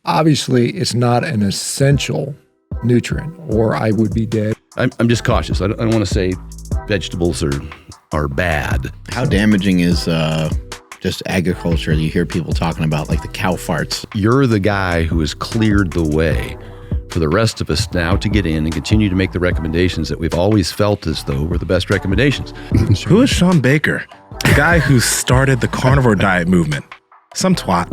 Obviously, it's not an essential nutrient, or I would be dead. I'm just cautious. I don't want to say vegetables are bad. How damaging is just agriculture? You hear people talking about like the cow farts. You're the guy who has cleared the way for the rest of us now to get in and continue to make the recommendations that we've always felt as though were the best recommendations. Who is Shawn Baker? The guy who started the Carnivore Diet movement. Some twat.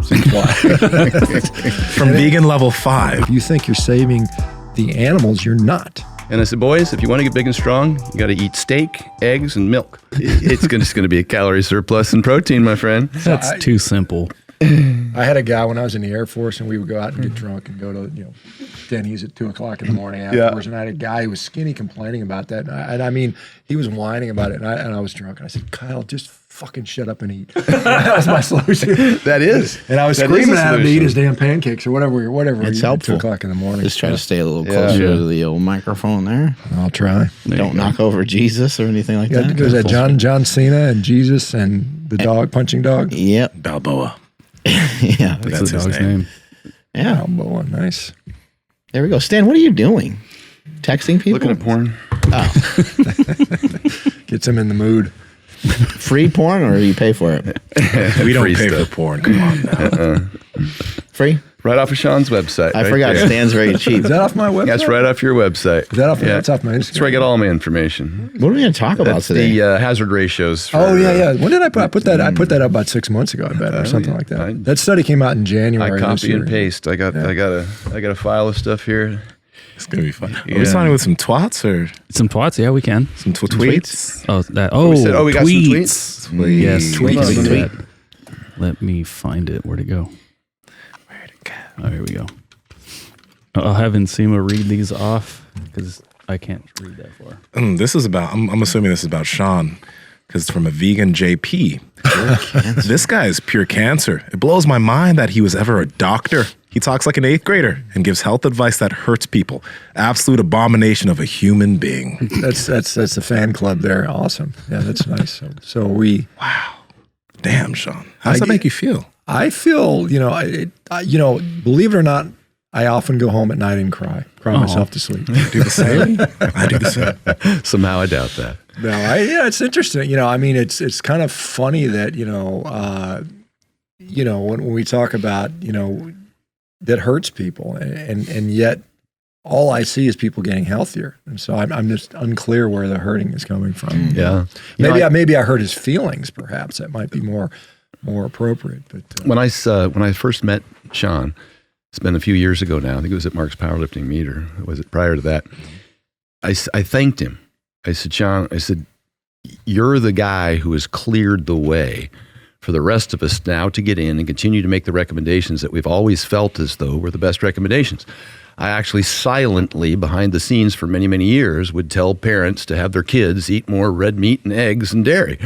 From vegan level 5. If you think you're saving the animals, you're not. And I said, boys, if you want to get big and strong, you got to eat steak, eggs, and milk. It's just going to be a calorie surplus and protein, my friend. That's too simple. I had a guy when I was in the Air Force, and we would go out and get drunk and go to Denny's at 2 o'clock in the morning afterwards. And I had a guy who was skinny complaining about that, and I mean, he was whining about it, and I was drunk, and I said, Kyle, just fucking shut up and eat. That was my solution. That is. And I was screaming at him to eat his damn pancakes or whatever. It's helpful. 2 o'clock in the morning. Just try to stay a little closer to the old microphone there. I'll try. Don't knock over Jesus or anything like that. Was that John Cena and Jesus and the dog, punching dog? Yep. Balboa. Yeah. That's the dog's name. Yeah. Balboa, nice. There we go. Stan, what are you doing? Texting people? Looking at porn. Oh. Gets him in the mood. Free porn or you pay for it? We don't pay stuff. for porn. Come on now. Free? Right off of Sean's website. I right forgot there. Stan's very cheap. Is that off my website? That's right off your website. Is that off? That's off my Instagram. That's where I get all my information. What are we going to talk about That's today? the hazard ratios. For, yeah. When did I put that? I put that up about 6 months ago, I bet, or something like that. That study came out in January. I copy and paste. I got a file of stuff here. It's going to be fun. Are we signing with some twats or Some twats, yeah, we can. some tweets? Oh, that. Oh, we said, we got some tweets. tweets. Yes, Tweets. tweets. Let me find it. Where'd it go? Oh, here we go. I'll have Nsima read these off because I can't read that far. This is about, I'm assuming this is about Shawn because it's from a vegan JP. This guy is pure cancer. It blows my mind that he was ever a doctor. He talks like an 8th grader and gives health advice that hurts people. Absolute abomination of a human being. That's the fan club there. Awesome. Yeah, that's nice. So we. Wow. Damn, Shawn. How does that make you feel? I feel, believe it or not, I often go home at night and cry myself to sleep. I do the same. I do the same. Somehow I doubt that. No, it's interesting. It's kind of funny that, when we talk about, that hurts people and yet all I see is people getting healthier. And so I'm just unclear where the hurting is coming from. Yeah. Maybe I hurt his feelings, perhaps. That might be more appropriate. But when I first met Shawn, it's been a few years ago now. I think it was at Mark's powerlifting meet, or was it prior to that? I thanked him. I said, Shawn, you're the guy who has cleared the way for the rest of us now to get in and continue to make the recommendations that we've always felt as though were the best recommendations. I actually silently, behind the scenes for many, many years, would tell parents to have their kids eat more red meat and eggs and dairy.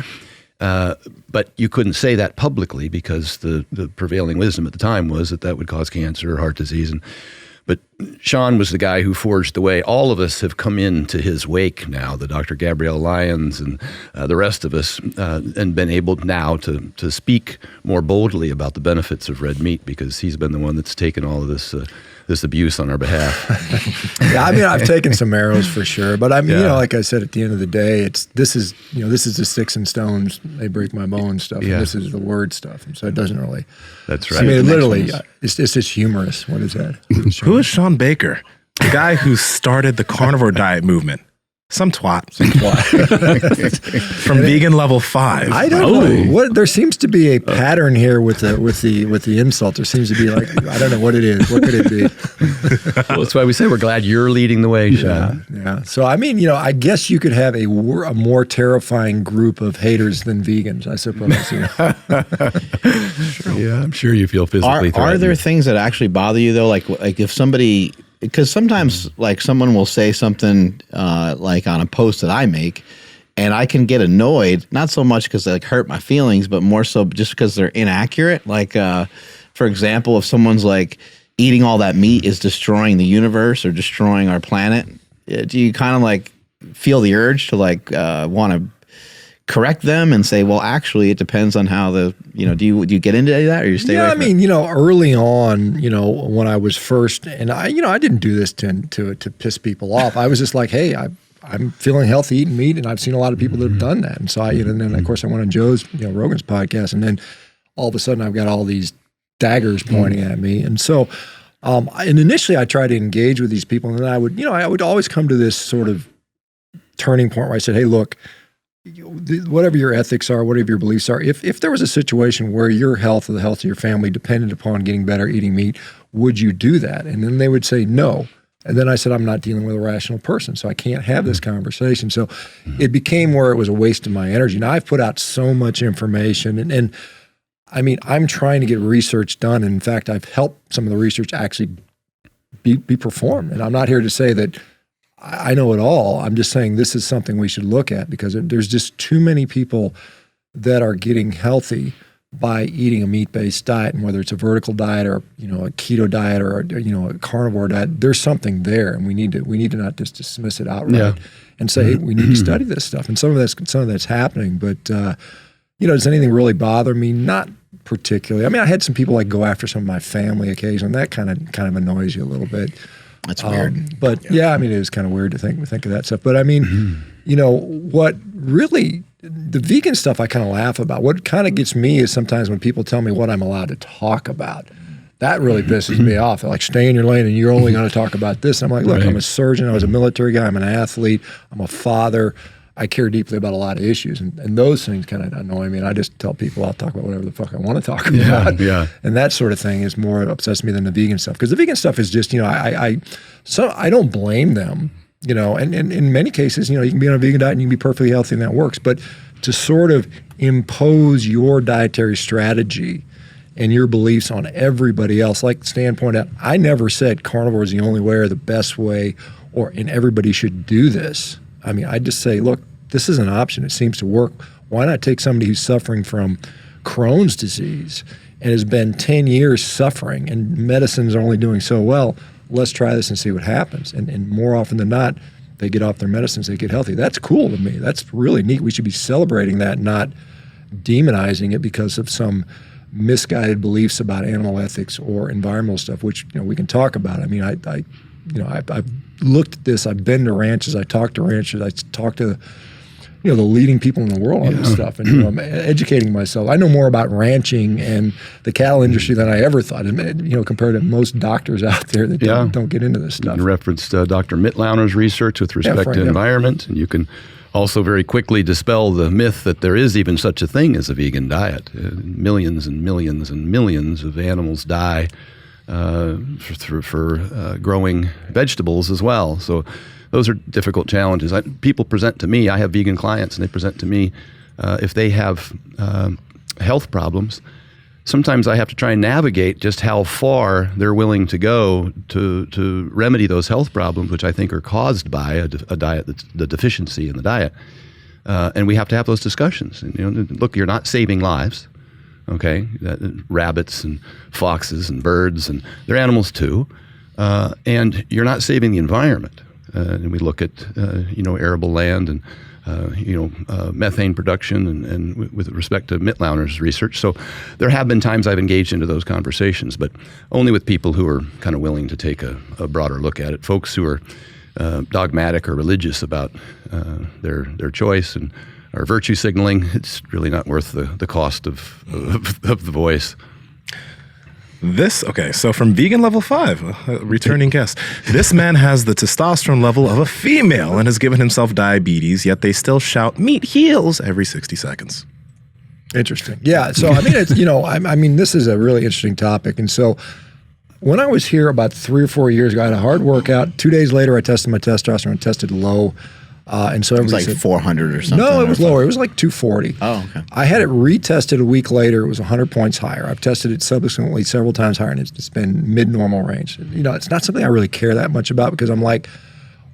But you couldn't say that publicly because the prevailing wisdom at the time was that would cause cancer or heart disease. But Shawn was the guy who forged the way. All of us have come into his wake now, the Dr. Gabrielle Lyons and the rest of us, and been able now to speak more boldly about the benefits of red meat because he's been the one that's taken all of this abuse on our behalf. Yeah, I've taken some arrows for sure, but like I said, at the end of the day, this is the sticks and stones, they break my bones stuff, and this is the word stuff, and so it doesn't really. That's right. Literally, it's just humorous. What is that? Who is Shawn Baker? The guy who started the Carnivore Diet movement. Some twat. From vegan level 5. I don't know. There seems to be a pattern here with the insult. There seems to be I don't know what it is. What could it be? Well, that's why we say we're glad you're leading the way, Shawn. Yeah. So I guess you could have a more terrifying group of haters than vegans, I suppose. Sure. Yeah, I'm sure you feel physically threatened. Are there things that actually bother you though? Like if somebody. Because sometimes, someone will say something on a post that I make, and I can get annoyed. Not so much because they hurt my feelings, but more so just because they're inaccurate. For example, if someone's eating all that meat is destroying the universe or destroying our planet, do you kind of feel the urge to want to correct them and say, well, actually, it depends on how do you get into that, or you stay away Yeah, I from mean, early on, when I was first, and I didn't do this to piss people off. I was just like, hey, I'm feeling healthy, eating meat, and I've seen a lot of people that have done that. And so and then of course I went on Joe's, Rogan's podcast, and then all of a sudden I've got all these daggers pointing at me. And so, and initially I tried to engage with these people, and then I would always come to this sort of turning point where I said, hey, look, whatever your ethics are, whatever your beliefs are, if there was a situation where your health or the health of your family depended upon getting better eating meat, would you do that? And then they would say no. And then I said, I'm not dealing with a rational person, so I can't have this conversation. So it became where it was a waste of my energy. Now I've put out so much information, and I mean, I'm trying to get research done. And in fact, I've helped some of the research actually be performed. And I'm not here to say that I know it all. I'm just saying this is something we should look at, because there's just too many people that are getting healthy by eating a meat-based diet, and whether it's a vertical diet or a keto diet or a carnivore diet, there's something there, and we need to not just dismiss it outright and say, hey, we need to study this stuff. And some of that's happening, but does anything really bother me? Not particularly. I mean, I had some people go after some of my family occasionally. That kind of annoys you a little bit. That's weird. But I mean, it is kind of weird to think of that stuff. But I mean, what really, the vegan stuff I kind of laugh about. What kind of gets me is sometimes when people tell me what I'm allowed to talk about. That really pisses me off. They're like, stay in your lane and you're only going to talk about this. And I'm like, look, I'm a surgeon. I was a military guy. I'm an athlete. I'm a father. I care deeply about a lot of issues. And those things kind of annoy me. And I just tell people I'll talk about whatever the fuck I want to talk about. Yeah. And that sort of thing is more obsessed me than the vegan stuff. Because the vegan stuff is just, I don't blame them. And in many cases, you can be on a vegan diet and you can be perfectly healthy and that works. But to sort of impose your dietary strategy and your beliefs on everybody else, like Stan pointed out, I never said carnivore is the only way or the best way, and everybody should do this. I mean, I just say, look, this is an option. It seems to work. Why not take somebody who's suffering from Crohn's disease and has been 10 years suffering and medicine's only doing so well? Let's try this and see what happens. And more often than not, they get off their medicines, they get healthy. That's cool to me. That's really neat. We should be celebrating that, not demonizing it because of some misguided beliefs about animal ethics or environmental stuff, which we can talk about. I mean, I've looked at this. I've been to ranches. I talked to ranchers. I talked to the leading people in the world on this stuff, and I'm educating myself. I know more about ranching and the cattle industry than I ever thought. And compared to most doctors out there that don't get into this stuff. You referenced Dr. Mitlauner's research with respect to environment, and you can also very quickly dispel the myth that there is even such a thing as a vegan diet. Millions and millions and millions of animals die for growing vegetables as well. So those are difficult challenges. People present to me, I have vegan clients, and they present to me if they have health problems. Sometimes I have to try and navigate just how far they're willing to go to remedy those health problems, which I think are caused by a diet, that's the deficiency in the diet. And we have to have those discussions. And, look, you're not saving lives. Okay, rabbits and foxes and birds, and they're animals too. And you're not saving the environment. And we look at arable land and methane production and with respect to Mitlauner's research. So there have been times I've engaged into those conversations, but only with people who are kind of willing to take a broader look at it. Folks who are dogmatic or religious about their choice and are virtue signaling, it's really not worth the cost of the voice. So from vegan level 5, a returning guest, this man has the testosterone level of a female and has given himself diabetes, yet they still shout meat heals every 60 seconds. Interesting. Yeah. So, I mean, it's, this is a really interesting topic. And so when I was here about 3 or 4 years ago, I had a hard workout. 2 days later, I tested my testosterone, tested low. And so it was like 400 or something. No, it was lower. It was like 240. Oh, okay. I had it retested a week later. It was 100 points higher. I've tested it subsequently several times higher, and it's been mid-normal range. It's not something I really care that much about, because I'm like,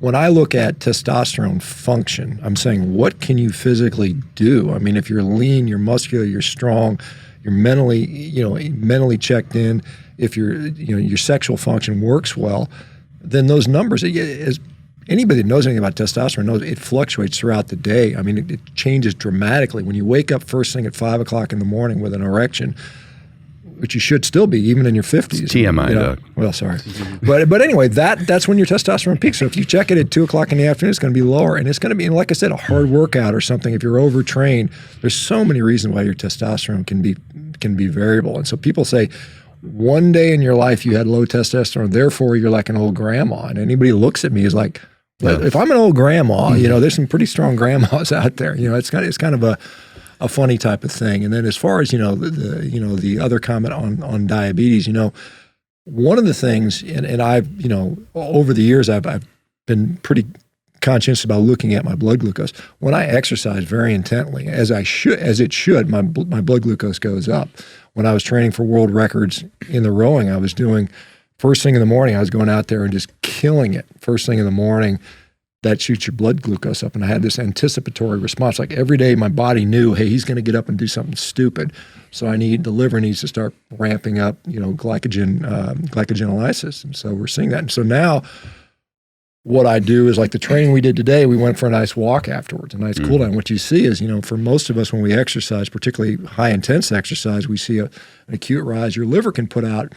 when I look at testosterone function, I'm saying, what can you physically do? I mean, if you're lean, you're muscular, you're strong, you're mentally checked in, if your sexual function works well, then those numbers, anybody that knows anything about testosterone knows it fluctuates throughout the day. I mean, it changes dramatically. When you wake up first thing at 5 o'clock in the morning with an erection, which you should still be even in your 50s. It's TMI, Doug. Well, sorry. But anyway, that's when your testosterone peaks. So if you check it at 2 o'clock in the afternoon, it's going to be lower. And it's going to be, like I said, a hard workout or something. If you're overtrained, there's so many reasons why your testosterone can be variable. And so people say, one day in your life you had low testosterone, therefore you're like an old grandma. And anybody who looks at me is like, if I'm an old grandma, there's some pretty strong grandmas out there. It's kind of a funny type of thing. And then as far as, the other comment on diabetes, one of the things, and I've, over the years, I've been pretty conscientious about looking at my blood glucose. When I exercise very intently, as it should, my blood glucose goes up. When I was training for world records in the rowing, I was doing first thing in the morning, I was going out there and just killing it. First thing in the morning, that shoots your blood glucose up. And I had this anticipatory response. Like every day my body knew, hey, he's going to get up and do something stupid. So the liver needs to start ramping up, glycogenolysis. And so we're seeing that. And so now what I do is like the training we did today, we went for a nice walk afterwards, a nice cool down. What you see is, for most of us when we exercise, particularly high intense exercise, we see an acute rise. Your liver can put out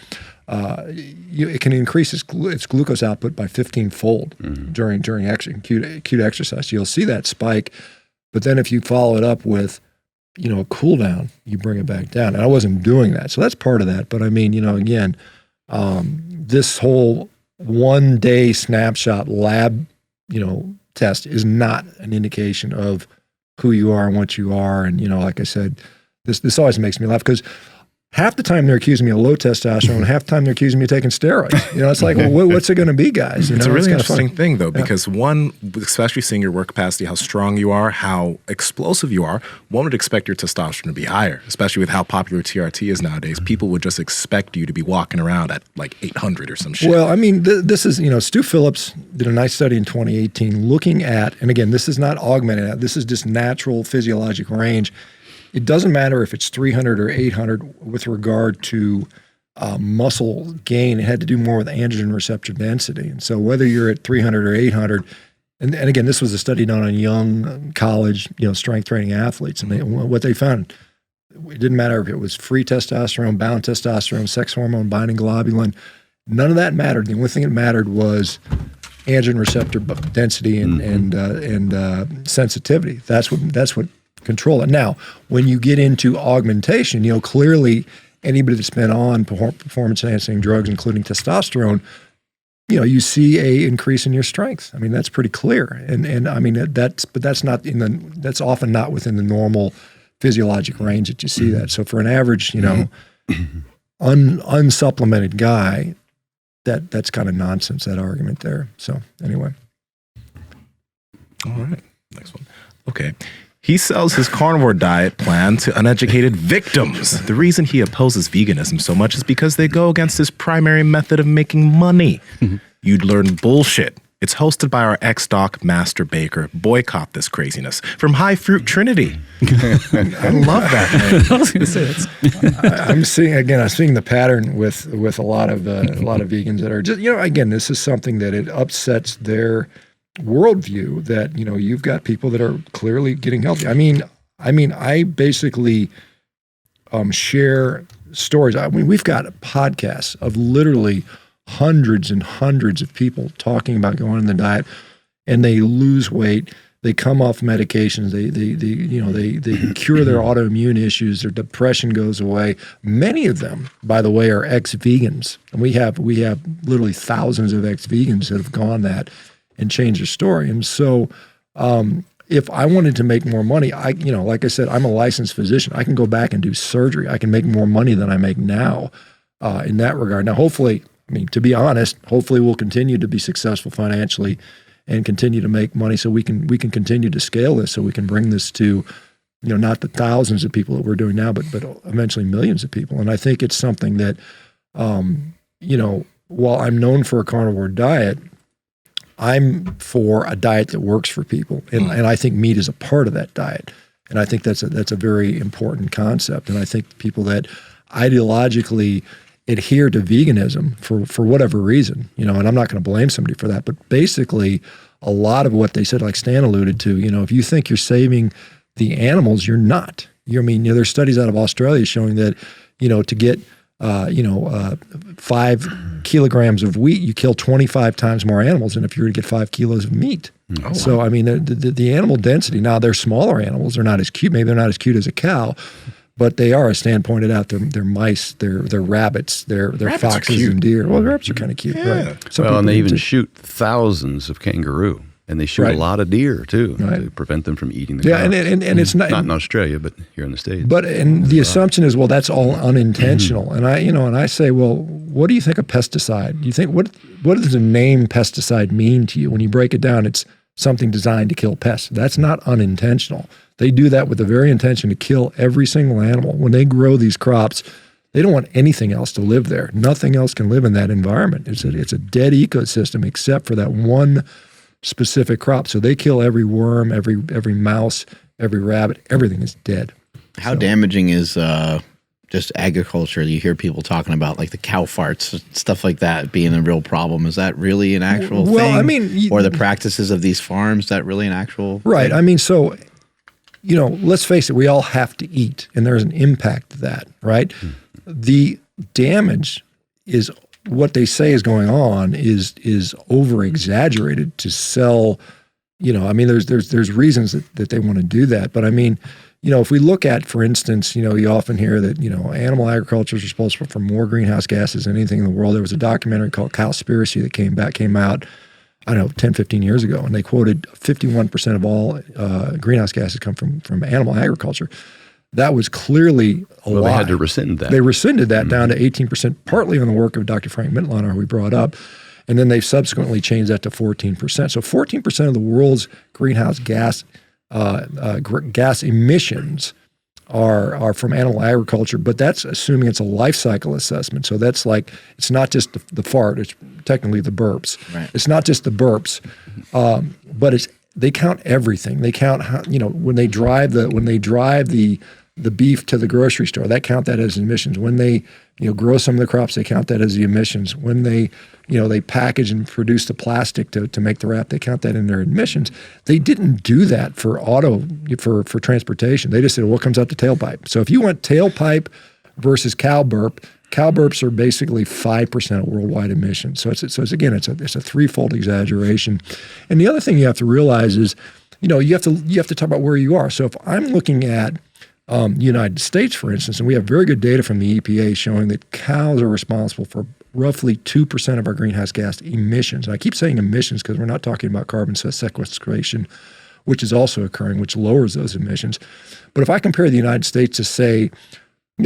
it can increase its glucose output by 15-fold during acute exercise. So you'll see that spike, but then if you follow it up with, a cool down, you bring it back down. And I wasn't doing that, so that's part of that. But I mean, again, this whole 1 day snapshot lab, test is not an indication of who you are and what you are. And like I said, this always makes me laugh because half the time they're accusing me of low testosterone, half the time they're accusing me of taking steroids. It's like, well, what's it going to be, guys? It's a really interesting thing, though, because one, especially seeing your work capacity, how strong you are, how explosive you are, one would expect your testosterone to be higher, especially with how popular TRT is nowadays. People would just expect you to be walking around at like 800 or some shit. Well, I mean, this is, Stu Phillips did a nice study in 2018 looking at, and again, this is not augmented, this is just natural physiologic range. It doesn't matter if it's 300 or 800 with regard to muscle gain. It had to do more with androgen receptor density. And so whether you're at 300 or 800, and again, this was a study done on young college, strength training athletes. And what they found, it didn't matter if it was free testosterone, bound testosterone, sex hormone, binding globulin. None of that mattered. The only thing that mattered was androgen receptor density and sensitivity. That's what control it. Now, when you get into augmentation, clearly anybody that's been on performance-enhancing drugs, including testosterone, you see a increase in your strength. I mean, that's pretty clear. And I mean, that's that's often not within the normal physiologic range that you see that. So for an average, unsupplemented guy, that's kind of nonsense, that argument there. So anyway. All right. Next one. Okay. He sells his carnivore diet plan to uneducated victims. The reason he opposes veganism so much is because they go against his primary method of making money. You'd learn bullshit. It's hosted by our ex-doc, Master Baker. Boycott this craziness. From High Fruit Trinity. I love that. I was going to say that's. I'm seeing the pattern with a lot of vegans that are just, again, this is something that it upsets their worldview that, you've got people that are clearly getting healthy. I mean, I basically share stories. We've got podcasts of literally hundreds and hundreds of people talking about going on the diet, and they lose weight. They come off medications. They cure their autoimmune issues. Their depression goes away. Many of them, by the way, are ex-vegans, and we have literally thousands of ex-vegans that have gone that and change their story. And so if I wanted to make more money, like I said, I'm a licensed physician. I can go back and do surgery. I can make more money than I make now in that regard. Now, hopefully, to be honest, hopefully we'll continue to be successful financially and continue to make money so we can continue to scale this, so we can bring this to, not the thousands of people that we're doing now, but eventually millions of people. And I think it's something that, while I'm known for a carnivore diet, I'm for a diet that works for people, and I think meat is a part of that diet, and I think that's a very important concept. And I think people that ideologically adhere to veganism for whatever reason, and I'm not going to blame somebody for that, but basically a lot of what they said, like Stan alluded to, if you think you're saving the animals, you're not. There's studies out of Australia showing that, to get 5 kilograms of wheat, you kill 25 times more animals than if you were to get 5 kilos of meat. Oh, so, wow. The animal density, now they're smaller animals, they're not as cute. Maybe they're not as cute as a cow, but they are, as Stan pointed out, they're mice, they're rabbits, they're foxes and deer. Well, rabbits are kind of cute, right? And they even shoot thousands of kangaroo. And they shoot a lot of deer too to prevent them from eating the cows. And it's not in Australia, but here in the States. But the assumption is, well, that's all unintentional. And I say, well, what do you think of pesticide? Do you think what does the name pesticide mean to you? When you break it down, it's something designed to kill pests. That's not unintentional. They do that with the very intention to kill every single animal. When they grow these crops, they don't want anything else to live there. Nothing else can live in that environment. It's a dead ecosystem except for that one specific crop. So they kill every worm, every mouse, every rabbit. Everything is dead. How damaging is just agriculture? You hear people talking about like the cow farts, stuff like that being a real problem. Is that really an actual thing? Or the practices of these farms, is that really an actual right thing? So let's face it, we all have to eat, and there's an impact to that, right? The damage is what they say is going on is over exaggerated to sell. There's reasons that they want to do that, but if we look at, for instance, you often hear that animal agriculture is responsible for more greenhouse gases than anything in the world. There was a documentary called Cowspiracy that came out, I don't know, 10, 15 years ago, and they quoted 51% of all greenhouse gases come from animal agriculture. That was clearly a lie. They had to rescind that. They rescinded that down to 18%, partly on the work of Dr. Frank Mitloehner, who we brought up, and then they subsequently changed that to 14%. So 14% of the world's greenhouse gas emissions are from animal agriculture, but that's assuming it's a life cycle assessment. So that's like, it's not just the fart, it's technically the burps. Right. It's not just the burps, but they count everything. They count how, when they drive the beef to the grocery store, they count that as emissions. When they grow some of the crops, they count that as the emissions. When they package and produce the plastic to make the wrap, they count that in their emissions. They didn't do that for for transportation. They just said, what comes out the tailpipe? So if you went tailpipe versus cow burps are basically 5% of worldwide emissions. So it's a threefold exaggeration. And the other thing you have to realize is, you have to talk about where you are. So if I'm looking at the United States, for instance, and we have very good data from the EPA showing that cows are responsible for roughly 2% of our greenhouse gas emissions. And I keep saying emissions because we're not talking about carbon sequestration, which is also occurring, which lowers those emissions. But if I compare the United States to, say,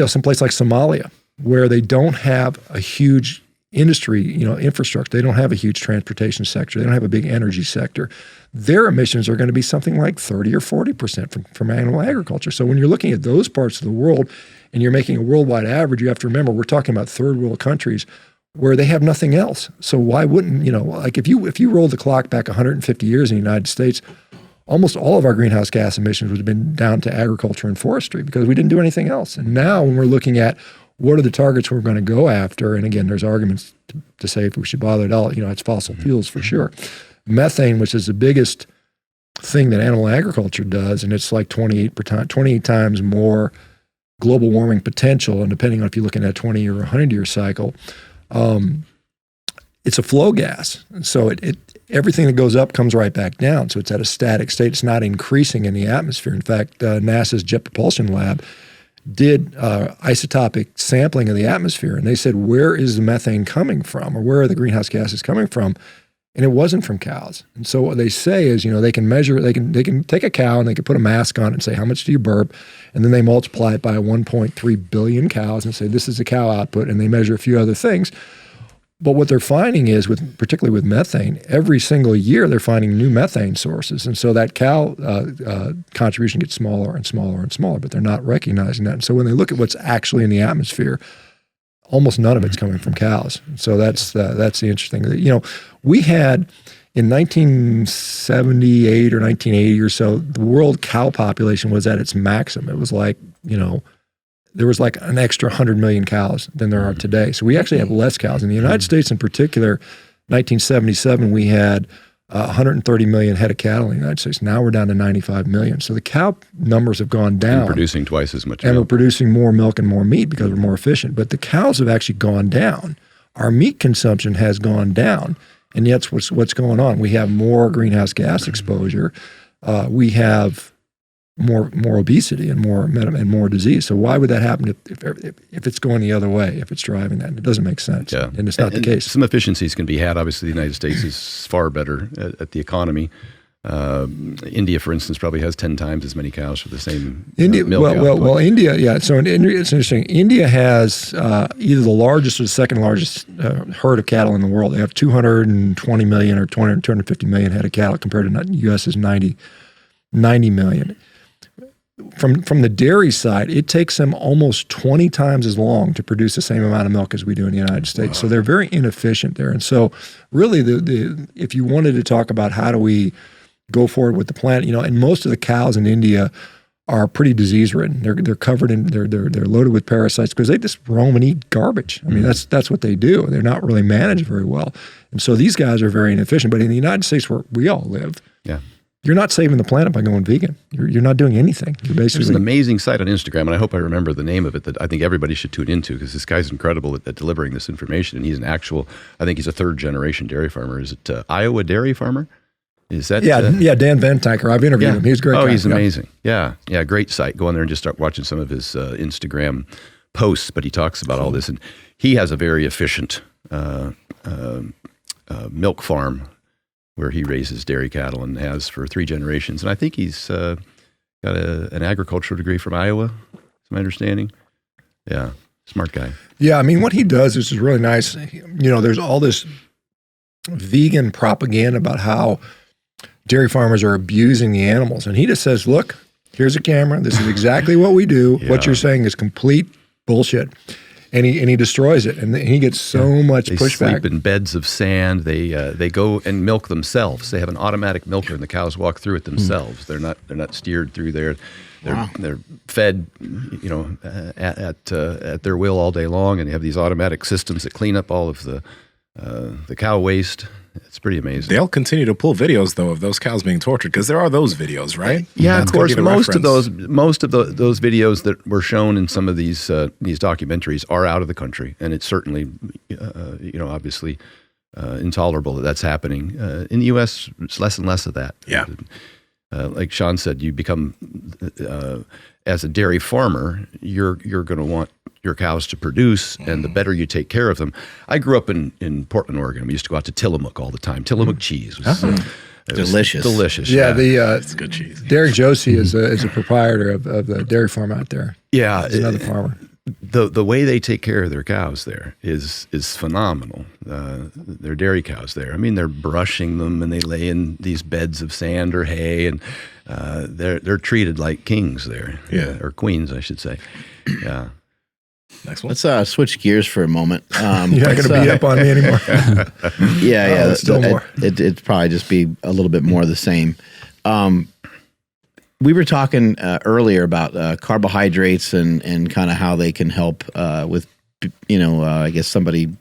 someplace like Somalia, where they don't have a huge industry, infrastructure, they don't have a huge transportation sector, they don't have a big energy sector, their emissions are going to be something like 30 or 40% from animal agriculture. So when you're looking at those parts of the world and you're making a worldwide average, you have to remember we're talking about third world countries where they have nothing else. So why wouldn't, like if you roll the clock back 150 years in the United States, almost all of our greenhouse gas emissions would have been down to agriculture and forestry because we didn't do anything else. And now when we're looking at what are the targets we're going to go after, and again, there's arguments to say if we should bother at all, it's fossil fuels for sure. Methane, which is the biggest thing that animal agriculture does, and it's like 28 times more global warming potential, and depending on if you're looking at a 20 or 100-year cycle, it's a flow gas. So everything that goes up comes right back down. So it's at a static state. It's not increasing in the atmosphere. In fact, NASA's Jet Propulsion Lab did isotopic sampling of the atmosphere, and they said, where is the methane coming from, or where are the greenhouse gases coming from? And it wasn't from cows. And so what they say is, they can measure, they can take a cow and they can put a mask on it and say, how much do you burp? And then they multiply it by 1.3 billion cows and say, this is the cow output, and they measure a few other things. But what they're finding is, particularly with methane, every single year they're finding new methane sources. And so that cow contribution gets smaller and smaller and smaller, but they're not recognizing that. And so when they look at what's actually in the atmosphere, almost none of it's coming from cows. So that's the interesting thing. We had in 1978 or 1980 or so, the world cow population was at its maximum. It was like, there was like an extra 100 million cows than there are today. So we actually have less cows. In the United States in particular, 1977, we had 130 million head of cattle in the United States. Now we're down to 95 million. So the cow numbers have gone down. And producing twice as much and milk. we're producing more milk and more meat because we're more efficient. But the cows have actually gone down. Our meat consumption has gone down. And yet what's going on. We have more greenhouse gas exposure. We have more obesity and more disease. So why would that happen if it's going the other way, if it's driving that? It doesn't make sense. Yeah. And it's not the case. Some efficiencies can be had. Obviously, the United States is far better at the economy. India, for instance, probably has 10 times as many cows for the same milk output. Well, India, yeah. So in India, it's interesting. India has either the largest or the second largest herd of cattle in the world. They have 220 million or 250 million head of cattle compared to the U.S. is 90 million. From the dairy side, it takes them almost 20 times as long to produce the same amount of milk as we do in the United States. Wow. So they're very inefficient there. And so really, if you wanted to talk about how do we go forward with the planet, and most of the cows in India are pretty disease-ridden. They're covered in, they're loaded with parasites because they just roam and eat garbage. I mean, that's what they do. They're not really managed very well. And so these guys are very inefficient. But in the United States, where we all live, you're not saving the planet by going vegan. You're not doing anything. You're basically. There's an amazing site on Instagram, and I hope I remember the name of it, that I think everybody should tune into, because this guy's incredible at delivering this information. And he's I think he's a third-generation dairy farmer. Is it Iowa dairy farmer? Is that? Yeah, Dan Van Tanker. I've interviewed him. He's a great guy. He's amazing. Yeah, great site. Go on there and just start watching some of his Instagram posts. But he talks about all this, and he has a very efficient milk farm where he raises dairy cattle and has for 3 generations. And I think he's got an agricultural degree from Iowa, is my understanding. Yeah, smart guy. Yeah, I mean, what he does is really nice. There's all this vegan propaganda about how dairy farmers are abusing the animals. And he just says, look, here's a camera. This is exactly what we do. Yeah. What you're saying is complete bullshit. And he destroys it, and he gets so much pushback. They sleep in beds of sand. They go and milk themselves. They have an automatic milker, and the cows walk through it themselves. They're not steered through there. They're fed, at their will all day long, and they have these automatic systems that clean up all of the cow waste. It's pretty amazing. They'll continue to pull videos though of those cows being tortured, because there are those videos, right? Yeah, of course. Most of those videos that were shown in some of these documentaries are out of the country, and it's certainly, obviously intolerable that that's happening. In the U.S., it's less and less of that. Yeah. Like Shawn said, you become as a dairy farmer, you're going to want your cows to produce, and the better you take care of them. I grew up in Portland, Oregon. We used to go out to Tillamook all the time. Tillamook cheese was delicious. Delicious. Yeah, it's good cheese. Derek Josie is a proprietor of the dairy farm out there. Yeah, he's another farmer. The way they take care of their cows there is phenomenal. Their dairy cows there. I mean, they're brushing them, and they lay in these beds of sand or hay, and they're treated like kings there. Yeah, or queens, I should say. Yeah. Next one. Let's switch gears for a moment. You're not going to beat up on me anymore. Yeah. Still more. It'd probably just be a little bit more of the same. We were talking earlier about carbohydrates and kind of how they can help with, I guess somebody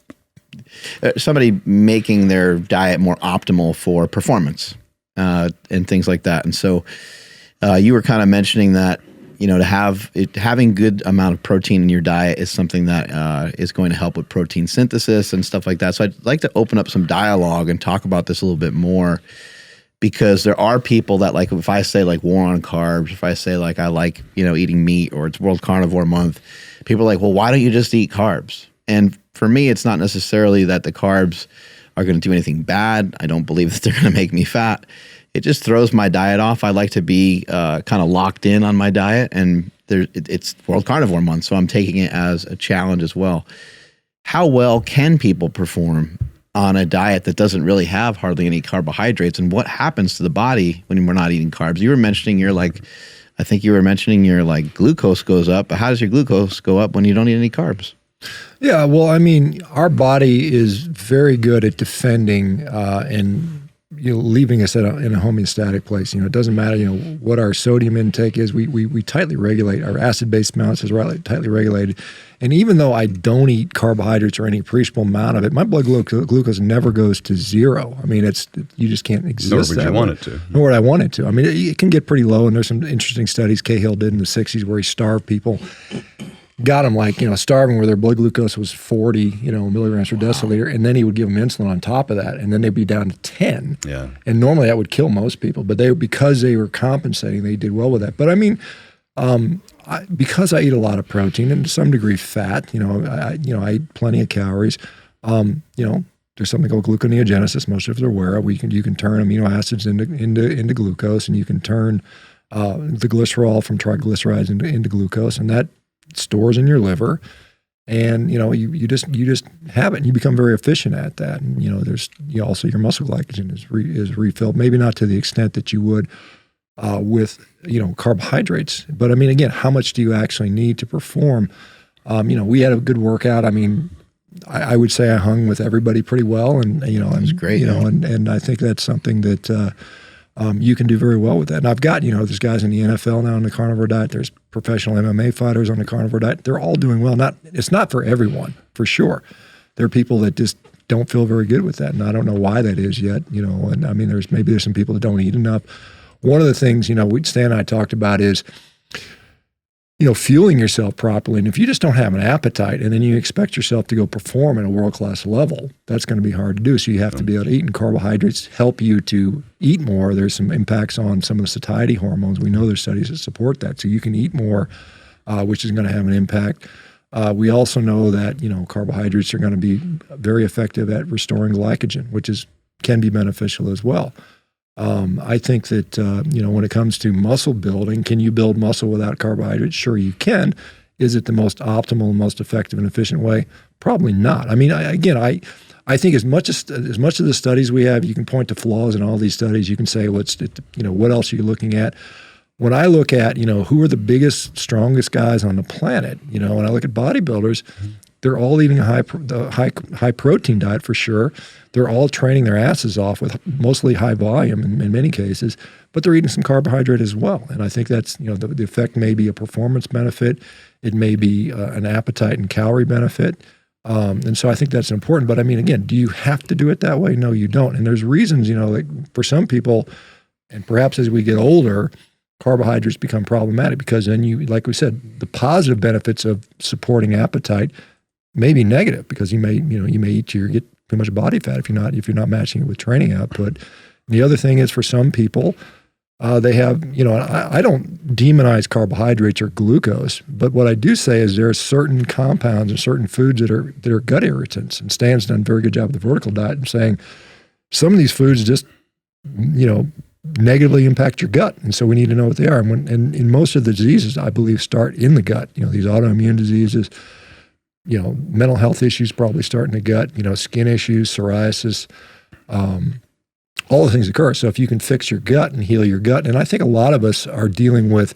making their diet more optimal for performance and things like that. And so you were kind of mentioning that, having good amount of protein in your diet is something that is going to help with protein synthesis and stuff like that. So I'd like to open up some dialogue and talk about this a little bit more, because there are people that, like, if I say like war on carbs, if I say like I like, eating meat, or it's World Carnivore Month, people are like, well, why don't you just eat carbs? And for me, it's not necessarily that the carbs are going to do anything bad. I don't believe that they're going to make me fat. It just throws my diet off. I like to be kind of locked in on my diet, and it's World Carnivore Month, so I'm taking it as a challenge as well. How well can people perform on a diet that doesn't really have hardly any carbohydrates, and what happens to the body when we're not eating carbs? You were mentioning your glucose goes up, but how does your glucose go up when you don't eat any carbs? Yeah, well, I mean, our body is very good at defending and leaving us in a homeostatic place. It doesn't matter, what our sodium intake is. We tightly regulate. Our acid-base balance is tightly regulated. And even though I don't eat carbohydrates or any appreciable amount of it, my blood glucose never goes to zero. I mean, you just can't exist. Nor would you want it to. Nor would I want it to. I mean, it can get pretty low, and there's some interesting studies Cahill did in the 60s where he starved people. Got them starving where their blood glucose was 40, milligrams per deciliter, and then he would give them insulin on top of that, and then they'd be down to 10. Yeah. And normally that would kill most people, but because they were compensating, they did well with that. But I mean, because I eat a lot of protein and to some degree fat, I eat plenty of calories. There's something called gluconeogenesis. Most of us are aware of. You can turn amino acids into glucose, and you can turn the glycerol from triglycerides into glucose, and that stores in your liver. And you just have it, and you become very efficient at that. And there's also your muscle glycogen is refilled, maybe not to the extent that you would with carbohydrates. But I mean, again, how much do you actually need to perform? We had a good workout. I mean, I would say I hung with everybody pretty well, and it was great. And I think that's something that you can do very well with that. And I've got there's guys in the NFL now on the carnivore diet. There's professional MMA fighters on the carnivore diet. They're all doing well. It's not for everyone, for sure. There are people that just don't feel very good with that, and I don't know why that is yet. And I mean, there's some people that don't eat enough. One of the things Stan and I talked about is fueling yourself properly. And if you just don't have an appetite and then you expect yourself to go perform at a world-class level, that's going to be hard to do. So you have to be able to eat, and carbohydrates help you to eat more. There's some impacts on some of the satiety hormones. We know there's studies that support that. So you can eat more, which is going to have an impact. We also know that, carbohydrates are going to be very effective at restoring glycogen, which can be beneficial as well. I think that, when it comes to muscle building, can you build muscle without carbohydrates? Sure, you can. Is it the most optimal, most effective and efficient way? Probably not. I mean, I think as much of the studies we have, you can point to flaws in all these studies. You can say, what else are you looking at? When I look at, who are the biggest, strongest guys on the planet, when I look at bodybuilders, they're all eating a high protein diet for sure. They're all training their asses off with mostly high volume in many cases, but they're eating some carbohydrate as well. And I think that's, the effect may be a performance benefit. It may be an appetite and calorie benefit. And so I think that's important. But I mean, again, do you have to do it that way? No, you don't. And there's reasons, like for some people, and perhaps as we get older, carbohydrates become problematic because then like we said, the positive benefits of supporting appetite may be negative because you may eat get too much body fat if you're not matching it with training output. And the other thing is for some people, they have, I don't demonize carbohydrates or glucose, but what I do say is there are certain compounds and certain foods that are gut irritants. And Stan's done a very good job with the vertical diet and saying some of these foods just, negatively impact your gut. And so we need to know what they are. And in most of the diseases, I believe, start in the gut, these autoimmune diseases, mental health issues probably start in the gut, skin issues, psoriasis, all the things occur. So if you can fix your gut and heal your gut, and I think a lot of us are dealing with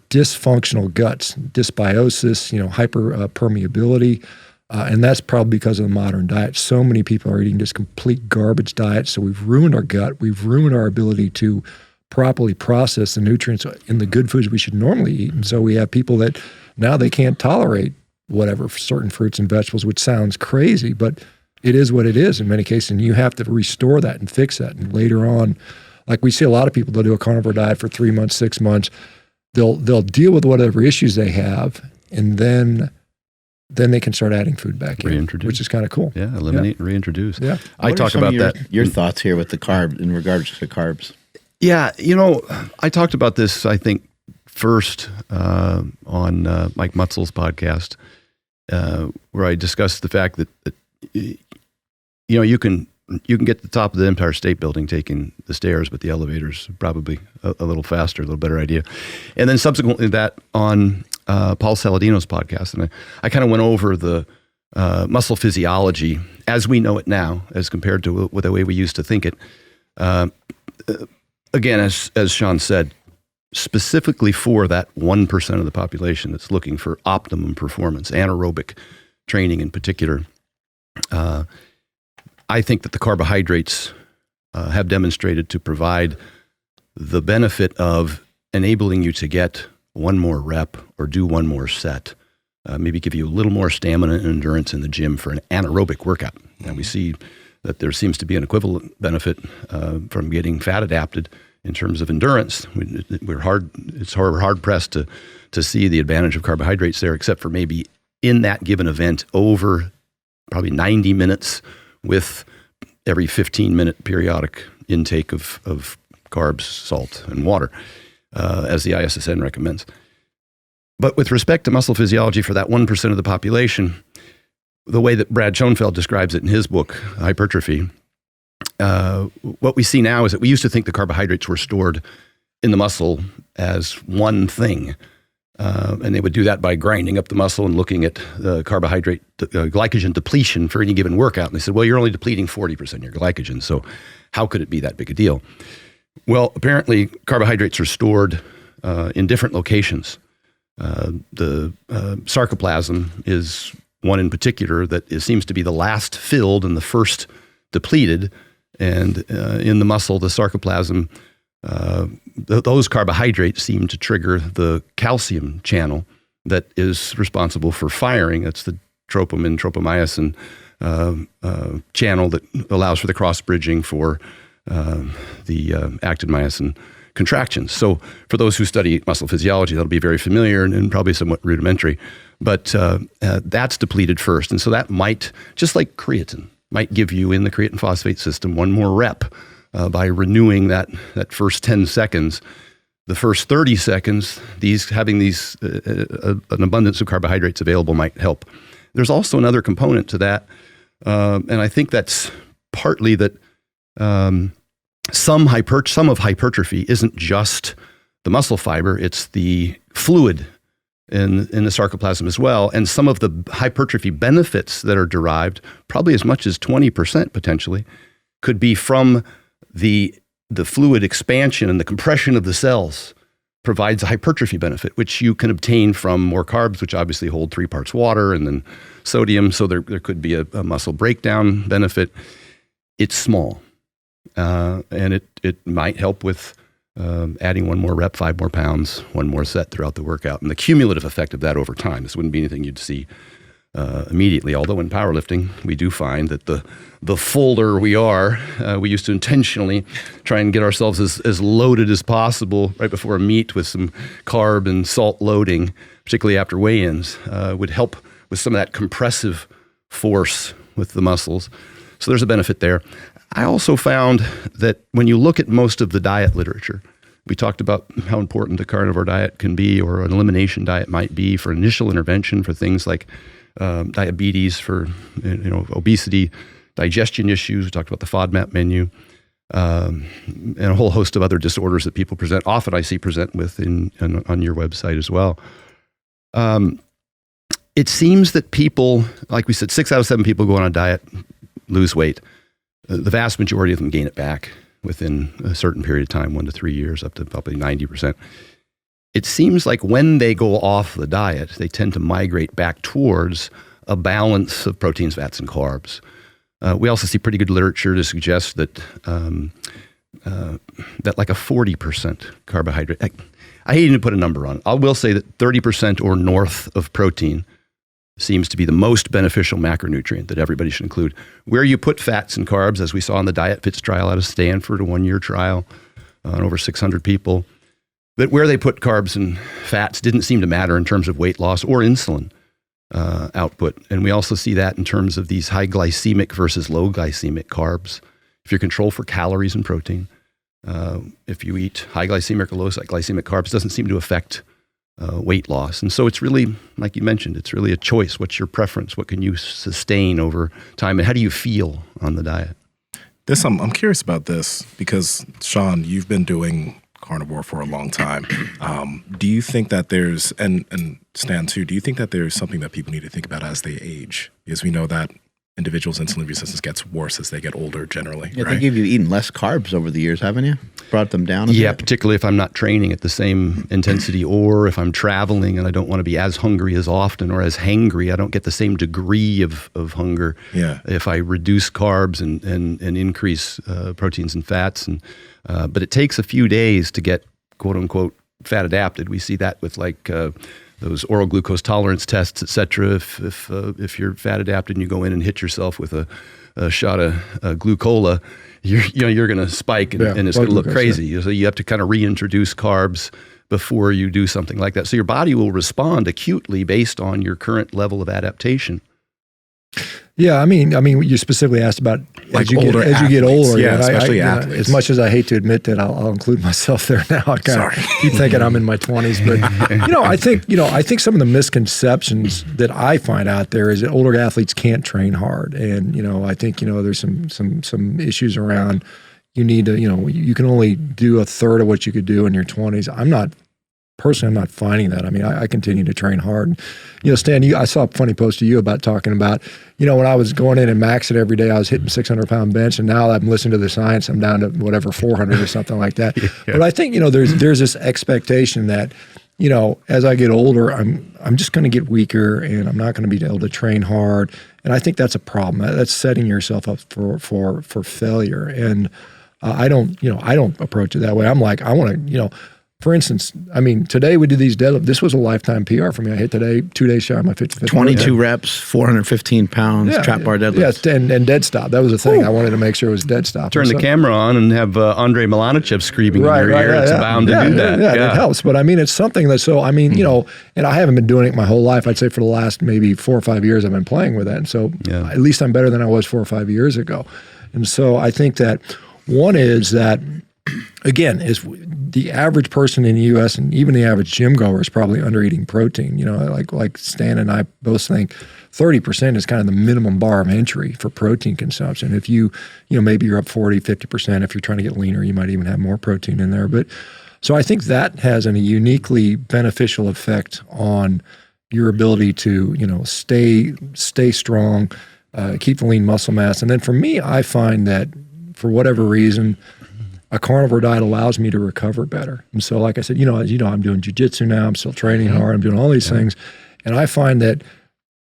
dysfunctional guts, dysbiosis, hyperpermeability, and that's probably because of the modern diet. So many people are eating just complete garbage diets. So we've ruined our gut. We've ruined our ability to properly process the nutrients in the good foods we should normally eat. And so we have people that now they can't tolerate certain fruits and vegetables, which sounds crazy, but it is what it is in many cases. And you have to restore that and fix that. And later on, like we see a lot of people, they'll do a carnivore diet for 3 months, 6 months. They'll deal with whatever issues they have, and then they can start adding food back in, which is kind of cool. Yeah, eliminate and reintroduce. Yeah. I talk about that. Your thoughts here with the carb in regards to carbs? Yeah, I talked about this, I think, first on Mike Mutzel's podcast, where I discussed the fact that you can get to the top of the Empire State Building taking the stairs, but the elevator's probably a little faster, a little better idea. And then subsequently that on Paul Saladino's podcast, and I kind of went over the muscle physiology as we know it now, as compared to the way we used to think it. Again, as Shawn said, specifically for that 1% of the population that's looking for optimum performance, anaerobic training in particular, I think that the carbohydrates have demonstrated to provide the benefit of enabling you to get one more rep or do one more set, maybe give you a little more stamina and endurance in the gym for an anaerobic workout. And we see that there seems to be an equivalent benefit from getting fat adapted in terms of endurance. We're hard pressed to see the advantage of carbohydrates there, except for maybe in that given event over probably 90 minutes with every 15-minute periodic intake of carbs, salt, and water, as the ISSN recommends. But with respect to muscle physiology for that 1% of the population, the way that Brad Schoenfeld describes it in his book, Hypertrophy, what we see now is that we used to think the carbohydrates were stored in the muscle as one thing. And they would do that by grinding up the muscle and looking at carbohydrate glycogen depletion for any given workout. And they said, well, you're only depleting 40% of your glycogen, so how could it be that big a deal? Well, apparently carbohydrates are stored in different locations. The sarcoplasm is one in particular that seems to be the last filled and the first depleted. And in the muscle, the sarcoplasm, those carbohydrates seem to trigger the calcium channel that is responsible for firing. That's the tropomin, tropomyosin channel that allows for the cross-bridging for the actin myosin contractions. So for those who study muscle physiology, that'll be very familiar and probably somewhat rudimentary. But that's depleted first. And so that might, just like creatine, might give you in the creatine phosphate system one more rep by renewing that first 10 seconds. The first 30 seconds, having an abundance of carbohydrates available might help. There's also another component to that, and I think that's partly that some of hypertrophy isn't just the muscle fiber; it's the fluid in the sarcoplasm as well. And some of the hypertrophy benefits that are derived, probably as much as 20% potentially, could be from the fluid expansion and the compression of the cells provides a hypertrophy benefit, which you can obtain from more carbs, which obviously hold 3 parts water and then sodium. So there could be a muscle breakdown benefit. It's small, and it might help with adding one more rep, 5 more pounds, one more set throughout the workout. And the cumulative effect of that over time, this wouldn't be anything you'd see immediately. Although in powerlifting, we do find that the fuller we are, we used to intentionally try and get ourselves as loaded as possible right before a meet with some carb and salt loading, particularly after weigh-ins, would help with some of that compressive force with the muscles. So there's a benefit there. I also found that when you look at most of the diet literature, we talked about how important a carnivore diet can be, or an elimination diet might be for initial intervention for things like diabetes, for obesity, digestion issues. We talked about the FODMAP menu, and a whole host of other disorders that people present. Often I see present with on your website as well. It seems that people, like we said, 6 out of 7 people go on a diet, lose weight. The vast majority of them gain it back within a certain period of time, 1 to 3 years, up to probably 90%. It seems like when they go off the diet, they tend to migrate back towards a balance of proteins, fats, and carbs. We also see pretty good literature to suggest that that like a 40% carbohydrate, I hate to put a number on it. I will say that 30% or north of protein seems to be the most beneficial macronutrient that everybody should include. Where you put fats and carbs, as we saw in the Diet Fits trial out of Stanford, a 1-year trial on over 600 people, that where they put carbs and fats didn't seem to matter in terms of weight loss or insulin output. And we also see that in terms of these high glycemic versus low glycemic carbs. If you control for calories and protein, if you eat high glycemic or low glycemic carbs, it doesn't seem to affect weight loss. And so it's really, like you mentioned, it's really a choice. What's your preference? What can you sustain over time? And how do you feel on the diet? I'm curious about this because, Shawn, you've been doing carnivore for a long time. Do you think that there's, and Stan too, do you think that there's something that people need to think about as they age? Because we know that individuals' insulin resistance gets worse as they get older generally. I right? think you've eaten less carbs over the years, haven't you? Brought them down a bit? Particularly if I'm not training at the same intensity, or if I'm traveling and I don't want to be as hungry as often, or as hangry. I don't get the same degree of hunger. Yeah. If I reduce carbs and increase proteins and fats. But it takes a few days to get quote unquote fat adapted. We see that with like those oral glucose tolerance tests, et cetera. If you're fat adapted and you go in and hit yourself with a shot of glucola, you're going to spike and it's going to look crazy. Yeah. So you have to kind of reintroduce carbs before you do something like that. So your body will respond acutely based on your current level of adaptation. Yeah, I mean, you specifically asked about Like as you older get athletes. older. Yeah, and especially athletes. As much as I hate to admit that, I'll include myself there now. I kind of keep thinking I'm in my 20s, but I think some of the misconceptions that I find out there is that older athletes can't train hard, and I think there's some issues around. You need to you can only do a third of what you could do in your 20s. I'm not finding that. I mean, I continue to train hard. Stan, I saw a funny post of you about talking about, when I was going in and maxing every day, I was hitting 600-pound bench, and now I'm listening to the science, I'm down to whatever 400 or something like that. Yeah. But I think there's this expectation that as I get older, I'm just going to get weaker, and I'm not going to be able to train hard, and I think that's a problem. That's setting yourself up for failure, and I don't approach it that way. I'm like, I want to For instance, I mean, today we did these deadlifts. This was a lifetime PR for me. I hit today 2 days shy of my 55th 22 reps, 415 pounds, trap bar deadlifts. Yeah, and dead stop. That was the thing. I wanted to make sure it was dead stop. Turn the camera on and have Andrei Milanichev screaming in your ear. It's bound to do that. Yeah, it helps. But I mean, it's something that, and I haven't been doing it my whole life. I'd say for the last maybe 4 or 5 years, I've been playing with that. And so at least I'm better than I was 4 or 5 years ago. And so I think that one is that, again, is the average person in the U.S. and even the average gym goer is probably under eating protein. Like Stan and I both think 30% is kind of the minimum bar of entry for protein consumption. If maybe you're up 40, 50%. If you're trying to get leaner, you might even have more protein in there. But so I think that has a uniquely beneficial effect on your ability to, stay strong, keep the lean muscle mass. And then for me, I find that for whatever reason, a carnivore diet allows me to recover better. And so, like I said, I'm doing jiu-jitsu now. I'm still training hard. I'm doing all these things. And I find that,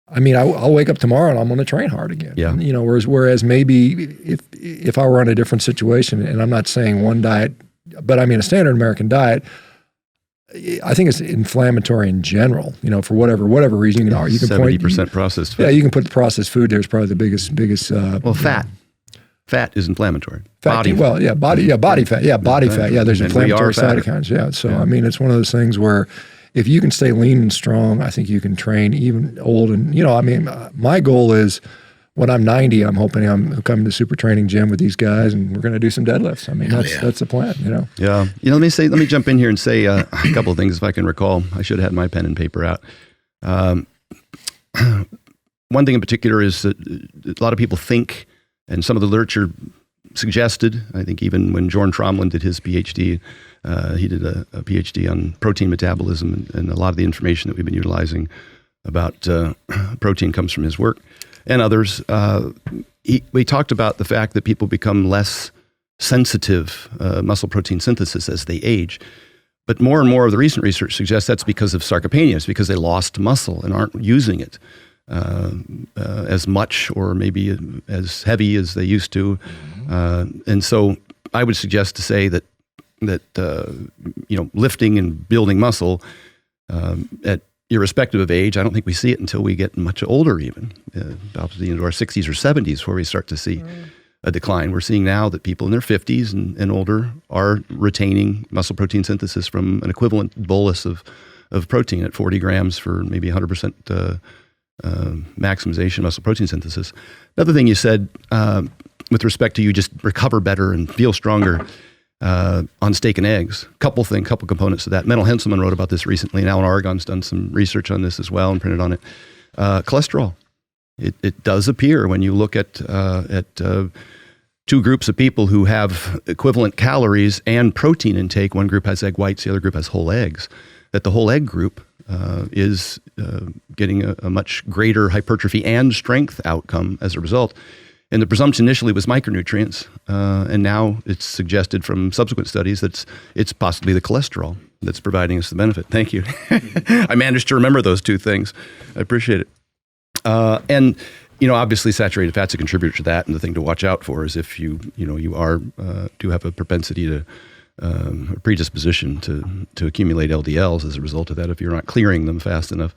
I'll wake up tomorrow and I'm going to train hard again. Yeah. And, whereas maybe if I were in a different situation, and I'm not saying one diet, but a standard American diet, I think it's inflammatory in general, for whatever reason. You can 70% processed food. Yeah, you can put the processed food there is probably the biggest. Fat. Fat is inflammatory. Body fat. Yeah, body fat. Yeah, there's inflammatory cytokines. Yeah, so it's one of those things where if you can stay lean and strong, I think you can train even old. And my goal is when I'm 90, I'm hoping I'm coming to Super Training Gym with these guys, and we're going to do some deadlifts. That's the plan. Yeah. Let me jump in here and say a couple of things if I can recall. I should have had my pen and paper out. One thing in particular is that a lot of people think. And some of the literature suggested, I think even when Jorn Tromlin did his PhD, he did a PhD on protein metabolism, and a lot of the information that we've been utilizing about protein comes from his work and others. We talked about the fact that people become less sensitive muscle protein synthesis as they age. But more and more of the recent research suggests that's because of sarcopenia. It's because they lost muscle and aren't using it as much or maybe as heavy as they used to. And so I would suggest to say that lifting and building muscle at irrespective of age, I don't think we see it until we get much older even, probably into our 60s or 70s where we start to see a decline. We're seeing now that people in their 50s and older are retaining muscle protein synthesis from an equivalent bolus of protein at 40 grams for maybe 100% maximization muscle protein synthesis. Another thing you said with respect to you just recover better and feel stronger on steak and eggs. Couple components of that. Mendel Henselman wrote about this recently, and Alan Oregon's done some research on this as well and printed on it. Cholesterol. It does appear when you look at two groups of people who have equivalent calories and protein intake. One group has egg whites, the other group has whole eggs. that the whole egg group is getting a much greater hypertrophy and strength outcome as a result. And the presumption initially was micronutrients, and now it's suggested from subsequent studies that it's possibly the cholesterol that's providing us the benefit. Thank you. I managed to remember those two things. I appreciate it. And obviously saturated fat's a contributor to that, and the thing to watch out for is if you do have a propensity to a predisposition to accumulate LDLs as a result of that if you're not clearing them fast enough.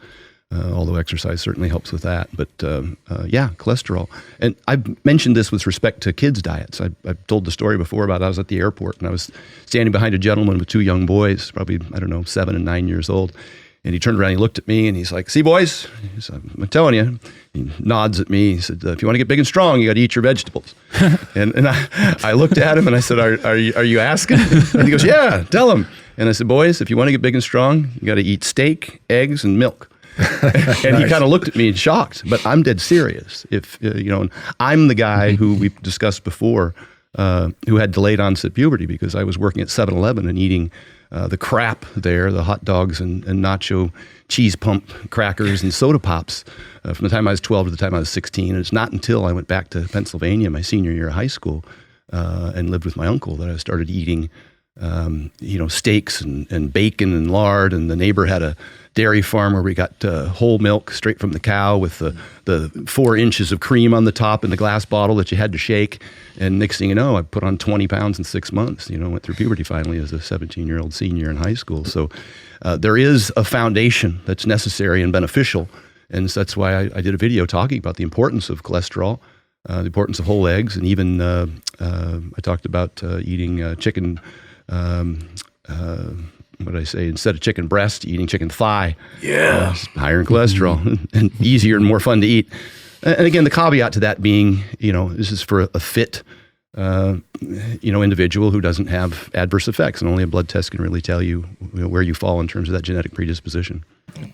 Although exercise certainly helps with that. But cholesterol. And I've mentioned this with respect to kids' diets. I've told the story before about I was at the airport and I was standing behind a gentleman with two young boys, probably, 7 and 9 years old. And he turned around, he looked at me and he's like, "See, boys," he said, "I'm telling you." He nods at me. He said, "If you want to get big and strong, you got to eat your vegetables." and I looked at him and I said, are you asking? And he goes, "Yeah, tell him." And I said, "Boys, if you want to get big and strong, you got to eat steak, eggs, and milk." And he kind of looked at me shocked, but I'm dead serious. If and I'm the guy who we've discussed before, who had delayed onset puberty because I was working at 7-Eleven and eating the crap there, the hot dogs and nacho cheese pump crackers and soda pops from the time I was 12 to the time I was 16. And it's not until I went back to Pennsylvania my senior year of high school and lived with my uncle that I started eating steaks and bacon and lard. And the neighbor had a dairy farm where we got whole milk straight from the cow with the 4 inches of cream on the top in the glass bottle that you had to shake. And next thing you know, I put on 20 pounds in 6 months, went through puberty finally as a 17-year-old senior in high school. So there is a foundation that's necessary and beneficial. And so that's why I did a video talking about the importance of cholesterol, the importance of whole eggs, and even I talked about eating chicken, what did I say? Instead of chicken breast, eating chicken thigh. Yeah. Higher in cholesterol and easier and more fun to eat. And again, the caveat to that being, this is for a fit, individual who doesn't have adverse effects, and only a blood test can really tell you, where you fall in terms of that genetic predisposition.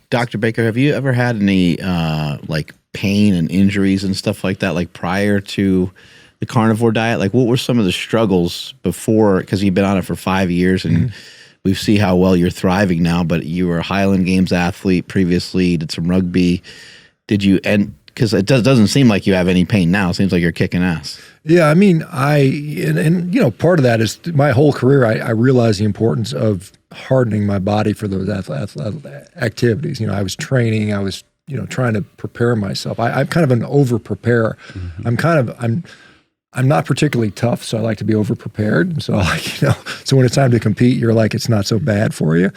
Dr. Baker, have you ever had any pain and injuries and stuff like that, like prior to the carnivore diet? Like, what were some of the struggles before? Because you've been on it for 5 years, and we see how well you're thriving now. But you were a Highland Games athlete previously, did some rugby. Did you end? Because it doesn't seem like you have any pain now. It seems like you're kicking ass. Yeah, I mean, part of that is my whole career. I realized the importance of hardening my body for those activities. I was training. I was trying to prepare myself. I'm kind of an over preparer. I'm not particularly tough, so I like to be over prepared. So so when it's time to compete, you're like, it's not so bad for you.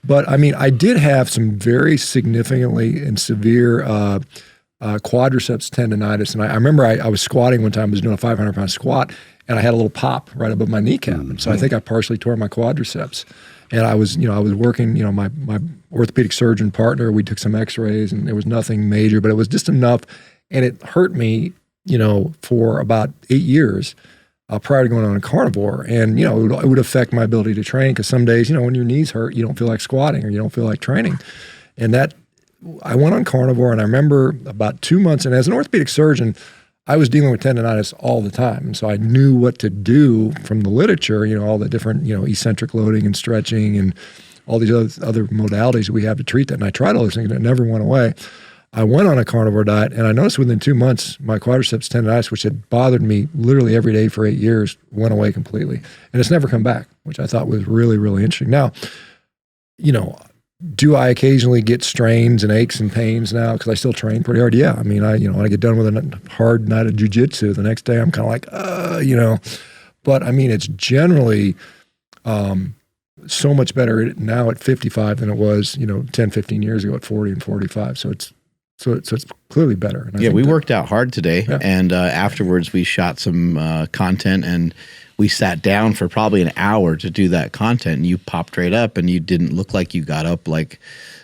But I mean, I did have some very significantly and severe quadriceps tendonitis. And I remember I was squatting one time, I was doing a 500-pound squat, and I had a little pop right above my kneecap. And so I think I partially tore my quadriceps. And I was working, my orthopedic surgeon partner, we took some x-rays and there was nothing major, but it was just enough. And it hurt me, for about 8 years prior to going on a carnivore. And, it would affect my ability to train, because some days, when your knees hurt, you don't feel like squatting or you don't feel like training. And I went on carnivore, and I remember about 2 months, and as an orthopedic surgeon, I was dealing with tendonitis all the time. And so I knew what to do from the literature, all the different, eccentric loading and stretching and all these other modalities we have to treat that. And I tried all those things, and it never went away. I went on a carnivore diet, and I noticed within 2 months, my quadriceps tendonitis, which had bothered me literally every day for 8 years, went away completely. And it's never come back, which I thought was really, really interesting. Now, do I occasionally get strains and aches and pains now because I still train pretty hard? Yeah. I mean, when I get done with a hard night of jujitsu, the next day I'm kind of like, But I mean, it's generally so much better now at 55 than it was, 10, 15 years ago at 40 and 45. So it's clearly better. And we worked out hard today, and afterwards we shot some content, and we sat down for probably an hour to do that content, and you popped right up, and you didn't look like you got up like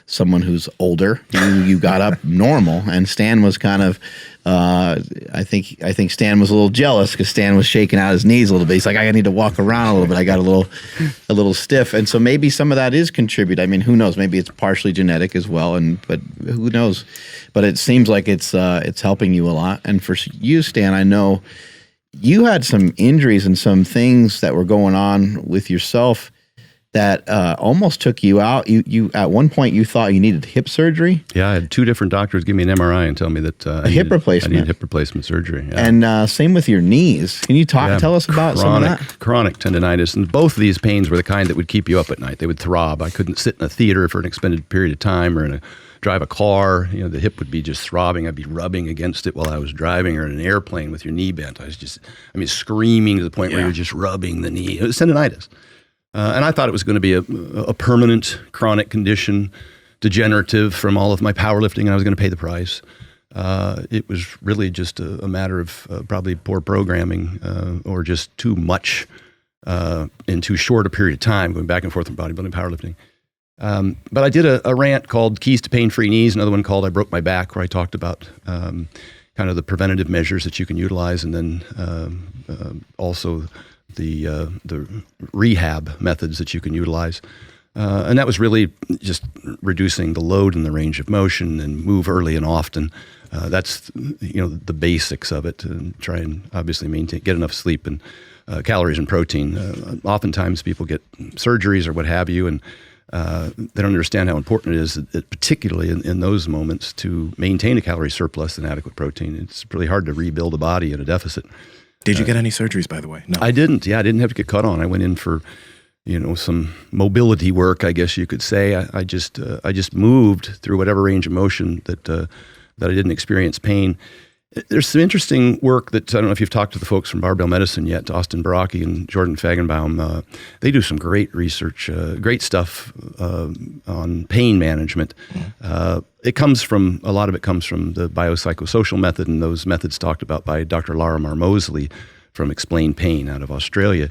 someone who's older. You got up normal, and Stan was kind of, I think Stan was a little jealous because Stan was shaking out his knees a little bit. He's like, I need to walk around a little bit. I got a little stiff, and so maybe some of that is contribute. I mean, who knows? Maybe it's partially genetic as well, but who knows? But it seems like it's helping you a lot. And for you, Stan, I know you had some injuries and some things that were going on with yourself that almost took you out. You at one point you thought you needed hip surgery. Yeah, I had 2 different doctors give me an MRI and tell me that I hip needed replacement. hip replacement surgery. Yeah. And same with your knees. Can you tell us about some of that? Chronic tendonitis. And both of these pains were the kind that would keep you up at night. They would throb. I couldn't sit in a theater for an extended period of time or drive a car. The hip would be just throbbing. I'd be rubbing against it while I was driving, or in an airplane with your knee bent. I was screaming to the point where you're just rubbing the knee. It was tendonitis. And I thought it was going to be a permanent chronic condition, degenerative from all of my powerlifting, and I was going to pay the price. It was really just a matter of probably poor programming or just too much in too short a period of time, going back and forth from bodybuilding, powerlifting. But I did a rant called Keys to Pain-Free Knees, another one called I Broke My Back, where I talked about kind of the preventative measures that you can utilize, and then also the rehab methods that you can utilize. And that was really just reducing the load and the range of motion and move early and often. That's the basics of it, and try and obviously get enough sleep and calories and protein. Oftentimes people get surgeries or what have you, and they don't understand how important it is, particularly in those moments, to maintain a calorie surplus and adequate protein. It's really hard to rebuild a body at a deficit. Did you get any surgeries, by the way? No. I didn't. Yeah, I didn't have to get cut on. I went in for, some mobility work, I guess you could say. I just moved through whatever range of motion that I didn't experience pain. There's some interesting work that, I don't know if you've talked to the folks from Barbell Medicine yet, Austin Baraki and Jordan Fagenbaum. They do some great research, great stuff on pain management. A lot of it comes from the biopsychosocial method, and those methods talked about by Dr. Lara Mosley from Explain Pain out of Australia.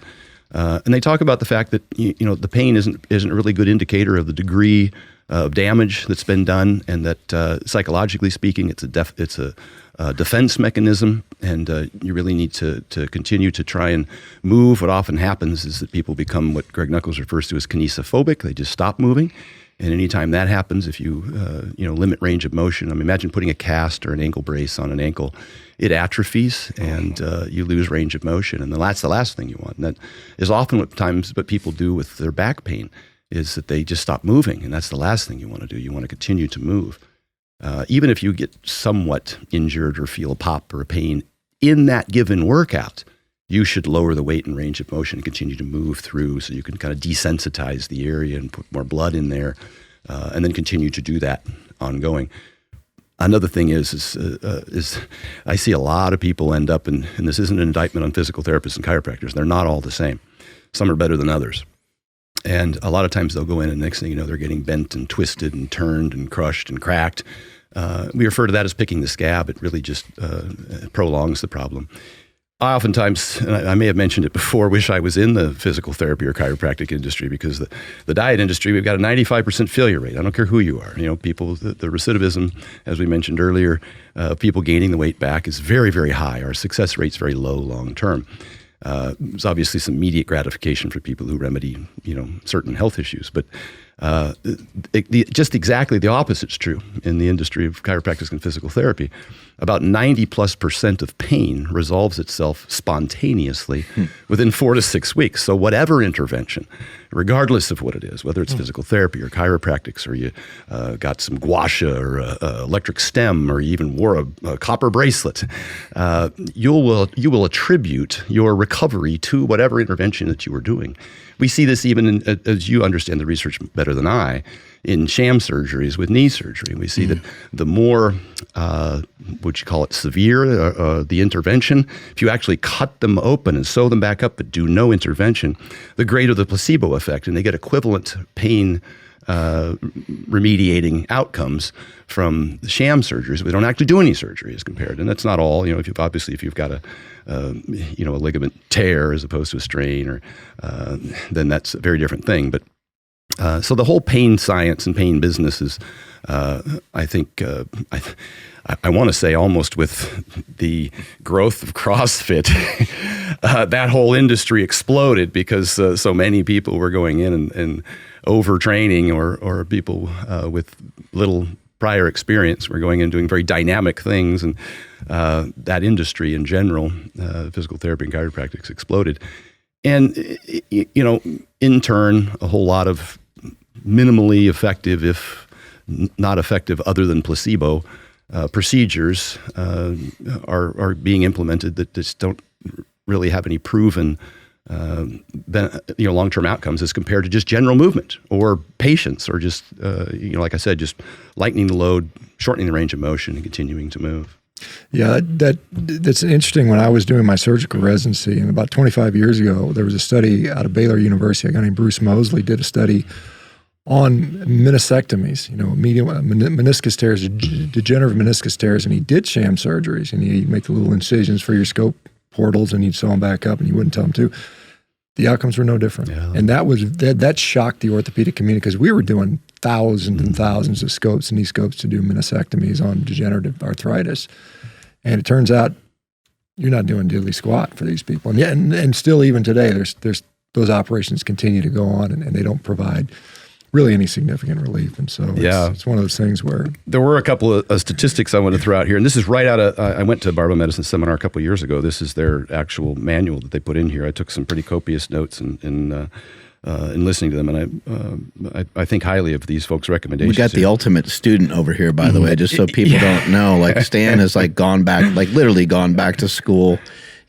And they talk about the fact that the pain isn't a really good indicator of the degree of damage that's been done, and that psychologically speaking, it's a defense mechanism, and you really need to continue to try and move. What often happens is that people become what Greg Nuckols refers to as kinesiophobic. They just stop moving. And anytime that happens, if you limit range of motion, imagine putting a cast or an ankle brace on an ankle, it atrophies and you lose range of motion. And that's the last thing you want. And that is often what people do with their back pain, is that they just stop moving. And that's the last thing you want to do. You want to continue to move. Even if you get somewhat injured or feel a pop or a pain in that given workout, you should lower the weight and range of motion and continue to move through, so you can kind of desensitize the area and put more blood in there, and then continue to do that ongoing. Another thing is I see a lot of people end up and this isn't an indictment on physical therapists and chiropractors. They're not all the same. Some are better than others. And a lot of times they'll go in and next thing you know, they're getting bent and twisted and turned and crushed and cracked. We refer to that as picking the scab. It really just prolongs the problem. I oftentimes, and I may have mentioned it before, wish I was in the physical therapy or chiropractic industry, because the diet industry, we've got a 95% failure rate. I don't care who you are. People, the recidivism, as we mentioned earlier, people gaining the weight back is very, very high. Our success rate's very low long term. There's obviously some immediate gratification for people who remedy, certain health issues, but just exactly the opposite's true in the industry of chiropractic and physical therapy. About 90+% of pain resolves itself spontaneously within 4 to 6 weeks. So whatever intervention, regardless of what it is, whether it's physical therapy or chiropractics, or you got some gua sha or electric stem, or you even wore a copper bracelet, you will attribute your recovery to whatever intervention that you were doing. We see this even as you understand the research better than I, in sham surgeries with knee surgery. We see that the more, would you call it severe, the intervention, if you actually cut them open and sew them back up but do no intervention, the greater the placebo effect, and they get equivalent pain remediating outcomes from the sham surgeries. We don't actually do any surgery as compared, and that's not all. If you've got a ligament tear as opposed to a strain, or then that's a very different thing. But so the whole pain science and pain business is, I think, I want to say almost with the growth of CrossFit, that whole industry exploded because so many people were going in and overtraining, or people with little prior experience were going in and doing very dynamic things, and that industry in general, physical therapy and chiropractic, exploded. And, in turn, a whole lot of minimally effective, if not effective other than placebo, procedures are being implemented that just don't really have any proven long-term outcomes as compared to just general movement or patience or just, like I said, just lightening the load, shortening the range of motion and continuing to move. Yeah, that's interesting. When I was doing my surgical residency, and about 25 years ago, there was a study out of Baylor University. A guy named Bruce Mosley did a study on meniscectomies, medial meniscus tears, degenerative meniscus tears, and he did sham surgeries, and he'd make the little incisions for your scope portals, and he'd sew them back up, and you wouldn't tell him to. The outcomes were no different, and that shocked the orthopedic community because we were doing thousands and thousands of scopes and knee scopes to do meniscectomies on degenerative arthritis, and it turns out you're not doing diddly squat for these people, and still even today, there's those operations continue to go on, and they don't provide really any significant relief. And so it's one of those things where there were a couple of statistics I want to throw out here. And this is right out of, I went to a barbell medicine seminar a couple of years ago. This is their actual manual that they put in here. I took some pretty copious notes in listening to them. And I think highly of these folks' recommendations. We got the ultimate student over here, by the way, just so people don't know, like Stan has literally gone back to school.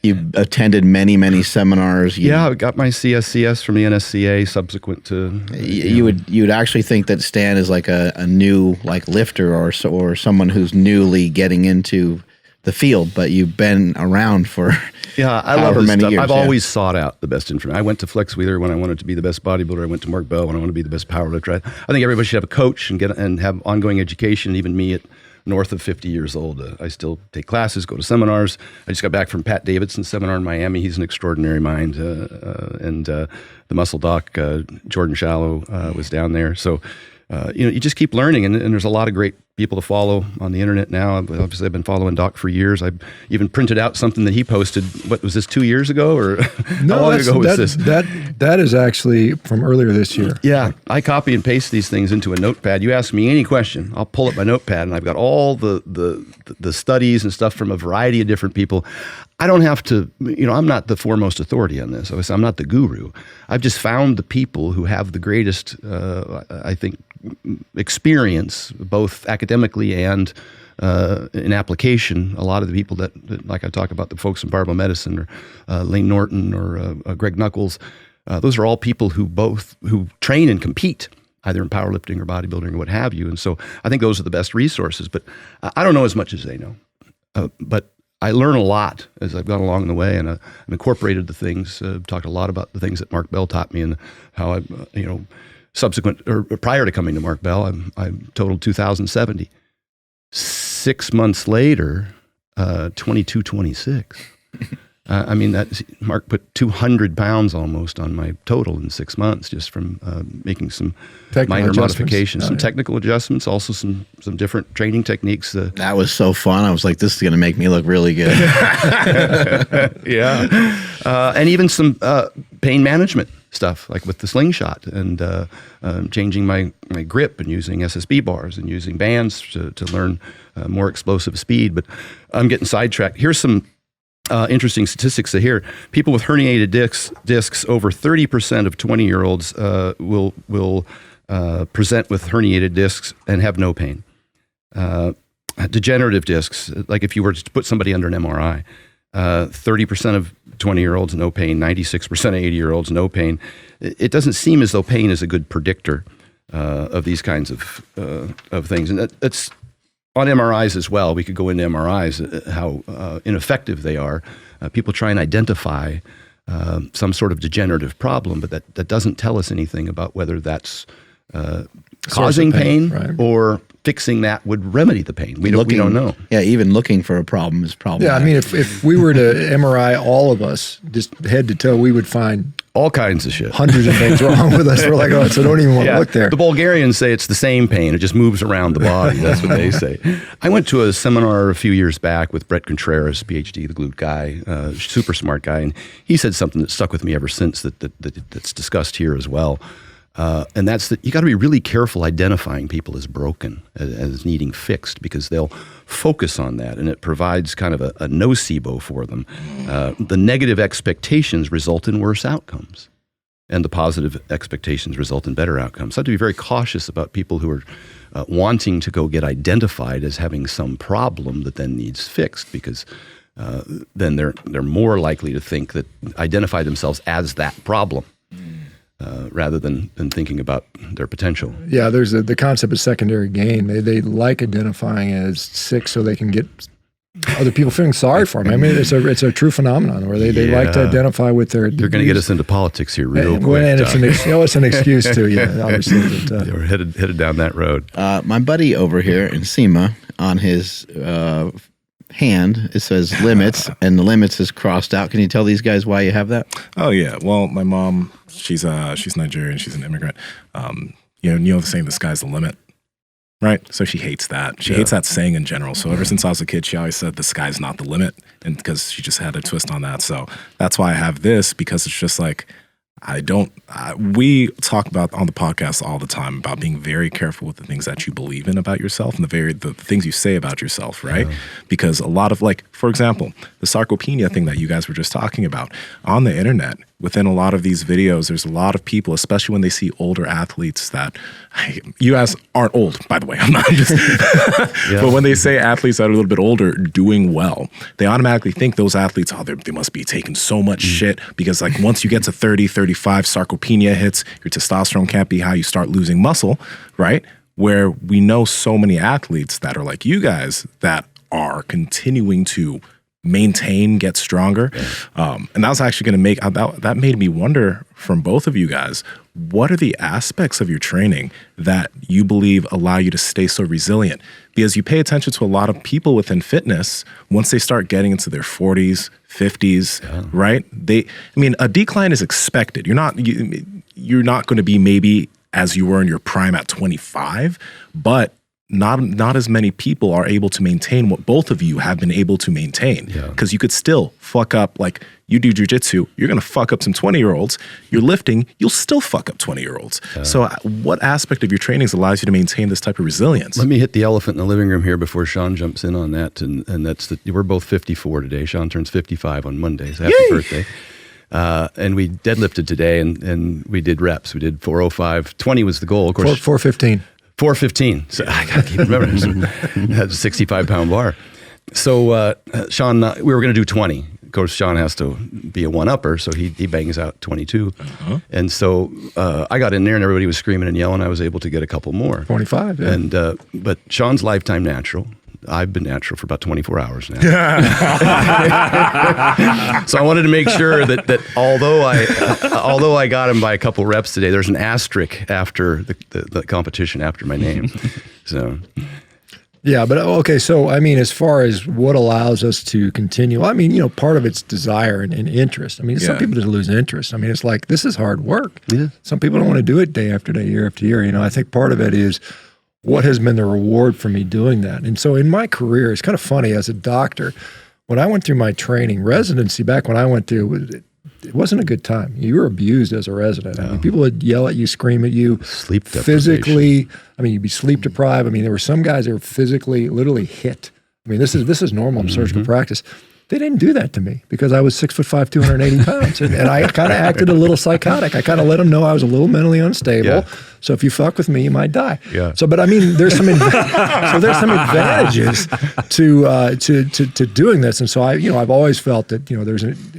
You've attended many, many seminars. I got my CSCS from the NSCA subsequent to. You would actually think that Stan is like a new lifter or someone who's newly getting into the field, but you've been around for I love this stuff. I've always sought out the best information. I went to Flex Wheeler when I wanted to be the best bodybuilder. I went to Mark Bell when I wanted to be the best powerlifter. I think everybody should have a coach and have ongoing education. Even me at north of 50 years old. I still take classes, go to seminars. I just got back from Pat Davidson's seminar in Miami. He's an extraordinary mind. And the muscle doc, Jordan Shallow, was down there. So, you just keep learning. And there's a lot of great people to follow on the internet now. Obviously, I've been following Doc for years. I even printed out something that he posted. What was this, 2 years ago? Or no, how long ago was this? That is actually from earlier this year. Yeah, I copy and paste these things into a notepad. You ask me any question, I'll pull up my notepad, and I've got all the studies and stuff from a variety of different people. I don't have to, I'm not the foremost authority on this. I'm not the guru. I've just found the people who have the greatest, I think, experience, both academically and in application. A lot of the people that like I talk about, the folks in barbell medicine or Lane Norton or Greg Knuckles, those are all people who train and compete either in powerlifting or bodybuilding or what have you. And so I think those are the best resources, but I don't know as much as they know. But I learn a lot as I've gone along the way, and I've incorporated the things, talked a lot about the things that Mark Bell taught me and how I, subsequent or prior to coming to Mark Bell, I totaled 2,070. 6 months later, 2226. Mark put 200 pounds almost on my total in 6 months just from making some minor modifications, some technical adjustments, also some different training techniques. That was so fun. I was like, this is going to make me look really good. And even some pain management stuff, like with the slingshot and changing my grip and using SSB bars and using bands to learn more explosive speed. But I'm getting sidetracked. Here's some interesting statistics here. People with herniated discs, over 30% of 20-year-olds will present with herniated discs and have no pain. Degenerative discs, like if you were to put somebody under an MRI, 30% of 20-year-olds, no pain. 96% of 80-year-olds, no pain. It doesn't seem as though pain is a good predictor of these kinds of things. And that's on MRIs as well. We could go into MRIs, how ineffective they are. People try and identify some sort of degenerative problem, but that doesn't tell us anything about whether that's causing pain right, or fixing that would remedy the pain. We don't know. Yeah, even looking for a problem is problematic. Yeah, I mean, if we were to MRI all of us, just head to toe, we would find all kinds of shit. Hundreds of things wrong with us. We're like, oh, so don't even want to look there. The Bulgarians say it's the same pain. It just moves around the body. That's what they say. I went to a seminar a few years back with Brett Contreras, PhD, the glute guy, super smart guy, and he said something that stuck with me ever since that's discussed here as well. And that's that you got to be really careful identifying people as broken, as needing fixed, because they'll focus on that, and it provides kind of a nocebo for them. The negative expectations result in worse outcomes, and the positive expectations result in better outcomes. So I have to be very cautious about people who are wanting to go get identified as having some problem that then needs fixed, because then they're more likely to think that identify themselves as that problem. Rather than thinking about their potential. Yeah, there's the concept of secondary gain. They like identifying as sick so they can get other people feeling sorry for them. I mean, it's a true phenomenon where they like to identify with their. You're going to get us into politics here real quick. And it's an excuse too. Yeah, obviously. But, we're headed down that road. My buddy over here, Nsima, on his hand, it says limits, and the limits is crossed out. Can you tell these guys why you have that? Oh yeah. Well, my mom, she's Nigerian. She's an immigrant. You know the saying, "The sky's the limit," right? So she hates that. She hates that saying in general. So ever since I was a kid, she always said, "The sky's not the limit," and because she just had a twist on that. So that's why I have this, because it's just like we talk about on the podcast all the time about being very careful with the things that you believe in about yourself and the things you say about yourself, right? Yeah. Because a lot of, like, for example, the sarcopenia thing that you guys were just talking about on the internet, within a lot of these videos, there's a lot of people, especially when they see older athletes that, you guys aren't old, by the way, I'm not just, but when they say athletes that are a little bit older doing well, they automatically think those athletes, they must be taking so much shit, because like once you get to 30, 35, sarcopenia hits, your testosterone can't be high, you start losing muscle, right? Where we know so many athletes that are like you guys that are continuing to maintain, get stronger. And that was actually going to make, that made me wonder from both of you guys, what are the aspects of your training that you believe allow you to stay so resilient? Because you pay attention to a lot of people within fitness, once they start getting into their 40s, 50s, right? A decline is expected. You're not going to be maybe as you were in your prime at 25, but not as many people are able to maintain what both of you have been able to maintain. Because you could still fuck up, like you do jujitsu, you're going to fuck up some 20-year-olds. You're lifting, you'll still fuck up 20-year-olds. So what aspect of your trainings allows you to maintain this type of resilience? Let me hit the elephant in the living room here before Shawn jumps in on that. And that's that we're both 54 today. Shawn turns 55 on Monday. So happy birthday. And we deadlifted today and we did reps. We did 405. 20 was the goal. Of course, 415. 415. So I gotta keep remembering. That's a 65-pound bar. So Shawn, we were going to do 20. Of course, Shawn has to be a one-upper, so he bangs out 22. And so I got in there, and everybody was screaming and yelling. I was able to get a couple more. 25. Yeah. And but Shawn's lifetime natural. I've been natural for about 24 hours now. So I wanted to make sure that although I got him by a couple reps today, there's an asterisk after the competition after my name. So. Yeah, but okay, so I mean, as far as what allows us to continue, I mean, part of it's desire and interest. I mean, some people just lose interest. I mean, it's like, this is hard work. Yeah. Some people don't want to do it day after day, year after year. I think part of it is what has been the reward for me doing that. And so in my career, it's kind of funny, as a doctor, when I went through my training residency, back when I went through, it wasn't a good time. You were abused as a resident. I mean, people would yell at you, scream at you. Sleep physically. I mean, you'd be sleep deprived. I mean, there were some guys that were physically, literally hit. I mean, this is normal in surgical practice. They didn't do that to me because I was 6'5", 280 pounds. And I kind of acted a little psychotic. I kind of let them know I was a little mentally unstable. Yeah. So if you fuck with me, you might die. Yeah. So, but I mean, there's some advantages to doing this. And so I've always felt that,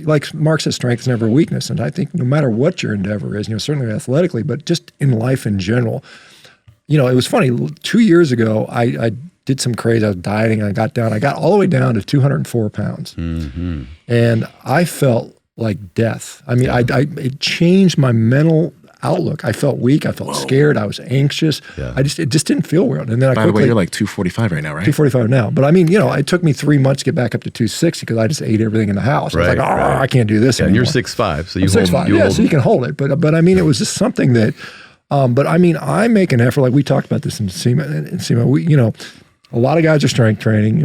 like Mark says, strength is never weakness. And I think no matter what your endeavor is, certainly athletically, but just in life in general, it was funny. 2 years ago, I did some crazy, I was dieting, I got all the way down to 204 pounds. Mm-hmm. And I felt like death. I mean, it changed my mental outlook. I felt weak, I felt scared, I was anxious. Yeah. It just didn't feel real. And then By the way, you're like 245 right now, right? 245 now. But I mean, it took me 3 months to get back up to 260 because I just ate everything in the house. I was like, I can't do this anymore. And you're 6'5", so you hold 6'5", so you can hold it. But I mean, it was just something that, but I mean, I make an effort, like we talked about this in Nsima, a lot of guys are strength training.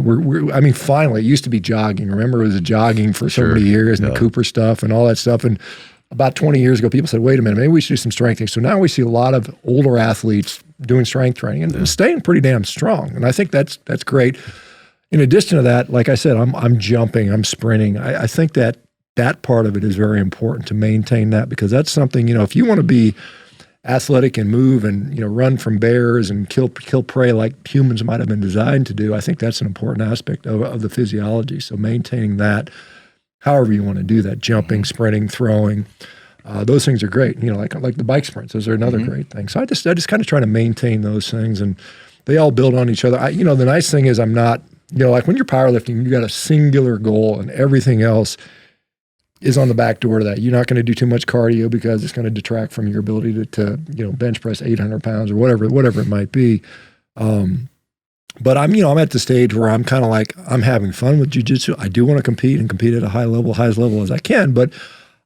I mean, finally, it used to be jogging. Remember, it was jogging for so many years and the Cooper stuff and all that stuff. And about 20 years ago, people said, wait a minute, maybe we should do some strength training. So now we see a lot of older athletes doing strength training and staying pretty damn strong. And I think that's great. In addition to that, like I said, I'm jumping, I'm sprinting. I think that part of it is very important to maintain that, because that's something, if you want to be athletic and move and, run from bears and kill prey like humans might have been designed to do, I think that's an important aspect of the physiology. So maintaining that, however you want to do that, jumping, sprinting, throwing, those things are great. Like the bike sprints, those are another great thing. So I just kind of try to maintain those things, and they all build on each other. The nice thing is I'm not, like when you're powerlifting, you got a singular goal and everything else is on the back door to that. You're not going to do too much cardio because it's going to detract from your ability to bench press 800 pounds or whatever it might be. But I'm at the stage where I'm kind of like, I'm having fun with jiu-jitsu. I do want to compete and compete at a highest level as I can, but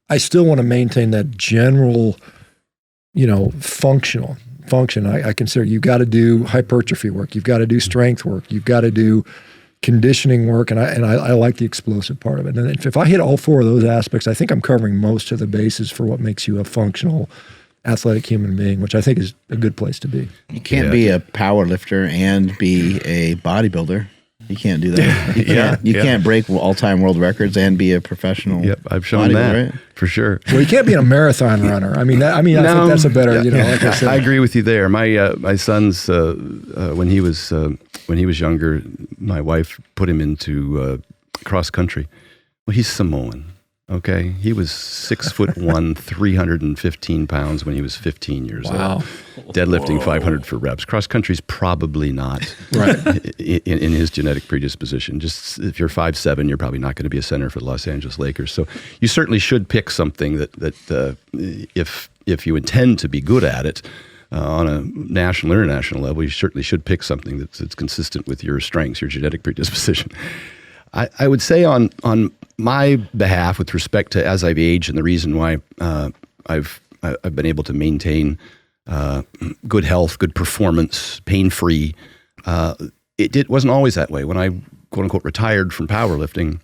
I still want to maintain that general, function. I consider you've got to do hypertrophy work. You've got to do strength work. You've got to do conditioning work, and I like the explosive part of it. And if I hit all four of those aspects, I think I'm covering most of the bases for what makes you a functional, athletic human being, which I think is a good place to be. You can't be a power lifter and be a bodybuilder. You can't do that. You can't break all-time world records and be a professional. Yep, I've shown that, right? For sure. Well, you can't be a marathon runner. I think that's a better. Like I said, I agree with you there. My son's when he was younger, my wife put him into cross country. Well, he's Samoan. Okay, he was 6'1", 315 pounds when he was 15 years old. Deadlifting 500 for reps. Cross country's probably not in his genetic predisposition. Just if you're 5'7", you're probably not going to be a center for the Los Angeles Lakers. So you certainly should pick something that if you intend to be good at it on a national or international level, you certainly should pick something that's consistent with your strengths, your genetic predisposition. I would say on my behalf, with respect to as I've aged and the reason why I've been able to maintain good health, good performance, pain-free, it wasn't always that way. When I quote-unquote retired from powerlifting,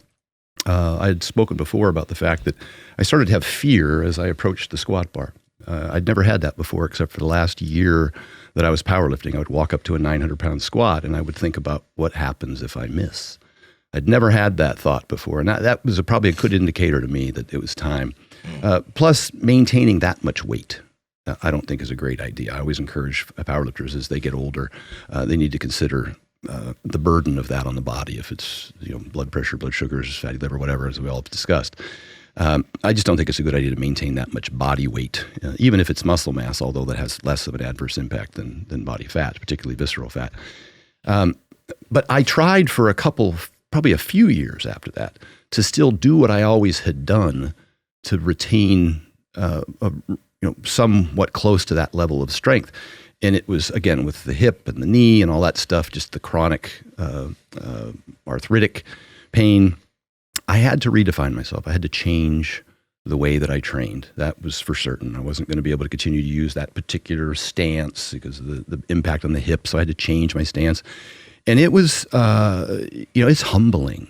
I had spoken before about the fact that I started to have fear as I approached the squat bar. I'd never had that before, except for the last year that I was powerlifting. I would walk up to a 900-pound squat, and I would think about what happens if I miss. I'd never had that thought before, and that was probably a good indicator to me that it was time. Plus, maintaining that much weight, I don't think is a great idea. I always encourage powerlifters as they get older, they need to consider the burden of that on the body. If it's blood pressure, blood sugars, fatty liver, whatever, as we all have discussed. I just don't think it's a good idea to maintain that much body weight, even if it's muscle mass, although that has less of an adverse impact than body fat, particularly visceral fat. But I tried for probably a few years after that, to still do what I always had done to retain, somewhat close to that level of strength. And it was, again, with the hip and the knee and all that stuff, just the chronic arthritic pain. I had to redefine myself. I had to change the way that I trained. That was for certain. I wasn't going to be able to continue to use that particular stance because of the impact on the hip. So I had to change my stance. And it was, it's humbling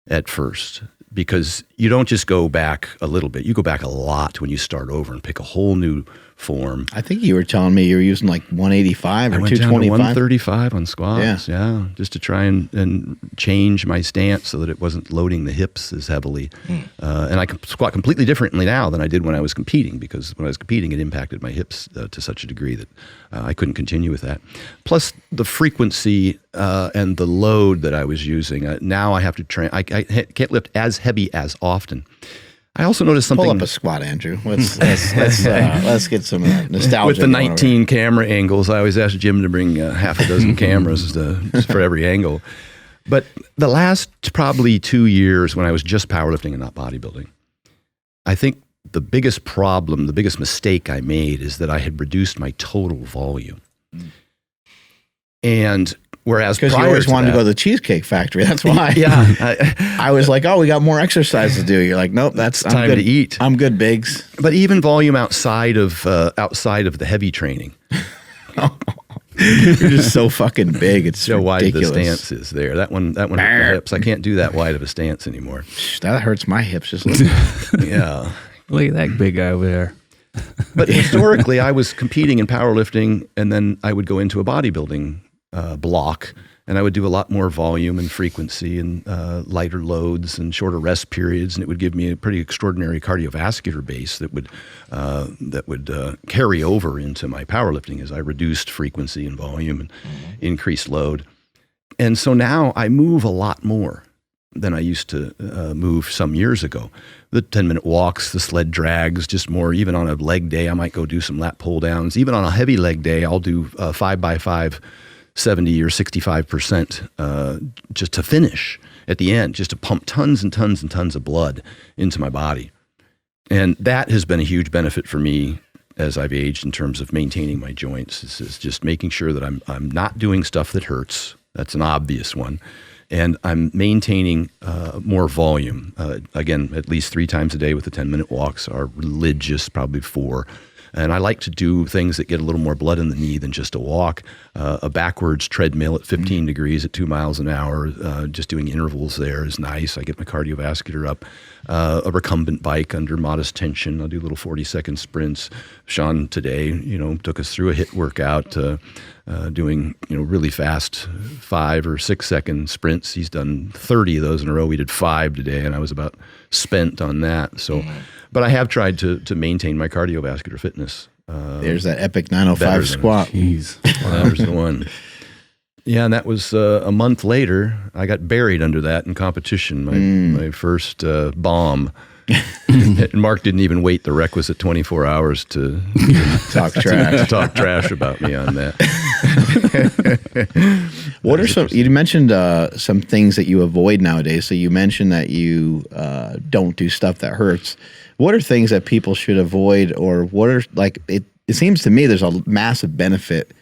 at first, because you don't just go back a little bit. You go back a lot when you start over and pick a whole new form. I think you were telling me you were using like 185 or I went 225. down to 135 on squats, just to try and change my stance so that it wasn't loading the hips as heavily. And I squat completely differently now than I did when I was competing, because when I was competing, it impacted my hips to such a degree that I couldn't continue with that. Plus the frequency and the load that I was using. Now I have to train. I can't lift as heavy as often. I also noticed something. Pull up a squat, Andrew. Let's get some nostalgia. With the 19 camera angles, I always ask Jim to bring half a dozen cameras for every angle. But the last probably 2 years when I was just powerlifting and not bodybuilding, I think the biggest problem, the biggest mistake I made is that I had reduced my total volume. And whereas because you always wanted to go to the Cheesecake Factory, that's why. I was like, oh, we got more exercise to do. You're like, nope, that's time to eat. I'm good, Biggs. But even volume outside of the heavy training. You're just so fucking big. It's so wide the stance is there. That one hurt my hips. I can't do that wide of a stance anymore. That hurts my hips just looking. Yeah. Look at that big guy over there. But historically, I was competing in powerlifting, and then I would go into a bodybuilding block, and I would do a lot more volume and frequency and lighter loads and shorter rest periods, and it would give me a pretty extraordinary cardiovascular base that would carry over into my powerlifting as I reduced frequency and volume and increased load. And so now I move a lot more than I used to move some years ago. The 10-minute walks, the sled drags, just more. Even on a leg day, I might go do some lat pull downs. Even on a heavy leg day, I'll do 5x5, 70 or 65% just to finish at the end, just to pump tons and tons and tons of blood into my body. And that has been a huge benefit for me as I've aged in terms of maintaining my joints. This is just making sure that I'm not doing stuff that hurts. That's an obvious one. And I'm maintaining more volume. Again, at least 3 times a day with the 10-minute walks are religious, probably 4. And I like to do things that get a little more blood in the knee than just a walk. A backwards treadmill at 15 degrees at 2 miles an hour, just doing intervals there is nice. I get my cardiovascular up. A recumbent bike under modest tension. I'll do little 40-second sprints. Shawn today, took us through a HIIT workout, doing, really fast 5 or 6 second sprints. He's done 30 of those in a row. We did 5 today, and I was about spent on that. So, but I have tried to maintain my cardiovascular fitness. There's that epic 905 squat. Jeez. There's the one. Yeah, and that was a month later. I got buried under that in competition, my first bomb. And Mark didn't even wait the requisite 24 hours to Talk trash. to talk trash about me on that. What are some? You mentioned some things that you avoid nowadays. So you mentioned that you don't do stuff that hurts. What are things that people should avoid, or what are it seems to me there's a massive benefit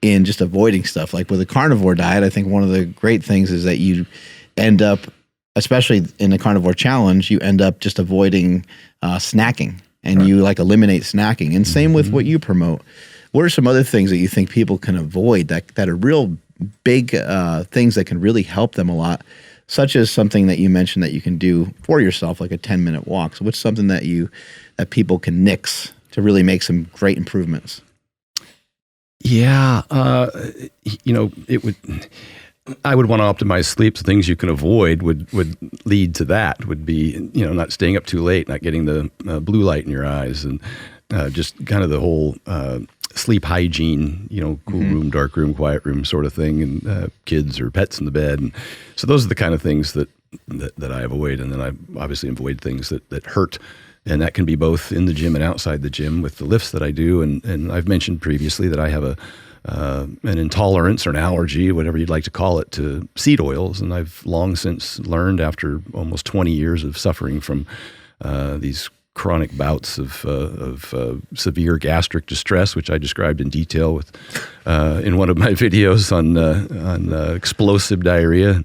in just avoiding stuff. Like with a carnivore diet, I think one of the great things is that you end up, especially in the carnivore challenge, you end up just avoiding snacking, and you eliminate snacking. And same with what you promote. What are some other things that you think people can avoid that are real big things that can really help them a lot, such as something that you mentioned that you can do for yourself, like a 10-minute walk? So what's something that people can nix to really make some great improvements? Yeah, it would. I would want to optimize sleep. So things you can avoid would lead to that. Would be not staying up too late, not getting the blue light in your eyes, and just kind of the whole sleep hygiene. Cool room, dark room, quiet room sort of thing, and kids or pets in the bed. And so those are the kind of things that I avoid, and then I obviously avoid things that hurt. And that can be both in the gym and outside the gym with the lifts that I do. And I've mentioned previously that I have an intolerance or an allergy, whatever you'd like to call it, to seed oils. And I've long since learned, after almost 20 years of suffering from these chronic bouts of severe gastric distress, which I described in detail in one of my videos on explosive diarrhea,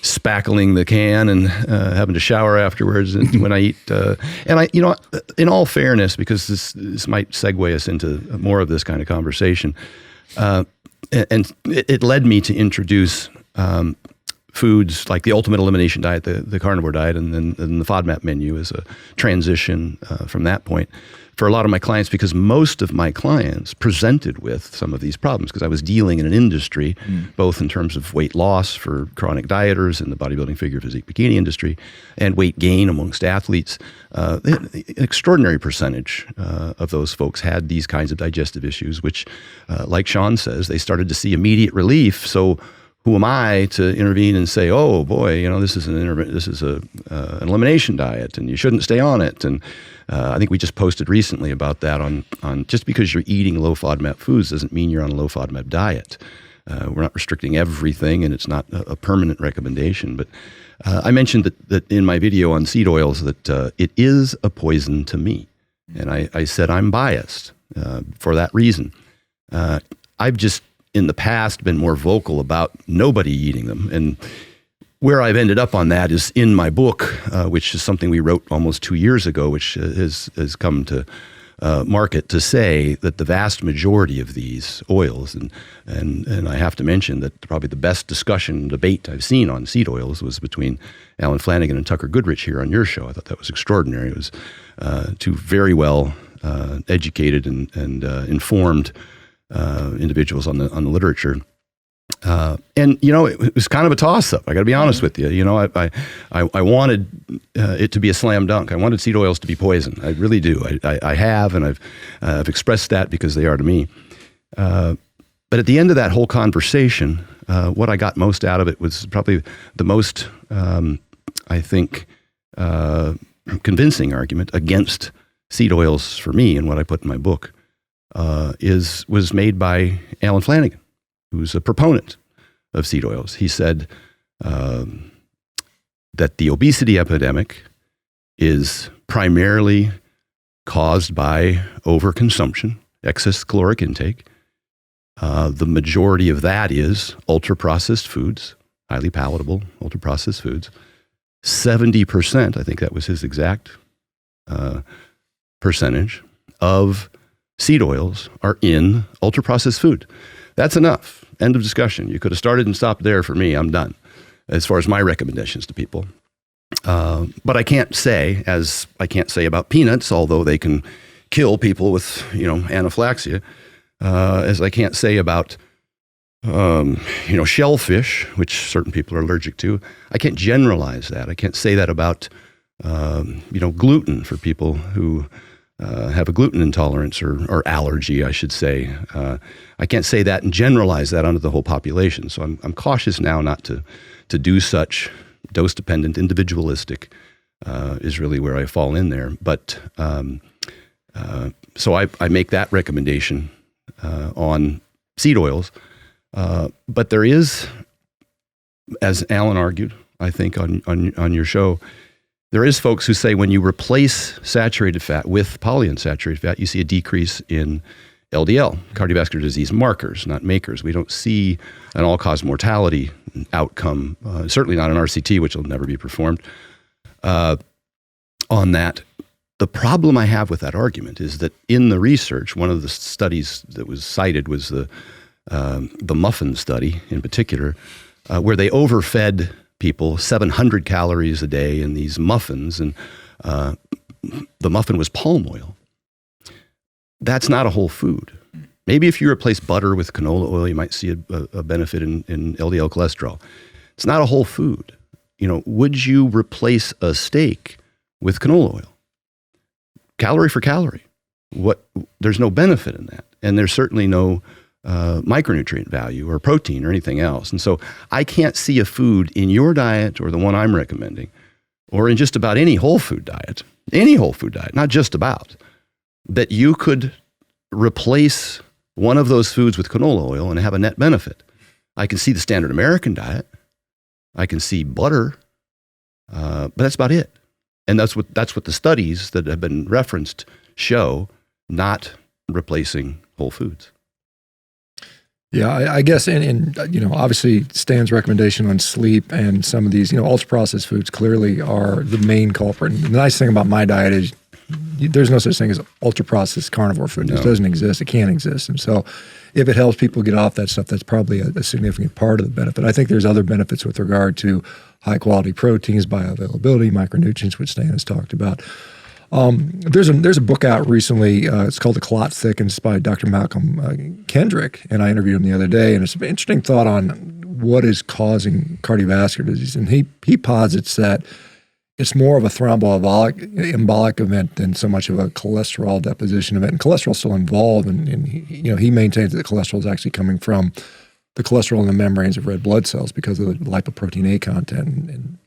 spackling the can and having to shower afterwards when I eat. And I, in all fairness, because this might segue us into more of this kind of conversation, and it led me to introduce foods like the Ultimate Elimination Diet, the Carnivore Diet, and then the FODMAP menu as a transition from that point for a lot of my clients, because most of my clients presented with some of these problems, because I was dealing in an industry, both in terms of weight loss for chronic dieters in the bodybuilding, figure, physique, bikini industry, and weight gain amongst athletes. An extraordinary percentage of those folks had these kinds of digestive issues, which, like Shawn says, they started to see immediate relief. So who am I to intervene and say, oh boy, this is an elimination diet and you shouldn't stay on it? And I think we just posted recently about that on just because you're eating low FODMAP foods doesn't mean you're on a low FODMAP diet. We're not restricting everything, and it's not a permanent recommendation. But I mentioned that in my video on seed oils that it is a poison to me. And I said I'm biased for that reason. I've just in the past been more vocal about nobody eating them. And where I've ended up on that is in my book, which is something we wrote almost 2 years ago, which has come to market to say that the vast majority of these oils, and I have to mention that probably the best discussion debate I've seen on seed oils was between Alan Flanagan and Tucker Goodrich here on your show. I thought that was extraordinary. It was two very well educated and informed individuals on the literature. And it was kind of a toss-up. I got to be honest with you. I wanted it to be a slam dunk. I wanted seed oils to be poison. I really do. I have, and I've expressed that because they are to me. But at the end of that whole conversation, what I got most out of it was probably the most, I think, convincing argument against seed oils for me, and what I put in my book was made by Alan Flanagan, who's a proponent of seed oils. He said that the obesity epidemic is primarily caused by overconsumption, excess caloric intake. The majority of that is ultra-processed foods, highly palatable ultra-processed foods. 70%, I think that was his exact percentage, of seed oils are in ultra-processed food. That's enough. End of discussion. You could have started and stopped there for me. I'm done as far as my recommendations to people. But I can't say, as I can't say about peanuts, although they can kill people with, anaphylaxia, as I can't say about, shellfish, which certain people are allergic to. I can't generalize that. I can't say that about, gluten for people who have a gluten intolerance or allergy, I should say. I can't say that and generalize that onto the whole population. So I'm cautious now not to do such. Dose-dependent, individualistic is really where I fall in there. But so I make that recommendation on seed oils. But there is, as Alan argued, I think on your show, there is folks who say when you replace saturated fat with polyunsaturated fat, you see a decrease in LDL, cardiovascular disease markers, not makers. We don't see an all-cause mortality outcome, certainly not an RCT, which will never be performed on that. The problem I have with that argument is that in the research, one of the studies that was cited was the muffin study in particular, where they overfed people 700 calories a day in these muffins, and the muffin was palm oil. That's not a whole food. Maybe if you replace butter with canola oil, you might see a benefit in LDL cholesterol. It's not a whole food. Would you replace a steak with canola oil? Calorie for calorie. There's no benefit in that. And there's certainly no micronutrient value or protein or anything else. And so I can't see a food in your diet or the one I'm recommending, or in just about any whole food diet, not just about, that you could replace one of those foods with canola oil and have a net benefit. I can see the standard American diet. I can see butter, but that's about it. And that's what the studies that have been referenced show, not replacing whole foods. Yeah, I guess, and obviously Stan's recommendation on sleep and some of these, ultra-processed foods clearly are the main culprit. And the nice thing about my diet is there's no such thing as ultra-processed carnivore food. It doesn't exist. It can't exist. And so if it helps people get off that stuff, that's probably a significant part of the benefit. I think there's other benefits with regard to high-quality proteins, bioavailability, micronutrients, which Stan has talked about. There's a book out recently. It's called The Clot Thick, and it's by Dr. Malcolm Kendrick, and I interviewed him the other day, and it's an interesting thought on what is causing cardiovascular disease. And he posits that it's more of a thromboembolic event than so much of a cholesterol deposition event. And cholesterol is still involved, and he maintains that cholesterol is actually coming from the cholesterol in the membranes of red blood cells because of the lipoprotein A content. And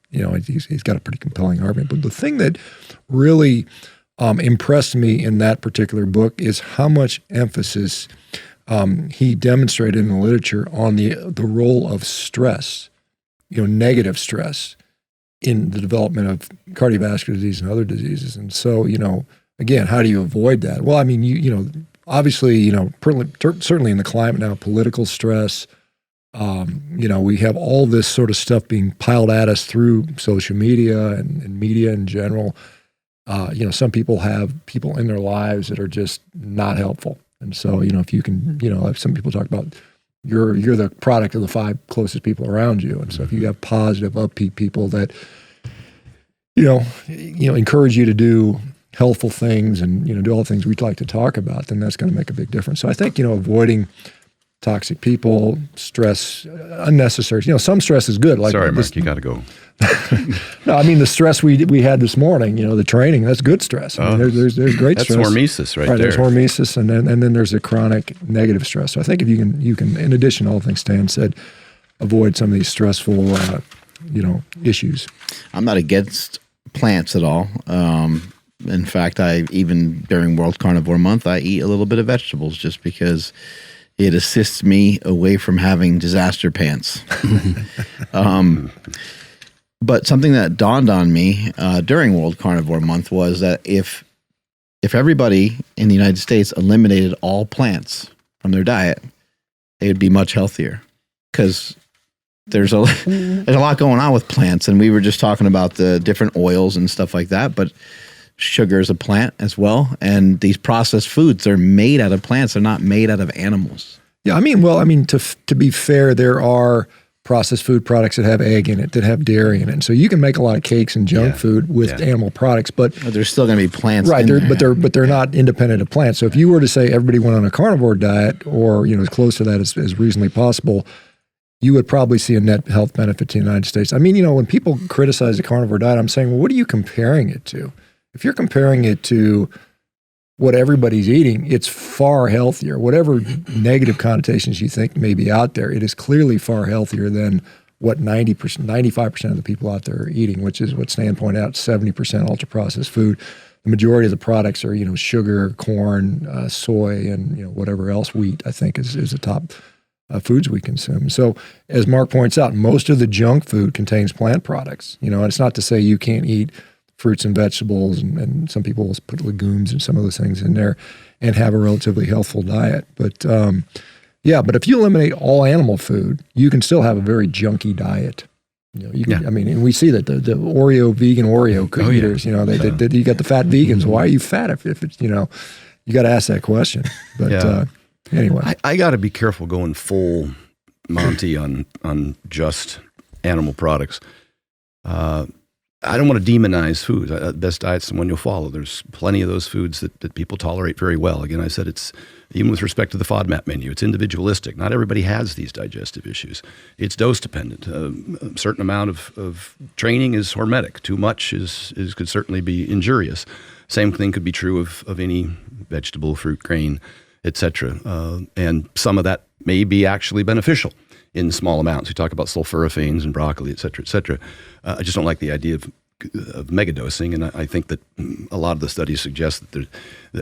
he's got a pretty compelling argument. But the thing that really impressed me in that particular book is how much emphasis he demonstrated in the literature on the role of stress, negative stress, in the development of cardiovascular disease and other diseases. And so, again, how do you avoid that? Well, I mean, obviously, certainly in the climate now, political stress, we have all this sort of stuff being piled at us through social media and media in general. some people have people in their lives that are just not helpful. And so, if you can, if some people talk about you're the product of the 5 closest people around you. And so if you have positive, upbeat people that, encourage you to do healthful things and, do all the things we'd like to talk about, then that's going to make a big difference. So I think, avoiding toxic people, stress, unnecessary, some stress is good. Like Sorry, Mark, you got to go. No, I mean, the stress we had this morning, the training, that's good stress. I mean, there's great that's stress. That's hormesis right there. There's hormesis, and then there's a chronic negative stress. So I think if you can, in addition to all the things Stan said, avoid some of these stressful, issues. I'm not against plants at all. In fact, even during World Carnivore Month, I eat a little bit of vegetables just because it assists me away from having disaster pants. But something that dawned on me during World Carnivore Month was that if everybody in the United States eliminated all plants from their diet, they would be much healthier. Because there's a lot going on with plants, and we were just talking about the different oils and stuff like that, but sugar is a plant as well, and these processed foods are made out of plants. They're not made out of animals. Yeah, to be fair, there are processed food products that have egg in it, that have dairy in it. And so you can make a lot of cakes and junk food with animal products, but there's still going to be plants, right? in there. But they're not independent of plants. So if you were to say everybody went on a carnivore diet, or as close to that as reasonably possible, you would probably see a net health benefit to the United States. I mean, when people criticize the carnivore diet, I'm saying, well, what are you comparing it to? If you're comparing it to what everybody's eating, it's far healthier. Whatever negative connotations you think may be out there, it is clearly far healthier than what 90%, 95% of the people out there are eating, which is what Stan pointed out, 70% ultra-processed food. The majority of the products are, sugar, corn, soy, and, whatever else, wheat, I think is the top foods we consume. So as Mark points out, most of the junk food contains plant products. And it's not to say you can't eat fruits and vegetables, and some people will put legumes and some of those things in there and have a relatively healthful diet. But but if you eliminate all animal food, you can still have a very junky diet. And we see that the vegan Oreo eaters, they you got the fat vegans. Why are you fat if it's, you got to ask that question. But anyway. I got to be careful going full Monty on just animal products. I don't want to demonize foods. Best diet's the one you'll follow. There's plenty of those foods that people tolerate very well. Again, I said it's, even with respect to the FODMAP menu, it's individualistic. Not everybody has these digestive issues. It's dose dependent. A certain amount of training is hormetic. Too much could certainly be injurious. Same thing could be true of any vegetable, fruit, grain, etc. And some of that may be actually beneficial in small amounts. We talk about sulforaphanes and broccoli, et cetera, I just don't like the idea of megadosing, and I think that a lot of the studies suggest that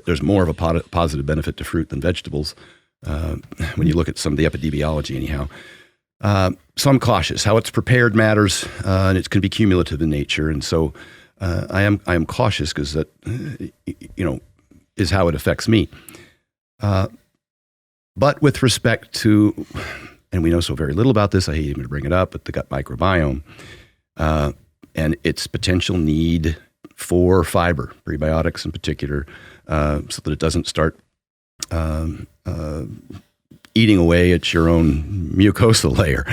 there's more of a positive benefit to fruit than vegetables when you look at some of the epidemiology anyhow. So I'm cautious. How it's prepared matters, and it can be cumulative in nature, and so I am cautious because that is how it affects me. But with respect to, and we know so very little about this, I hate even to bring it up, but the gut microbiome and its potential need for fiber, prebiotics in particular, so that it doesn't start eating away at your own mucosal layer.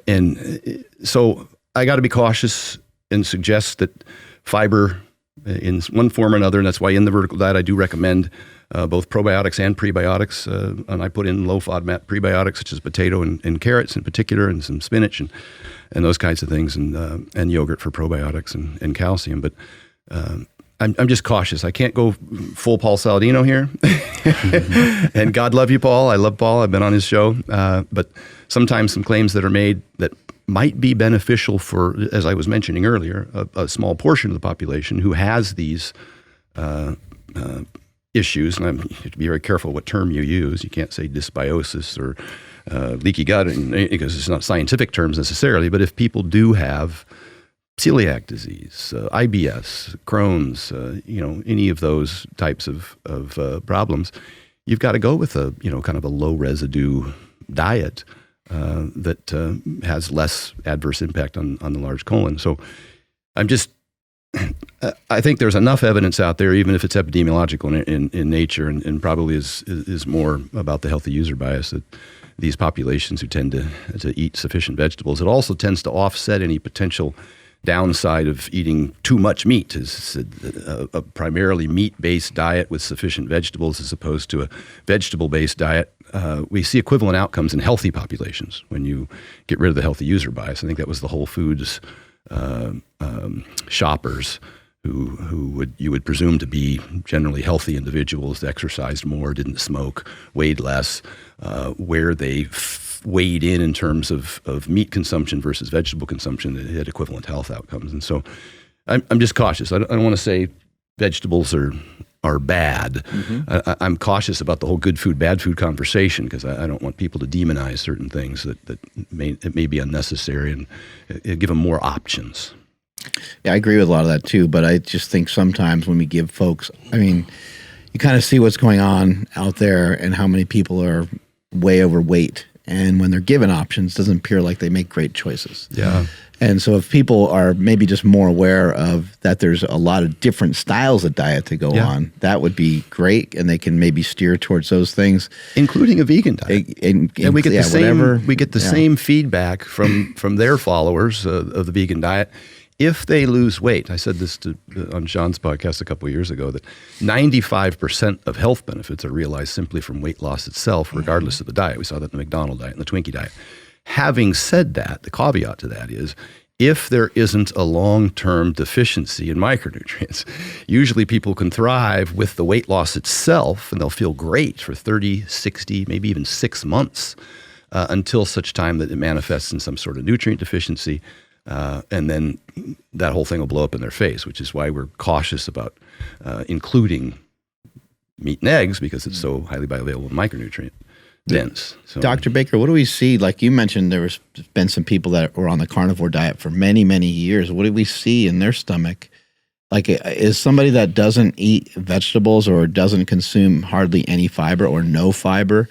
And so I got to be cautious and suggest that fiber in one form or another, and that's why in the vertical diet I do recommend both probiotics and prebiotics, and I put in low FODMAP prebiotics such as potato and carrots in particular, and some spinach and those kinds of things, and yogurt for probiotics and calcium. But I'm just cautious. I can't go full Paul Saladino here. And God love you, Paul. I love Paul. I've been on his show. But sometimes some claims that are made that might be beneficial for, as I was mentioning earlier, a small portion of the population who has these issues, and you have to be very careful what term you use. You can't say dysbiosis or leaky gut, because it's not scientific terms necessarily, but if people do have celiac disease, IBS, Crohn's, any of those types of problems, you've got to go with a kind of a low residue diet that has less adverse impact on the large colon. So I'm just I think there's enough evidence out there, even if it's epidemiological in nature, and probably is more about the healthy user bias, that these populations who tend to eat sufficient vegetables, it also tends to offset any potential downside of eating too much meat. Is a primarily meat-based diet with sufficient vegetables as opposed to a vegetable-based diet. We see equivalent outcomes in healthy populations when you get rid of the healthy user bias. I think that was the Whole Foods shoppers who you would presume to be generally healthy individuals, exercised more, didn't smoke, weighed less, where they weighed in terms of meat consumption versus vegetable consumption, they had equivalent health outcomes. And so I'm just cautious. I don't want to say vegetables are bad. Mm-hmm. I'm cautious about the whole good food, bad food conversation, because I don't want people to demonize certain things that may be unnecessary, and give them more options. Yeah, I agree with a lot of that too, but I just think sometimes when we give folks, I mean, you kind of see what's going on out there and how many people are way overweight. And when they're given options, it doesn't appear like they make great choices. Yeah. And so if people are maybe just more aware of that there's a lot of different styles of diet to go on, that would be great. And they can maybe steer towards those things. Including a vegan diet. And we get the whatever. same feedback from their followers of the vegan diet. If they lose weight, I said this on Shawn's podcast a couple of years ago, that 95% of health benefits are realized simply from weight loss itself, regardless of the diet. We saw that in the McDonald's diet and the Twinkie diet. Having said that, the caveat to that is, if there isn't a long-term deficiency in micronutrients, usually people can thrive with the weight loss itself, and they'll feel great for 30, 60, maybe even 6 months, until such time that it manifests in some sort of nutrient deficiency. And then that whole thing will blow up in their face, which is why we're cautious about including meat and eggs, because it's so highly bioavailable and micronutrient dense. So, Dr. Baker, what do we see? Like you mentioned, there's been some people that were on the carnivore diet for many, many years. What do we see in their stomach? Like, is somebody that doesn't eat vegetables or doesn't consume hardly any fiber or no fiber,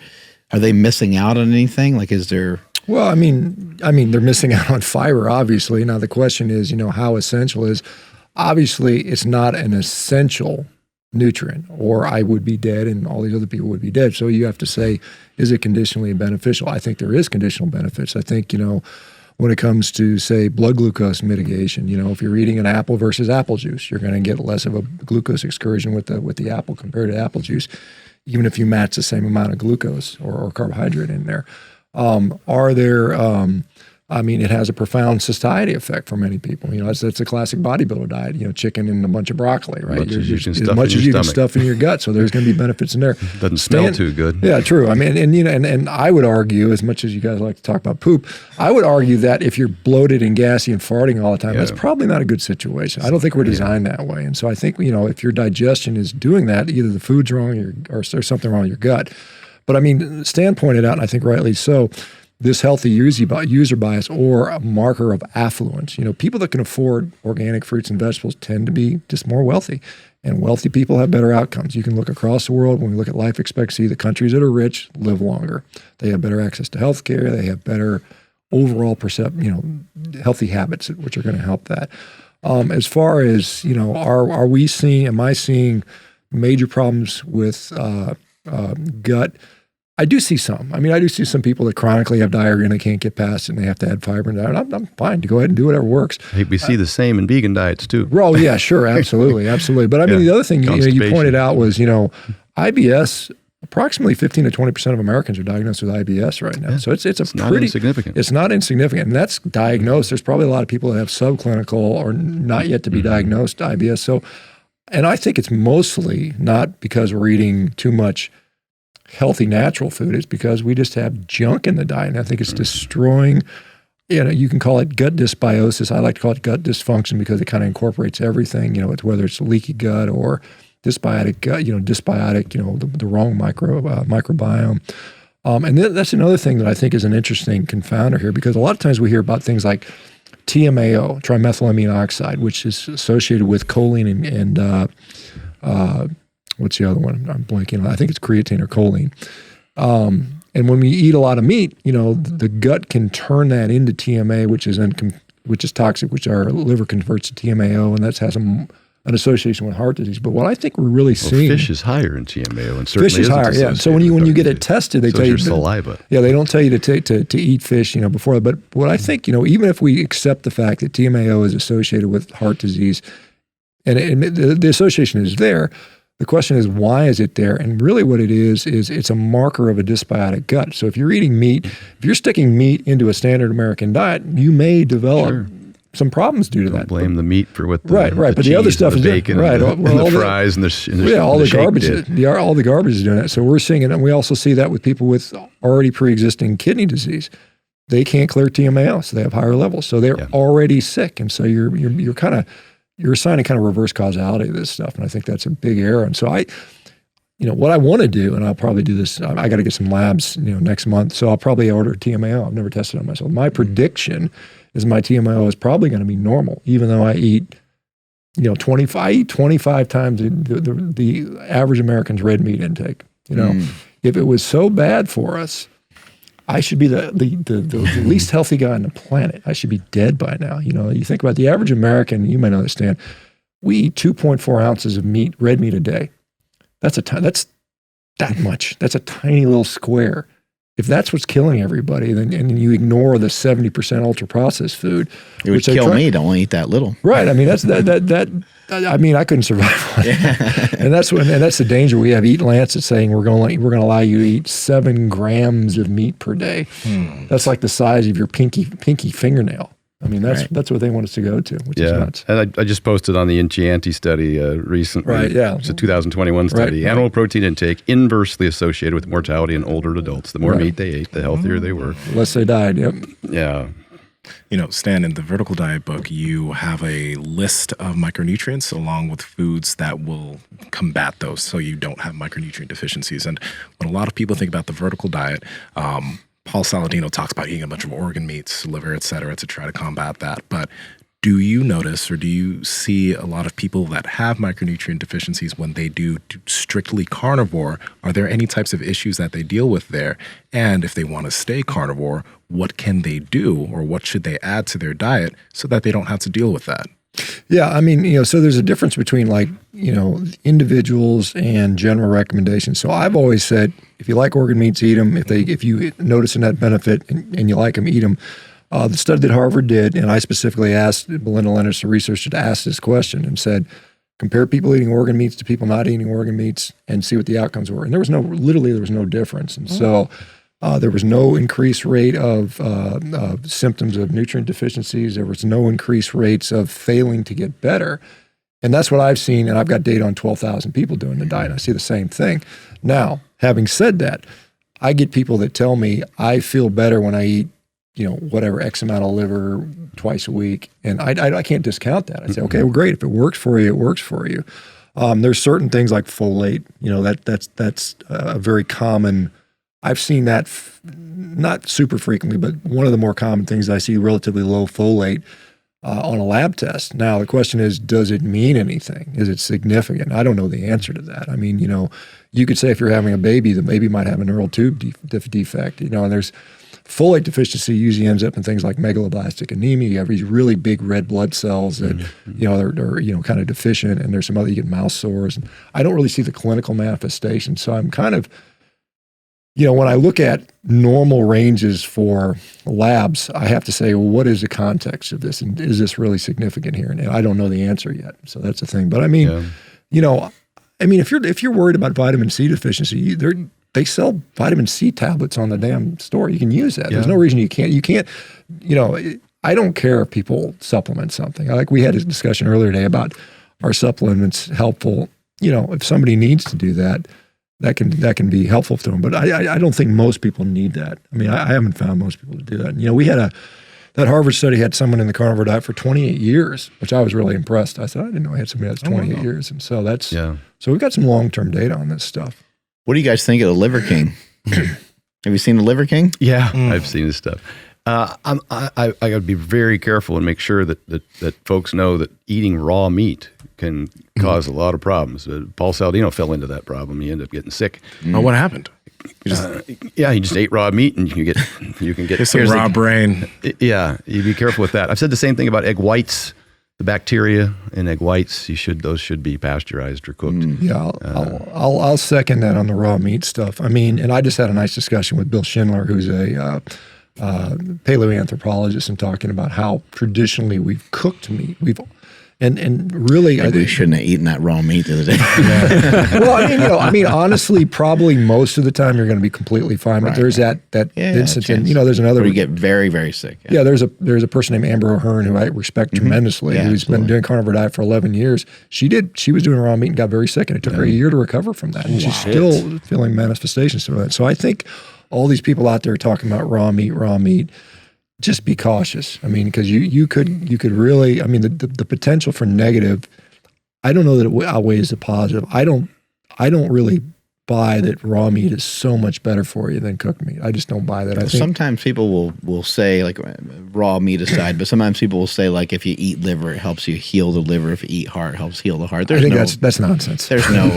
are they missing out on anything? Like, is there... Well, I mean, they're missing out on fiber, obviously. Now, the question is, how essential is, obviously, it's not an essential nutrient, or I would be dead and all these other people would be dead. So you have to say, is it conditionally beneficial? I think there is conditional benefits. I think, when it comes to, say, blood glucose mitigation, if you're eating an apple versus apple juice, you're going to get less of a glucose excursion with the apple compared to apple juice, even if you match the same amount of glucose or carbohydrate in there. It has a profound satiety effect for many people. It's a classic bodybuilder diet, chicken and a bunch of broccoli, right? As much as you can stuff in your gut. So there's going to be benefits in there. Doesn't smell too good. Yeah, true. And I would argue, as much as you guys like to talk about poop, I would argue that if you're bloated and gassy and farting all the time, that's probably not a good situation. I don't think we're designed that way. And so I think, if your digestion is doing that, either the food's wrong or there's something wrong with your gut. But Stan pointed out, and I think rightly so, this healthy user bias, or a marker of affluence. People that can afford organic fruits and vegetables tend to be just more wealthy, and wealthy people have better outcomes. You can look across the world. When we look at life expectancy, the countries that are rich live longer. They have better access to health care. They have better overall healthy habits, which are going to help that. As far as, am I seeing major problems with gut? I do see some. I do see some people that chronically have diarrhea and they can't get past it and they have to add fiber in diet. I'm fine to go ahead and do whatever works. I think we see the same in vegan diets too. Oh, yeah, sure. Absolutely. Absolutely. But the other thing you pointed out was, IBS, approximately 15 to 20% of Americans are diagnosed with IBS right now. Yeah. So it's not insignificant. It's not insignificant. And that's diagnosed. There's probably a lot of people that have subclinical or not yet to be diagnosed IBS. So, and I think it's mostly not because we're eating too much healthy natural food. It's because we just have junk in the diet. And I think it's destroying, you can call it gut dysbiosis. I like to call it gut dysfunction because it kind of incorporates everything, it's whether it's leaky gut or dysbiotic gut, the wrong microbiome. And that's another thing that I think is an interesting confounder here, because a lot of times we hear about things like TMAO, trimethylamine oxide, which is associated with choline and what's the other one? I'm blanking on. I think it's creatine or choline. And when we eat a lot of meat, the gut can turn that into TMA, which is toxic, which our liver converts to TMAO, and that has a an association with heart disease. But what I think we're really seeing, fish is higher in TMAO, and certainly fish is higher. Yeah. So when you get it tested, they tell you saliva. Yeah, they don't tell you to eat fish, before. But what I think, even if we accept the fact that TMAO is associated with heart disease, and the association is there, the question is, why is it there? And really what it is it's a marker of a dysbiotic gut. So if you're eating meat, if you're sticking meat into a standard American diet, you may develop some problems due to that. Blame the meat for what the right. But the other stuff is bacon, right? And the fries, and the all the garbage. did. All the garbage is doing it. So we're seeing it, and we also see that with people with already pre-existing kidney disease. They can't clear TMAO, so they have higher levels. So they're already sick, and so you're assigning kind of reverse causality to this stuff, and I think that's a big error. And so what I want to do, and I'll probably do this. I got to get some labs, next month, so I'll probably order TMAO. I've never tested it on myself. My prediction is my TMAO is probably going to be normal, even though I eat, 25 times the average American's red meat intake. If it was so bad for us, I should be the least healthy guy on the planet. I should be dead by now. You think about the average American, you might understand, we eat 2.4 ounces of meat, red meat a day. That's that much. That's a tiny little square. If that's what's killing everybody, then and you ignore the 70% ultra processed food, it would kill me to only eat that little. Right. I mean, that's that. I mean, I couldn't survive on that. And that's the danger we have. Eat Lancet saying we're going to allow you to eat 7 grams of meat per day. That's like the size of your pinky fingernail. I mean, that's what they want us to go to, which is nuts. And I just posted on the Inyang study recently. Right, yeah. It's a 2021 study. Right. Animal protein intake inversely associated with mortality in older adults. The more meat they ate, the healthier they were. Less they died, yep. Yeah. Stan, in the Vertical Diet book, you have a list of micronutrients along with foods that will combat those so you don't have micronutrient deficiencies. And when a lot of people think about the Vertical Diet, Paul Saladino talks about eating a bunch of organ meats, liver, et cetera, to try to combat that. But do you notice or do you see a lot of people that have micronutrient deficiencies when they do strictly carnivore? Are there any types of issues that they deal with there? And if they want to stay carnivore, what can they do or what should they add to their diet so that they don't have to deal with that? Yeah, I mean, so there's a difference between individuals and general recommendations. So I've always said, if you like organ meats, eat them. If you notice a net benefit and you like them, eat them. The study that Harvard did, and I specifically asked Belinda Leonard, the researcher, to ask this question and said, compare people eating organ meats to people not eating organ meats and see what the outcomes were. And there was no difference. And so there was no increased rate of symptoms of nutrient deficiencies. There was no increased rates of failing to get better. And that's what I've seen, and I've got data on 12,000 people doing the diet. I see the same thing. Now, having said that, I get people that tell me I feel better when I eat, whatever X amount of liver twice a week, and I can't discount that. I say, okay, well, great. If it works for you, it works for you. There's certain things like folate. That's a very common. I've seen that not super frequently, but one of the more common things I see relatively low folate on a lab test. Now, the question is, does it mean anything? Is it significant? I don't know the answer to that. I mean, you could say if you're having a baby, the baby might have a neural tube defect, and there's folate deficiency usually ends up in things like megaloblastic anemia. You have these really big red blood cells that, they're kind of deficient, and there's some other, you get mouse sores. And I don't really see the clinical manifestation. So I'm kind of, when I look at normal ranges for labs, I have to say, well, what is the context of this? And is this really significant here? And I don't know the answer yet. So that's the thing. But I mean, if you're worried about vitamin C deficiency, they sell vitamin C tablets on the damn store. You can use that. There's no reason you can't, I don't care if people supplement something. We had a discussion earlier today about are supplements helpful? If somebody needs to do that, that can be helpful to them. But I don't think most people need that. I mean, I haven't found most people to do that. And, we had that Harvard study had someone in the carnivore diet for 28 years, which I was really impressed. I said, I didn't know I had somebody that's 28 years. And so so we've got some long-term data on this stuff. What do you guys think of the Liver King? Have you seen the Liver King? Yeah, I've seen his stuff. I got to be very careful and make sure that folks know that eating raw meat can cause a lot of problems. Paul Saladino fell into that problem. He ended up getting sick. Oh, what happened? He just ate raw meat, and you can get some raw brain. Yeah, you be careful with that. I've said the same thing about egg whites. the bacteria in egg whites, those should be pasteurized or cooked. Yeah, I'll second that on the raw meat stuff. I mean, and I just had a nice discussion with Bill Schindler, who's a paleoanthropologist, and talking about how traditionally we've cooked meat. And really, Maybe we shouldn't have eaten that raw meat the other day. Well, I mean, honestly, probably most of the time you're going to be completely fine. But there's that instance, and there's another. Where you get very, very sick. Yeah, there's a person named Amber O'Hearn who I respect tremendously, who's been doing carnivore diet for 11 years. She was doing raw meat and got very sick, and it took her a year to recover from that, and she's still feeling manifestations of that. So I think all these people out there talking about raw meat. Just be cautious. I mean, because you could really, I mean, the potential for negative, I don't know that it outweighs the positive. I don't really buy that raw meat is so much better for you than cooked meat. I just don't buy that. I think sometimes people will say, like, raw meat aside, but sometimes people will say, like, if you eat liver, it helps you heal the liver. If you eat heart, it helps heal the heart. I think that's nonsense. There's no,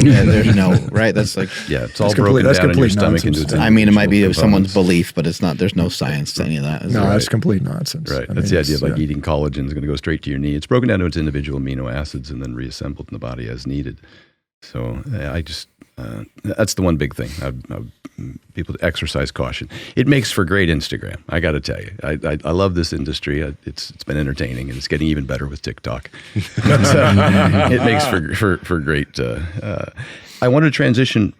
right? That's like, it's all broken down in your stomach into its I mean, it might be someone's belief, but it's not. There's no science to any of that. That's complete nonsense. Right. That's the idea of like eating collagen is going to go straight to your knee. It's broken down to its individual amino acids and then reassembled in the body as needed. So that's the one big thing. People exercise caution. It makes for great Instagram. I got to tell you, I love this industry. It's been entertaining, and it's getting even better with TikTok. It makes for great. I wanted to transition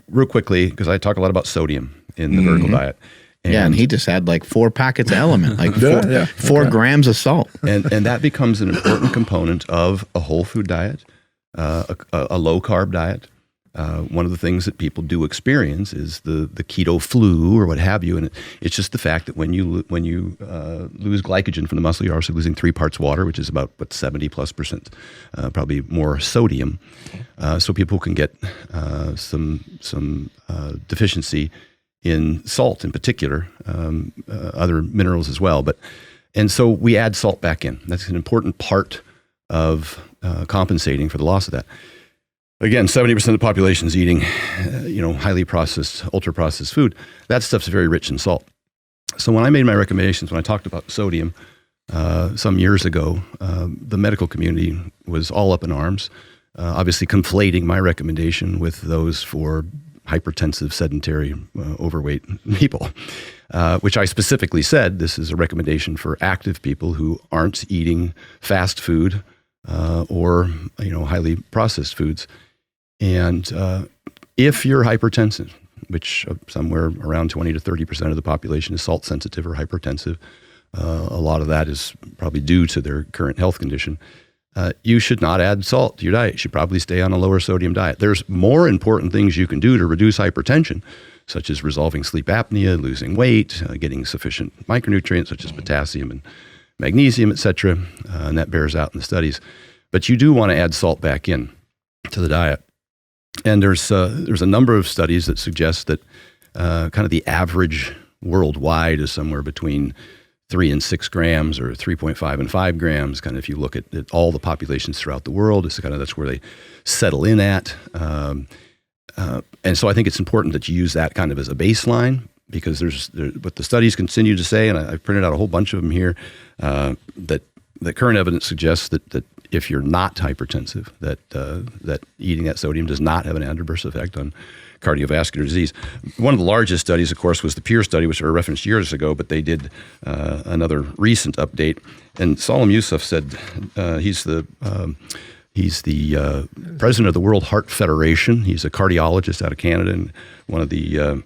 real quickly because I talk a lot about sodium in the vertical diet. And he just had like 4 packets of element, like 4 grams of salt. And that becomes an important component of a whole food diet, a low carb diet. One of the things that people do experience is the keto flu or what have you, and it's just the fact that when you lose glycogen from the muscle, you're also losing 3 parts water, which is about 70+%, probably more sodium. So people can get some deficiency in salt in particular, other minerals as well. And so we add salt back in. That's an important part of compensating for the loss of that. Again, 70% of the population is eating, highly processed, ultra processed food. That stuff's very rich in salt. So when I made my recommendations, when I talked about sodium some years ago, the medical community was all up in arms, obviously conflating my recommendation with those for hypertensive, sedentary, overweight people, which I specifically said this is a recommendation for active people who aren't eating fast food or highly processed foods. And if you're hypertensive, which somewhere around 20 to 30% of the population is salt sensitive or hypertensive, a lot of that is probably due to their current health condition. You should not add salt to your diet. You should probably stay on a lower sodium diet. There's more important things you can do to reduce hypertension, such as resolving sleep apnea, losing weight, getting sufficient micronutrients such as potassium and magnesium, etc. And that bears out in the studies. But you do want to add salt back in to the diet. And there's a number of studies that suggest that kind of the average worldwide is somewhere between 3 and 6 grams, or 3.5 and 5 grams. Kind of if you look at all the populations throughout the world, that's where they settle in at. And so I think it's important that you use that kind of as a baseline, because there's what the studies continue to say, and I've printed out a whole bunch of them here, that the current evidence suggests that if you're not hypertensive, that eating that sodium does not have an adverse effect on cardiovascular disease. One of the largest studies, of course, was the PURE study, which I referenced years ago, but they did another recent update. And Salim Youssef said he's the president of the World Heart Federation. He's a cardiologist out of Canada and one of the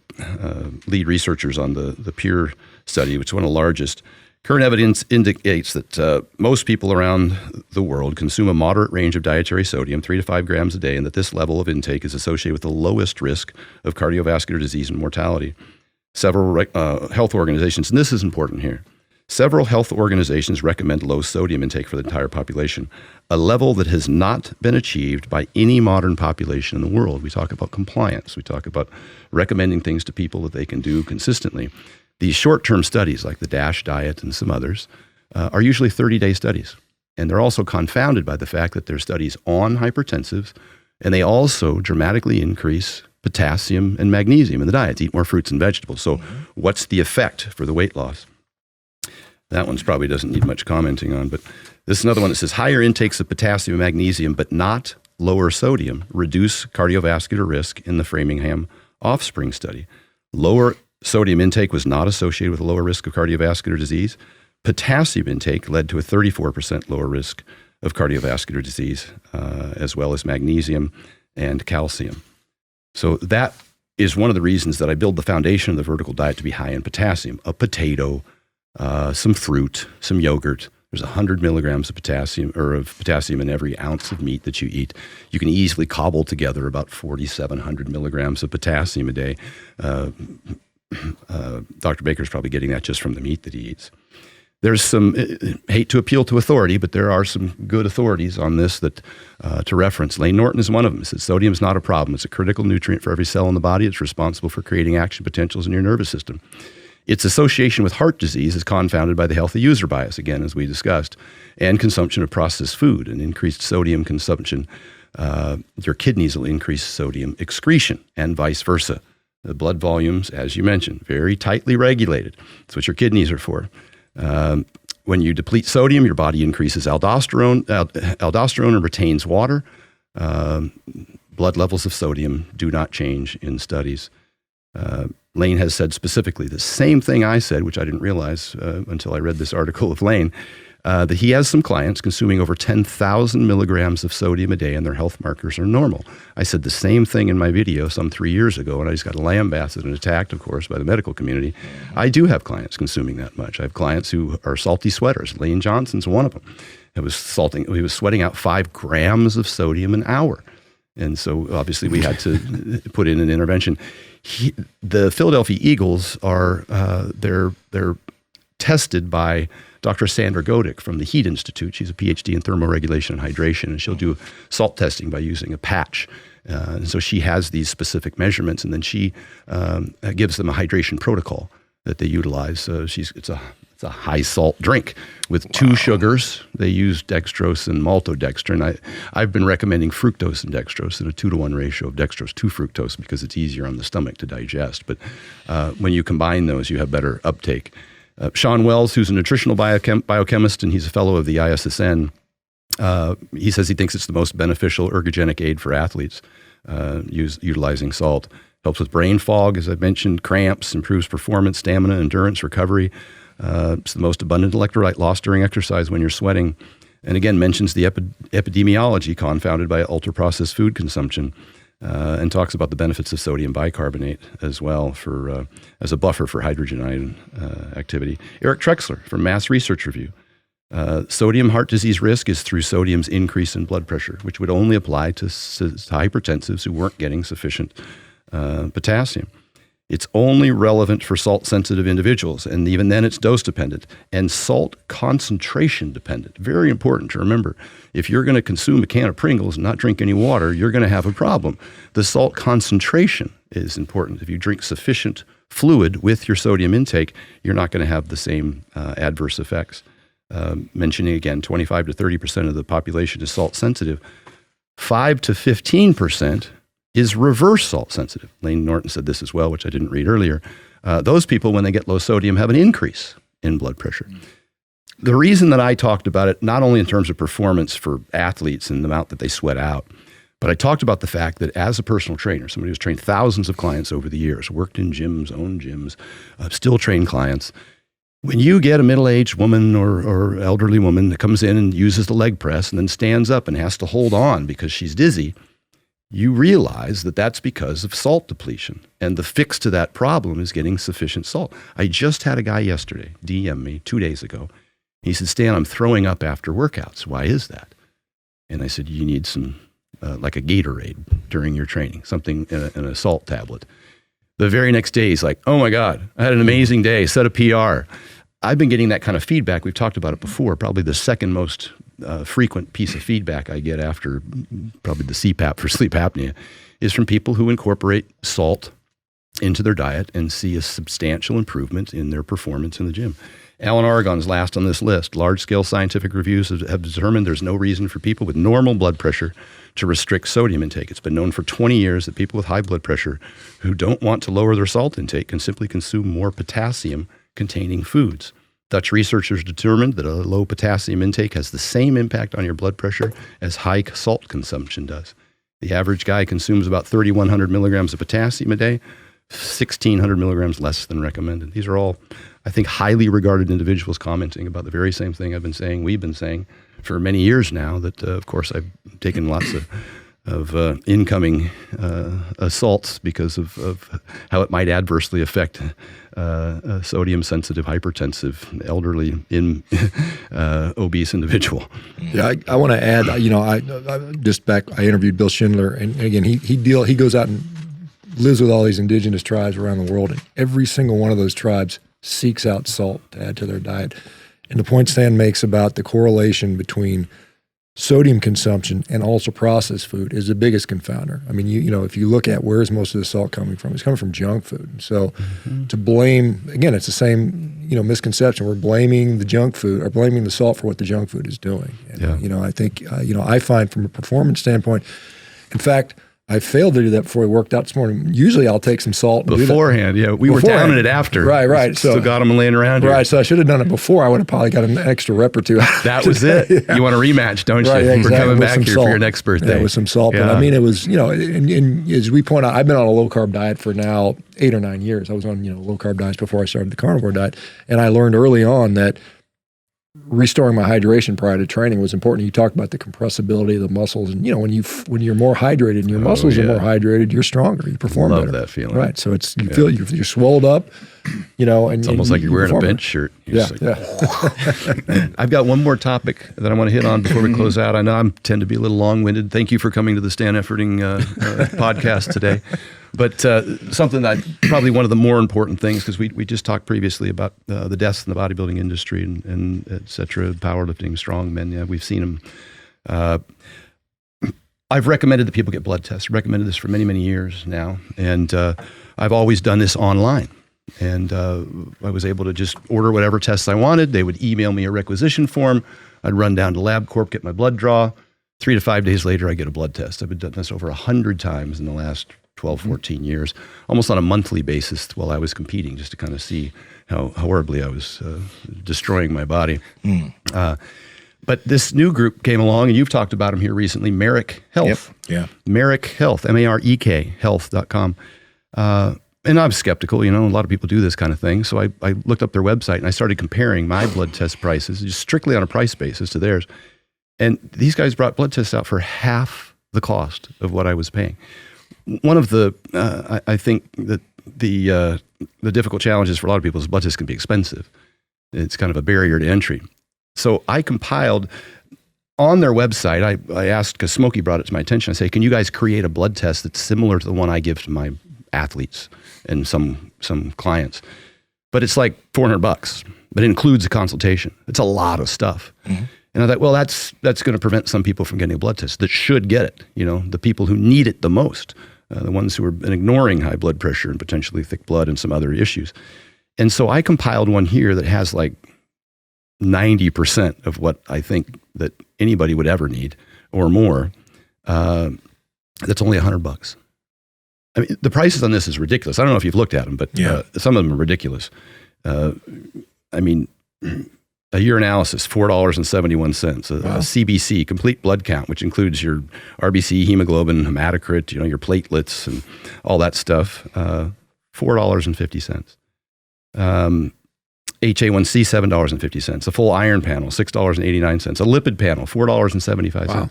lead researchers on the PURE study, which is one of the largest. Current evidence indicates that most people around the world consume a moderate range of dietary sodium, 3 to 5 grams a day, and that this level of intake is associated with the lowest risk of cardiovascular disease and mortality. Several health organizations, and this is important here, several health organizations recommend low sodium intake for the entire population, a level that has not been achieved by any modern population in the world. We talk about compliance. We talk about recommending things to people that they can do consistently. These short-term studies, like the DASH diet and some others, are usually 30-day studies. And they're also confounded by the fact that they're studies on hypertensives, and they also dramatically increase potassium and magnesium in the diet. Eat more fruits and vegetables. So what's the effect for the weight loss? That one's probably doesn't need much commenting on, but this is another one that says higher intakes of potassium and magnesium, but not lower sodium, reduce cardiovascular risk in the Framingham Offspring study. Lower sodium intake was not associated with a lower risk of cardiovascular disease. Potassium intake led to a 34% lower risk of cardiovascular disease, as well as magnesium and calcium. So that is one of the reasons that I build the foundation of the vertical diet to be high in potassium. A potato, some fruit, some yogurt. There's 100 milligrams of potassium in every ounce of meat that you eat. You can easily cobble together about 4,700 milligrams of potassium a day. Dr. Baker's probably getting that just from the meat that he eats. There's some, hate to appeal to authority, but there are some good authorities on this that to reference. Lane Norton is one of them. It says sodium is not a problem. It's a critical nutrient for every cell in the body. It's responsible for creating action potentials in your nervous system. Its association with heart disease is confounded by the healthy user bias, again, as we discussed, and consumption of processed food and increased sodium consumption. Your kidneys will increase sodium excretion and vice versa. The blood volumes, as you mentioned, very tightly regulated. That's what your kidneys are for. When you deplete sodium, your body increases aldosterone and retains water. Blood levels of sodium do not change in studies. Lane has said specifically the same thing I said, which I didn't realize until I read this article of Lane, that he has some clients consuming over 10,000 milligrams of sodium a day and their health markers are normal. I said the same thing in my video some 3 years ago, and I just got lambasted and attacked, of course, by the medical community. I do have clients consuming that much. I have clients who are salty sweaters. Lane Johnson's one of them. He was sweating out 5 grams of sodium an hour. And so obviously we had to put in an intervention. The Philadelphia Eagles are, they're tested by Dr. Sandra Godick from the Heat Institute. She's a PhD in thermoregulation and hydration, and she'll do salt testing by using a patch. And so she has these specific measurements, and then she gives them a hydration protocol that they utilize. It's a high salt drink with 2 sugars. They use dextrose and maltodextrin. I've been recommending fructose and dextrose in a 2-to-1 ratio of dextrose to fructose because it's easier on the stomach to digest. But when you combine those, you have better uptake. Sean Wells, who's a nutritional biochemist, and he's a fellow of the ISSN, he says he thinks it's the most beneficial ergogenic aid for athletes, utilizing salt. Helps with brain fog, as I mentioned, cramps, improves performance, stamina, endurance, recovery. It's the most abundant electrolyte lost during exercise when you're sweating. And again, mentions the epidemiology confounded by ultra-processed food consumption, and talks about the benefits of sodium bicarbonate as well for as a buffer for hydrogen ion activity. Eric Trexler from Mass Research Review. Sodium heart disease risk is through sodium's increase in blood pressure, which would only apply to hypertensives who weren't getting sufficient potassium. It's only relevant for salt-sensitive individuals, and even then it's dose-dependent and salt concentration dependent. Very important to remember. If you're going to consume a can of Pringles and not drink any water, you're going to have a problem. The salt concentration is important. If you drink sufficient fluid with your sodium intake, you're not going to have the same adverse effects. Mentioning again, 25 to 30% of the population is salt-sensitive. 5 to 15% is reverse salt sensitive. Lane Norton said this as well, which I didn't read earlier. Those people, when they get low sodium, have an increase in blood pressure. The reason that I talked about it, not only in terms of performance for athletes and the amount that they sweat out, but I talked about the fact that as a personal trainer, somebody who's trained thousands of clients over the years, worked in gyms, owned gyms, still train clients, when you get a middle-aged woman or elderly woman that comes in and uses the leg press and then stands up and has to hold on because she's dizzy, you realize that that's because of salt depletion. And the fix to that problem is getting sufficient salt. I just had a guy yesterday DM me 2 days ago. He said, Stan, I'm throwing up after workouts. Why is that? And I said, you need some, like a Gatorade during your training, something in a salt tablet. The very next day, he's like, oh my God, I had an amazing day, set a PR. I've been getting that kind of feedback. We've talked about it before. Probably the second most frequent piece of feedback I get after probably the CPAP for sleep apnea is from people who incorporate salt into their diet and see a substantial improvement in their performance in the gym. Alan Aragon's last on this list. Large-scale scientific reviews have determined there's no reason for people with normal blood pressure to restrict sodium intake. It's been known for 20 years that people with high blood pressure who don't want to lower their salt intake can simply consume more potassium-containing foods. Dutch researchers determined that a low potassium intake has the same impact on your blood pressure as high salt consumption does. The average guy consumes about 3,100 milligrams of potassium a day, 1,600 milligrams less than recommended. These are all, I think, highly regarded individuals commenting about the very same thing we've been saying for many years now, that, of course, I've taken lots of incoming assaults because of how it might adversely affect a sodium-sensitive, hypertensive, elderly, obese individual. Yeah, I want to add. I interviewed Bill Schindler, and again, he goes out and lives with all these indigenous tribes around the world, and every single one of those tribes seeks out salt to add to their diet. And the point Stan makes about the correlation between sodium consumption and ultra processed food is the biggest confounder. I mean, if you look at where's most of the salt coming from, it's coming from junk food. And so to blame, again, it's the same, misconception. We're blaming the junk food or blaming the salt for what the junk food is doing. And, I think, I find from a performance standpoint, in fact, I failed to do that before we worked out this morning. Usually I'll take some salt. And beforehand, yeah. We were down in it after. Right. So got them laying around here. Right, so I should have done it before. I would have probably got an extra rep or two. That was it. Yeah. You want a rematch, don't you? Right, exactly. We're coming back here salt. for your next birthday. Yeah, with some salt. Yeah. But I mean, it was, and as we point out, I've been on a low-carb diet for now 8 or 9 years. I was on, low-carb diets before I started the carnivore diet. And I learned early on that restoring my hydration prior to training was important. You talked about the compressibility of the muscles, and when you're more hydrated and your muscles are more hydrated, you're stronger. You perform better. Love that feeling. Right. So you feel you're swelled up. And it's almost like you're wearing a bench shirt. Yeah. I've got one more topic that I want to hit on before we close out. I know I tend to be a little long-winded. Thank you for coming to the Stan Efferding podcast today. But something that probably one of the more important things, because we just talked previously about the deaths in the bodybuilding industry and et cetera, powerlifting, strong men. Yeah, we've seen them. I've recommended that people get blood tests. Recommended this for many, many years now. And I've always done this online. And I was able to just order whatever tests I wanted. They would email me a requisition form. I'd run down to LabCorp, get my blood draw. 3 to 5 days later, I get a blood test. I've done this over 100 times in the last 12, 14 years, almost on a monthly basis while I was competing, just to kind of see how horribly I was destroying my body. But this new group came along, and you've talked about them here recently, Marek Health. Yep. Yeah. Marek Health, MAREK, health.com. And I'm skeptical, a lot of people do this kind of thing. So I looked up their website, and I started comparing my blood test prices, just strictly on a price basis to theirs. And these guys brought blood tests out for half the cost of what I was paying. One of the, I think that the difficult challenges for a lot of people is blood tests can be expensive. It's kind of a barrier to entry. So I compiled on their website, I asked, because Smokey brought it to my attention, I say, can you guys create a blood test that's similar to the one I give to my athletes and some clients? But it's like $400, but it includes a consultation. It's a lot of stuff. Mm-hmm. And I thought, well, that's going to prevent some people from getting a blood test that should get it. The people who need it the most, the ones who have been ignoring high blood pressure and potentially thick blood and some other issues. And so I compiled one here that has like 90% of what I think that anybody would ever need or more. That's only $100. I mean, the prices on this is ridiculous. I don't know if you've looked at them, but some of them are ridiculous. I mean, a urinalysis, $4.71. A CBC, complete blood count, which includes your RBC, hemoglobin, hematocrit, your platelets and all that stuff, $4.50. HA1C, $7.50. A full iron panel, $6.89. A lipid panel, $4.75. Wow.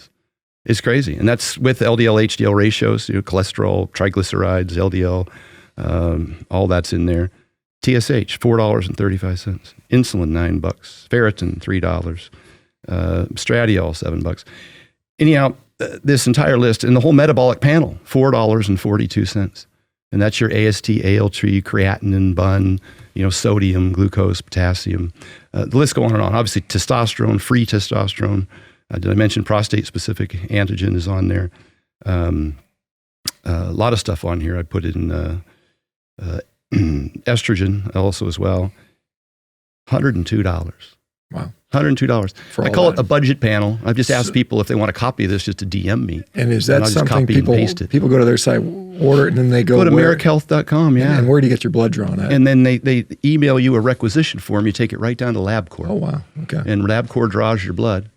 It's crazy. And that's with LDL, HDL ratios, cholesterol, triglycerides, LDL, all that's in there. TSH, $4.35. Insulin, $9. Ferritin, $3. Stradiol, $7. Anyhow, this entire list and the whole metabolic panel, $4.42. And that's your AST, ALT, creatinine, bun, sodium, glucose, potassium. The list going on and on. Obviously, testosterone, free testosterone. Did I mention prostate-specific antigen is on there? A lot of stuff on here. I put in estrogen also as well. $102. Wow. $102. For I all call that. it a budget panel. I've just asked people if they want a copy of this just to DM me. And is I'll that just something copy and paste it. people go to their site, order it, and then they go Go to where? merrickhealth.com, yeah. And where do you get your blood drawn at? And then they email you a requisition form. You take it right down to LabCorp. Oh, wow. Okay. And LabCorp draws your blood.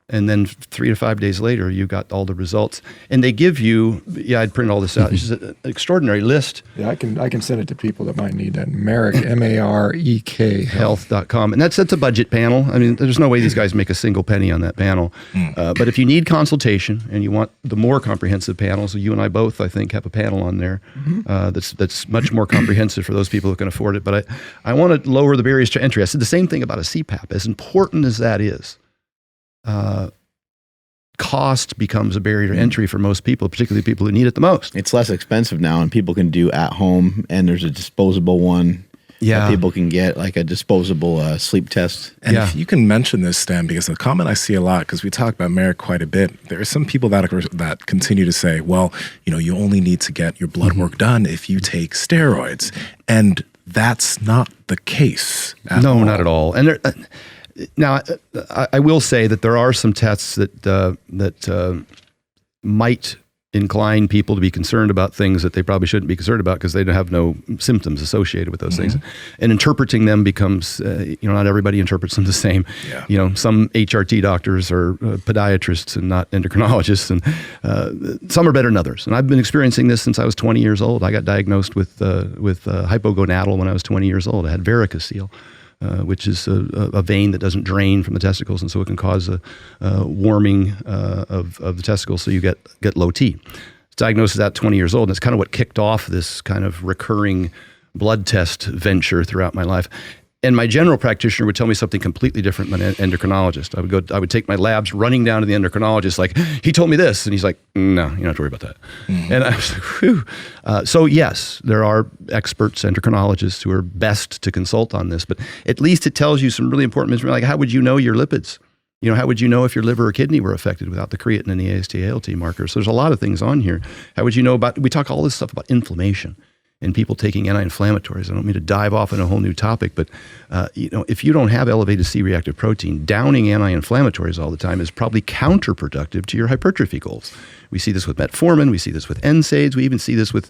And then 3 to 5 days later, you got all the results. And they give you, I'd print all this out. It's just an extraordinary list. Yeah, I can send it to people that might need that. Marek, M-A-R-E-K, health.com. And that's a budget panel. I mean, there's no way these guys make a single penny on that panel. But if you need consultation and you want the more comprehensive panel, so you and I both, I think, have a panel on there that's much more comprehensive for those people who can afford it. But I want to lower the barriers to entry. I said the same thing about a CPAP. As important as that is, cost becomes a barrier to entry for most people, particularly people who need it the most. It's less expensive now, and people can do at home, and there's a disposable one. Yeah. People can get like a disposable sleep test. And if you can mention this, Stan, because the comment I see a lot, because we talk about Marek quite a bit, there are some people that continue to say, well, you only need to get your blood work done if you take steroids. And that's not the case at all. No, not at all. And there, now, I will say that there are some tests that might incline people to be concerned about things that they probably shouldn't be concerned about because they don't have no symptoms associated with those things. And interpreting them becomes, not everybody interprets them the same. Yeah. Some HRT doctors are podiatrists and not endocrinologists, and some are better than others. And I've been experiencing this since I was 20 years old. I got diagnosed with hypogonadal when I was 20 years old. I had varicocele. Which is a vein that doesn't drain from the testicles, and so it can cause a warming of the testicles, so you get low T. It's diagnosed at 20 years old, and it's kind of what kicked off this kind of recurring blood test venture throughout my life. And my general practitioner would tell me something completely different than an endocrinologist. I would take my labs running down to the endocrinologist, like, he told me this. And he's like, no, you don't have to worry about that. And I was like, whew. So yes, there are experts, endocrinologists, who are best to consult on this, but at least it tells you some really important information, like how would you know your lipids? How would you know if your liver or kidney were affected without the creatine and the AST/ALT markers? So there's a lot of things on here. How would you know we talk all this stuff about inflammation and people taking anti-inflammatories. I don't mean to dive off on a whole new topic, but if you don't have elevated C-reactive protein, downing anti-inflammatories all the time is probably counterproductive to your hypertrophy goals. We see this with metformin, we see this with NSAIDs, we even see this with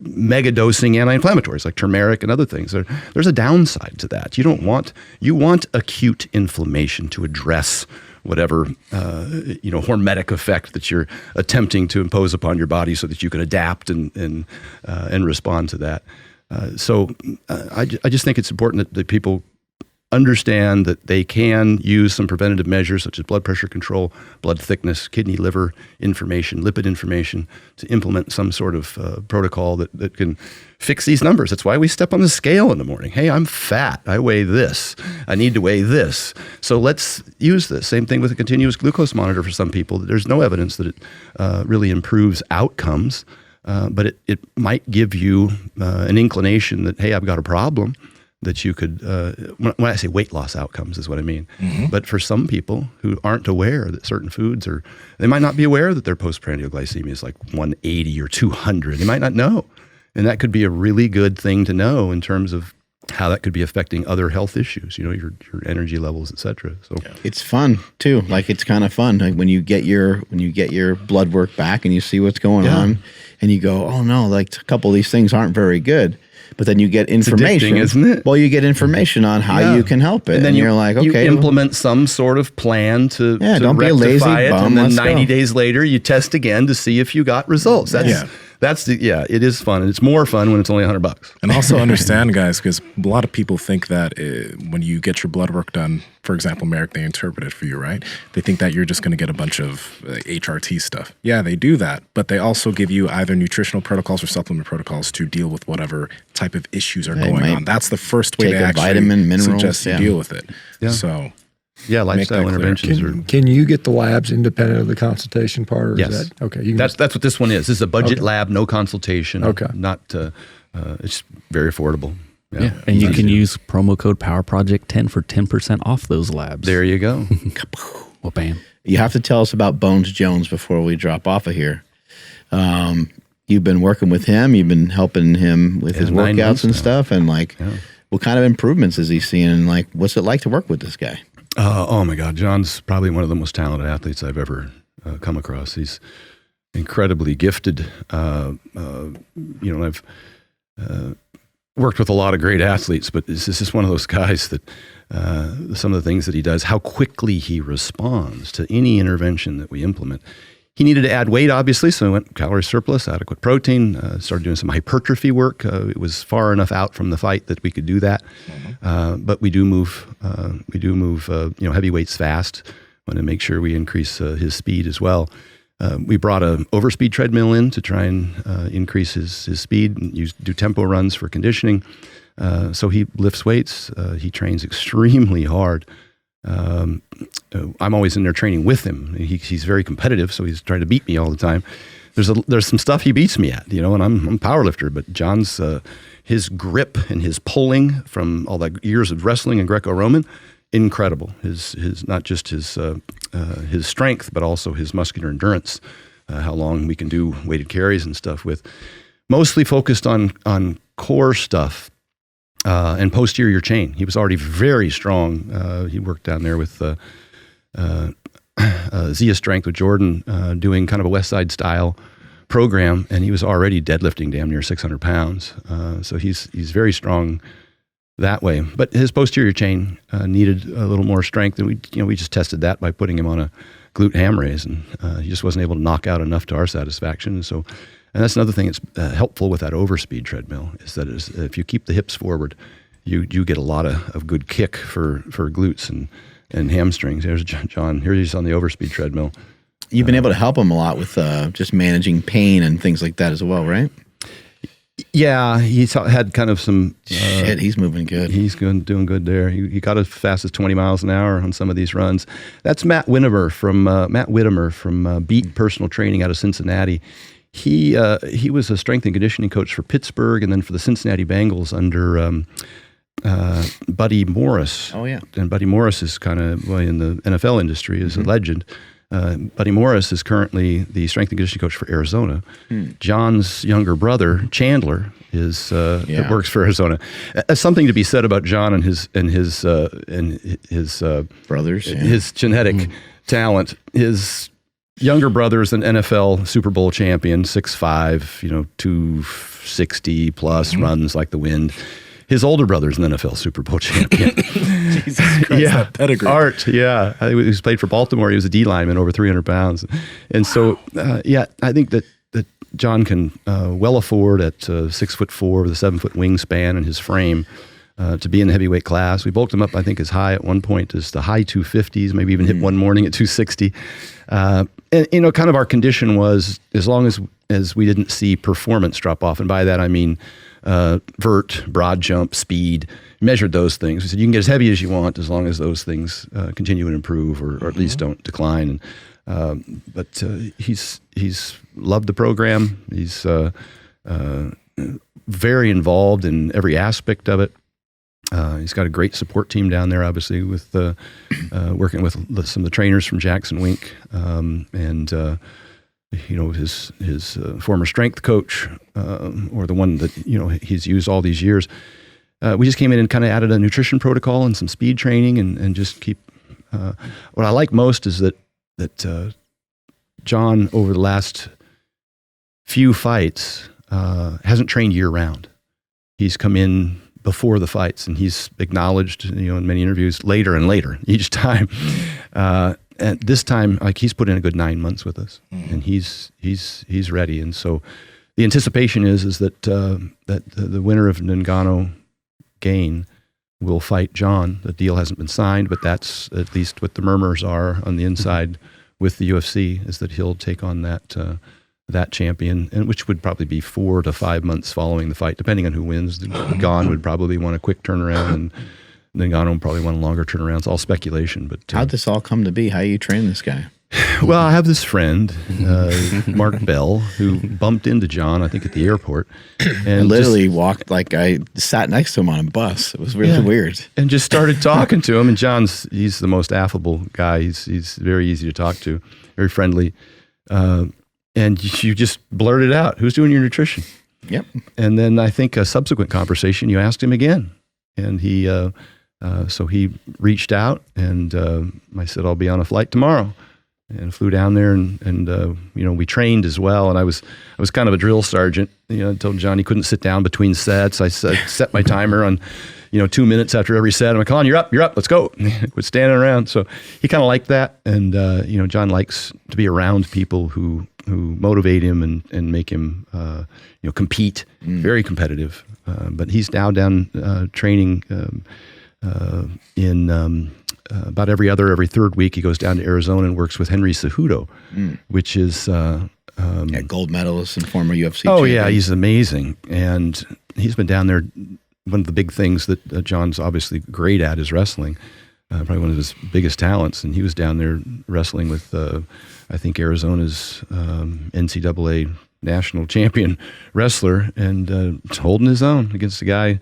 mega dosing anti-inflammatories like turmeric and other things. There's a downside to that. You want acute inflammation to address whatever hormetic effect that you're attempting to impose upon your body, so that you can adapt and respond to that. I just think it's important that people understand that they can use some preventative measures such as blood pressure control, blood thickness, kidney, liver information, lipid information, to implement some sort of protocol that can fix these numbers. That's why we step on the scale in the morning. Hey, I'm fat. I weigh this. I need to weigh this. So let's use this. Same thing with a continuous glucose monitor for some people. There's no evidence that it really improves outcomes, but it might give you an inclination that, hey, I've got a problem. That you could, when I say weight loss outcomes is what I mean. But for some people who aren't aware that certain foods they might not be aware that their postprandial glycemia is like 180 or 200. They might not know. And that could be a really good thing to know in terms of how that could be affecting other health issues, your energy levels, et cetera. So it's fun too. Like, it's kind of fun. Like when you get your blood work back and you see what's going on and you go, oh no, like a couple of these things aren't very good. But then you get information, it's addicting, isn't it? Well, you get information on how you can help it, and then you're like, okay, you implement some sort of plan to don't be a lazy rectify it, bum. and then Let's 90 go. days later, you test again to see if you got results. It is fun, and it's more fun when it's only $100. And also understand, guys, because a lot of people think that when you get your blood work done, for example, Marek, they interpret it for you, right? They think that you're just going to get a bunch of HRT stuff. Yeah, they do that, but they also give you either nutritional protocols or supplement protocols to deal with whatever type of issues are going on. That's the first way take they a actually vitamin, minerals, suggest you deal with it. Yeah. So Yeah, lifestyle interventions are. Can you get the labs independent of the consultation part? Or Yes. Is that, okay. That's what this one is. This is a budget lab, no consultation. Okay. Not. It's very affordable. Yeah, and you can use promo code PowerProject10 for 10% off those labs. There you go. Well, bam. You have to tell us about Bones Jones before we drop off of here. You've been working with him. You've been helping him with his 9 workouts months and now. stuff. And what kind of improvements is he seeing? And like, what's it like to work with this guy? Oh my God, John's probably one of the most talented athletes I've ever come across. He's incredibly gifted. I've worked with a lot of great athletes, but this is just one of those guys that some of the things that he does, how quickly he responds to any intervention that we implement. He needed to add weight, obviously, so he went calorie surplus, adequate protein, started doing some hypertrophy work. It was far enough out from the fight that we could do that. But we do move heavy weights fast. Want to make sure we increase his speed as well. We brought an overspeed treadmill in to try and increase his speed and do tempo runs for conditioning. So he lifts weights. He trains extremely hard. I'm always in there training with him. He's very competitive, so he's trying to beat me all the time. There's some stuff he beats me at, and I'm a power lifter, but John's his grip and his pulling from all that years of wrestling and Greco-Roman, incredible. His not just his strength, but also his muscular endurance, how long we can do weighted carries and stuff with. Mostly focused on core stuff. And posterior chain. He was already very strong. He worked down there with Zia Strength with Jordan, doing kind of a West Side style program, and he was already deadlifting damn near 600 pounds. So he's very strong that way. But his posterior chain needed a little more strength, and we just tested that by putting him on a glute ham raise, and he just wasn't able to knock out enough to our satisfaction. And that's another thing that's helpful with that overspeed treadmill is that if you keep the hips forward, you get a lot of good kick for glutes and hamstrings. There's John. Here he's on the overspeed treadmill. You've been able to help him a lot with just managing pain and things like that as well, right? Yeah, he's had kind of some... Shit, he's moving good. He's doing good there. He got as fast as 20 miles an hour on some of these runs. That's Matt Whittemer from Beat Personal Training out of Cincinnati. He was a strength and conditioning coach for Pittsburgh and then for the Cincinnati Bengals under Buddy Morris. Oh, yeah. And Buddy Morris is kind of in the NFL industry is a legend. Buddy Morris is currently the strength and conditioning coach for Arizona. John's younger brother, Chandler, works for Arizona. Something to be said about John and his brothers, his genetic talent. His younger brother is an NFL Super Bowl champion, 6'5", 260 plus, runs like the wind. His older brother's an NFL Super Bowl champion. Jesus Christ, that pedigree. Art, yeah. He was played for Baltimore. He was a D lineman, over 300 pounds. And so, I think that John can well afford at 6'4" with a 7-foot wingspan and his frame to be in the heavyweight class. We bulked him up, I think, as high at one point as the high 250s, maybe even hit one morning at 260. And kind of our condition was as long as we didn't see performance drop off, and by that I mean vert, broad jump, speed, measured those things. We said you can get as heavy as you want as long as those things continue to improve or at least don't decline. But he's loved the program. He's very involved in every aspect of it. He's got a great support team down there, obviously, with working with some of the trainers from Jackson Wink, and his former strength coach, or the one that he's used all these years. We just came in and kind of added a nutrition protocol and some speed training, and just keep. What I like most is that John, over the last few fights, hasn't trained year round. He's come in before the fights, and he's acknowledged, in many interviews, later and later each time. And this time, he's put in a good 9 months with us, and he's ready. And so, the anticipation is that the winner of Ngannou Gain will fight John. The deal hasn't been signed, but that's at least what the murmurs are on the inside with the UFC, is that he'll take on that champion, and which would probably be 4 to 5 months following the fight, depending on who wins. Gon would probably want a quick turnaround, and Ngannou would probably want a longer turnaround. It's all speculation. But how'd this all come to be? How you train this guy? Well, I have this friend, Mark Bell, who bumped into John, I think, at the airport. And I literally walked, I sat next to him on a bus. It was really weird. And just started talking to him. And he's the most affable guy. He's very easy to talk to, very friendly. And you just blurted out, who's doing your nutrition? Yep. And then I think a subsequent conversation, you asked him again. And so he reached out, and I said, I'll be on a flight tomorrow. And flew down there, and we trained as well. And I was kind of a drill sergeant. I told John he couldn't sit down between sets. I set my timer on 2 minutes after every set. I'm like, come on, you're up, let's go. Quit standing around. So he kind of liked that. And John likes to be around people who motivate him and make him compete. Very competitive. But he's now down training in about every third week. He goes down to Arizona and works with Henry Cejudo, which is gold medalist and former UFC oh champion. Yeah, he's amazing. And he's been down there. One of the big things that John's obviously great at is wrestling, probably one of his biggest talents. And he was down there wrestling with I think Arizona's NCAA national champion wrestler, and holding his own against a guy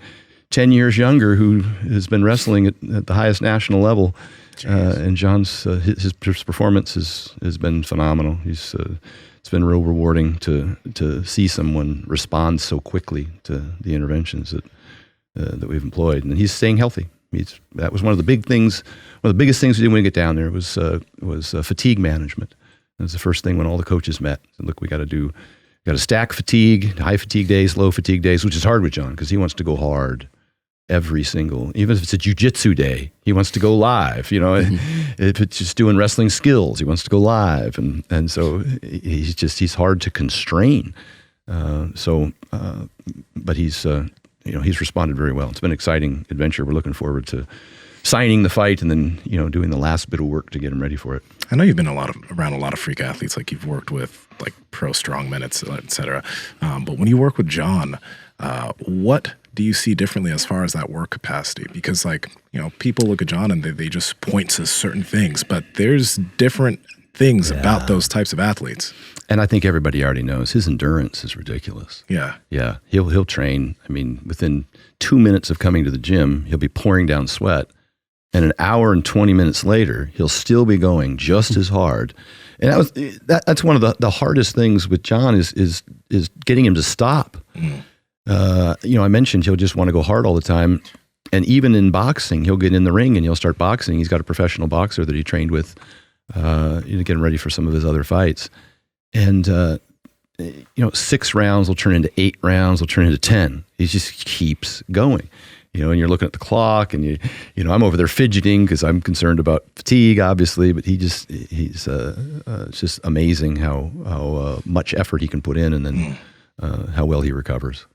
10 years younger who has been wrestling at the highest national level. And John's, his performance has been phenomenal. It's been real rewarding to see someone respond so quickly to the interventions that we've employed. And he's staying healthy. That was one of the big things, one of the biggest things we did when we get down there was fatigue management. That was the first thing when all the coaches met. Said, look, we got to stack fatigue, high fatigue days, low fatigue days, which is hard with John because he wants to go hard. Even if it's a jiu-jitsu day, he wants to go live. If it's just doing wrestling skills, he wants to go live, and so he's hard to constrain. But he's responded very well. It's been an exciting adventure. We're looking forward to signing the fight and then doing the last bit of work to get him ready for it. I know you've been around a lot of freak athletes, like you've worked with like pro strongmen, et cetera. But when you work with John, what do you see differently as far as that work capacity? Because people look at John and they just point to certain things, but there's different things about those types of athletes. And I think everybody already knows his endurance is ridiculous. Yeah. Yeah. He'll train. I mean, within 2 minutes of coming to the gym, he'll be pouring down sweat. And an hour and 20 minutes later, he'll still be going just as hard. And that's one of the hardest things with John is getting him to stop. I mentioned he'll just want to go hard all the time. And even in boxing, he'll get in the ring and he'll start boxing. He's got a professional boxer that he trained with, getting ready for some of his other fights. And, 6 rounds will turn into 8 rounds, will turn into 10. He just keeps going. And you're looking at the clock and I'm over there fidgeting because I'm concerned about fatigue, obviously, but it's just amazing how much effort he can put in and then how well he recovers.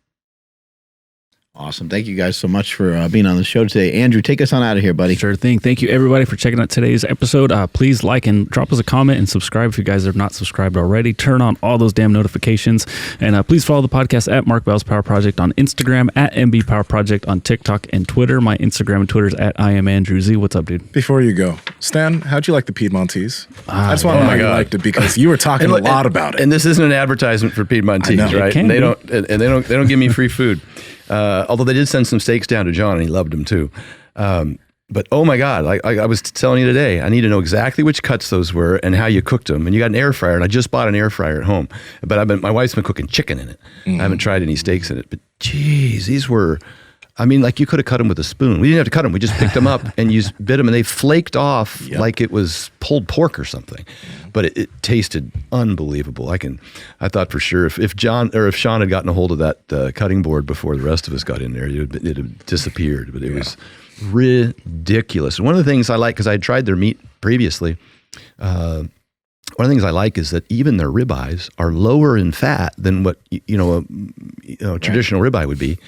Awesome. Thank you guys so much for being on the show today. Andrew, take us on out of here, buddy. Sure thing. Thank you, everybody, for checking out today's episode. Please like and drop us a comment and subscribe if you guys are not subscribed already. Turn on all those damn notifications. And please follow the podcast at Mark Bell's Power Project on Instagram, at MB Power Project on TikTok and Twitter. My Instagram and Twitter is at I am Andrew Z. What's up, dude? Before you go, Stan, how'd you like the Piedmontese? I just want to know how you liked it because you were talking a lot about it. And this isn't an advertisement for Piedmontese, right? And they don't give me free food. Although they did send some steaks down to John and he loved them too. But oh my God, I was telling you today, I need to know exactly which cuts those were and how you cooked them. And you got an air fryer, and I just bought an air fryer at home. But my wife's been cooking chicken in it. I haven't tried any steaks in it. But geez, these were, you could have cut them with a spoon. We didn't have to cut them. We just picked them up and you bit them and they flaked off like it was pulled pork or something. But it tasted unbelievable. I thought for sure if Shawn had gotten a hold of that cutting board before the rest of us got in there, it had disappeared. But it was ridiculous. And one of the things I like, because I had tried their meat previously, one of the things I like is that even their ribeyes are lower in fat than what a traditional ribeye would be.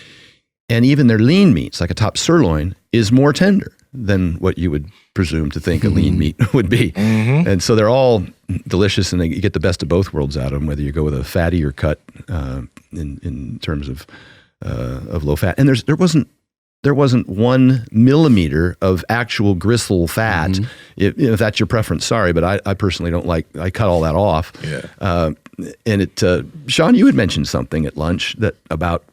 And even their lean meats, like a top sirloin, is more tender than what you would presume to think a lean meat would be. And so they're all delicious, and you get the best of both worlds out of them, whether you go with a fattier cut in terms of low fat. And there wasn't 1 millimeter of actual gristle fat. If that's your preference, sorry, but I personally don't like. I cut all that off. And Shawn, you had mentioned something at lunch about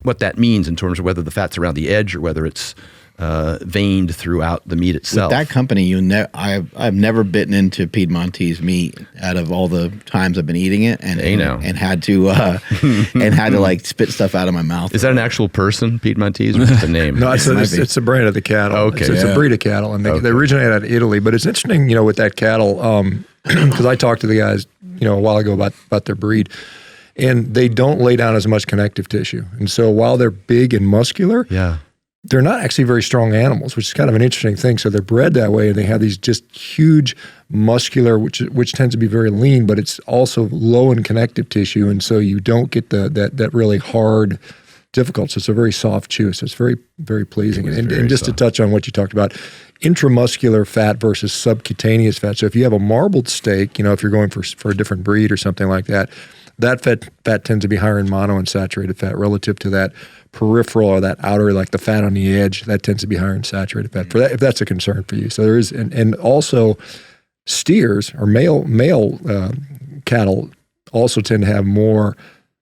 what that means in terms of whether the fat's around the edge or whether it's veined throughout the meat itself. With that company, I've never bitten into Piedmontese meat out of all the times I've been eating it, and had to like spit stuff out of my mouth. Is that an actual person, Piedmontese, or just a name? No, it's a brand of the cattle. Okay. It's a breed of cattle, and they originate out of Italy. But it's interesting, with that cattle, because I talked to the guys, a while ago about their breed, and they don't lay down as much connective tissue. And so while they're big and muscular, they're not actually very strong animals, which is kind of an interesting thing. So they're bred that way, and they have these just huge muscular, which tends to be very lean, but it's also low in connective tissue, and so you don't get that really hard, difficult. So it's a very soft chew. So it's very, very pleasing. And just to touch on what you talked about, intramuscular fat versus subcutaneous fat. So if you have a marbled steak, if you're going for a different breed or something like that, that fat tends to be higher in monounsaturated fat relative to that peripheral or that outer, like the fat on the edge, that tends to be higher in saturated fat. For that, if that's a concern for you. So there is, and also steers or male cattle also tend to have more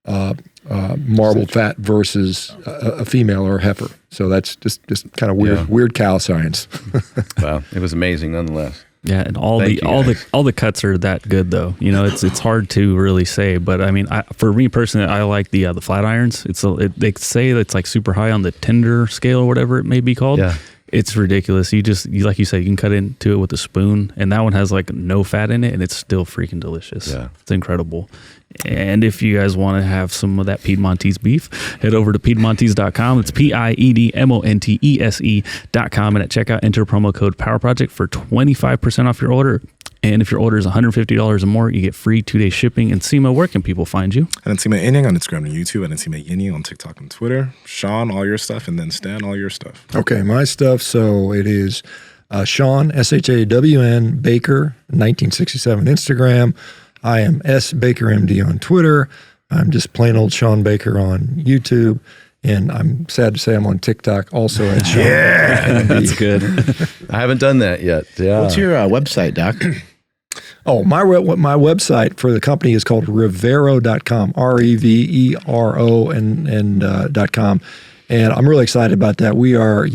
marbled fat versus a female or a heifer. So that's just kind of weird cow science. Wow, it was amazing nonetheless. Yeah, and all the cuts are that good though. It's hard to really say, but I mean, for me personally, I like the flat irons. They say it's like super high on the tender scale or whatever it may be called. Yeah. It's ridiculous. You like you said, you can cut into it with a spoon, and that one has like no fat in it, and it's still freaking delicious. Yeah, it's incredible. And if you guys want to have some of that Piedmontese beef, head over to Piedmontese.com. It's PIEDMONTESE.com, and at checkout, enter promo code PowerProject for 25% off your order. And if your order is $150 or more, you get free 2-day shipping. And Nsima, where can people find you? And Nsima Inyang on Instagram and YouTube, and Nsima Inyang on TikTok and Twitter. Shawn, all your stuff, and then Stan, all your stuff. Okay, my stuff. So it is Shawn, SHAWN, Baker, 1967 Instagram. I am S Baker MD on Twitter. I'm just plain old Shawn Baker on YouTube. And I'm sad to say I'm on TikTok also at Shawn. Yeah, that's good. I haven't done that yet. Yeah. What's your website, Doc? Oh, my website for the company is called Revero.com, REVERO and .com. And I'm really excited about that. We are,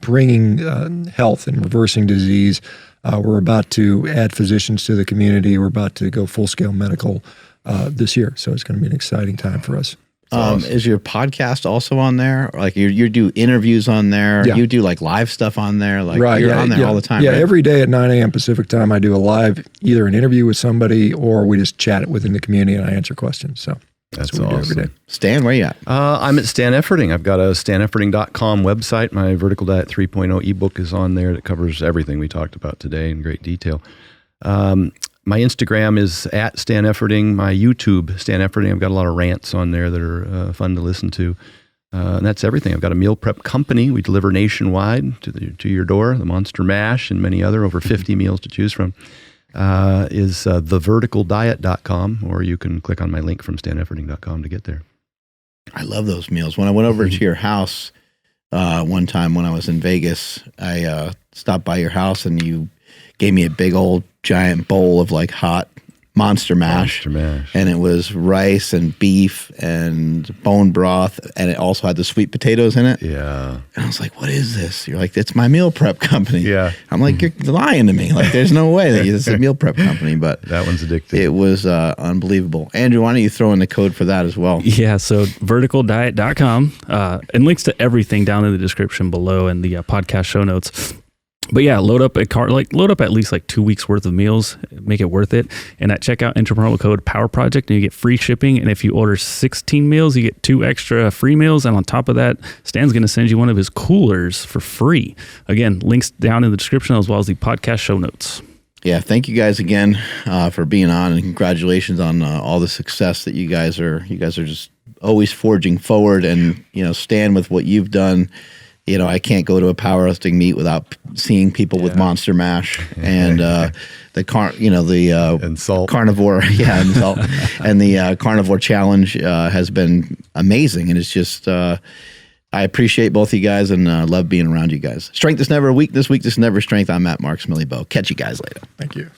bringing health and reversing disease. We're about to add physicians to the community. We're about to go full-scale medical this year. So it's going to be an exciting time for us. Awesome. Is your podcast also on there? Like you do interviews on there? Yeah. You do like live stuff on there? Like you're on there all the time, Yeah, right? Every day at 9 a.m. Pacific time, I do a live, either an interview with somebody or we just chat it within the community and I answer questions. So that's what we do every day. Stan, where you at? I'm at Stan Efferding. I've got a StanEfferding.com website. My Vertical Diet 3.0 ebook is on there that covers everything we talked about today in great detail. My Instagram is at Stan Efferding. My YouTube, Stan Efferding. I've got a lot of rants on there that are fun to listen to. And that's everything. I've got a meal prep company. We deliver nationwide to your door. The Monster Mash and many other, over 50 meals to choose from, is theverticaldiet.com, or you can click on my link from StanEfferding.com to get there. I love those meals. When I went over to your house one time when I was in Vegas, I stopped by your house and you gave me a big old giant bowl of like hot monster mash. And it was rice and beef and bone broth, and it also had the sweet potatoes in it. Yeah. And I was like, what is this? You're like, it's my meal prep company. Yeah. I'm like, you're lying to me. Like, there's no way that it's a meal prep company, but that one's addictive. It was unbelievable. Andrew, why don't you throw in the code for that as well? Yeah, so verticaldiet.com, and links to everything down in the description below and the podcast show notes. But yeah, load up at least like 2 weeks worth of meals, make it worth it. And at checkout, enter promo code PowerProject and you get free shipping. And if you order 16 meals, you get 2 extra free meals. And on top of that, Stan's going to send you one of his coolers for free. Again, links down in the description as well as the podcast show notes. Yeah, thank you guys again for being on, and congratulations on all the success that you guys are just always forging forward. And Stan, with what you've done. I can't go to a powerlifting meet without seeing people with Monster Mash and and salt. Carnivore, and salt, and the Carnivore Challenge has been amazing, and it's just I appreciate both you guys and love being around you guys. Strength is never a weakness, weakness is never strength. I'm Matt Marks, Millie Bow. Catch you guys later. Thank you.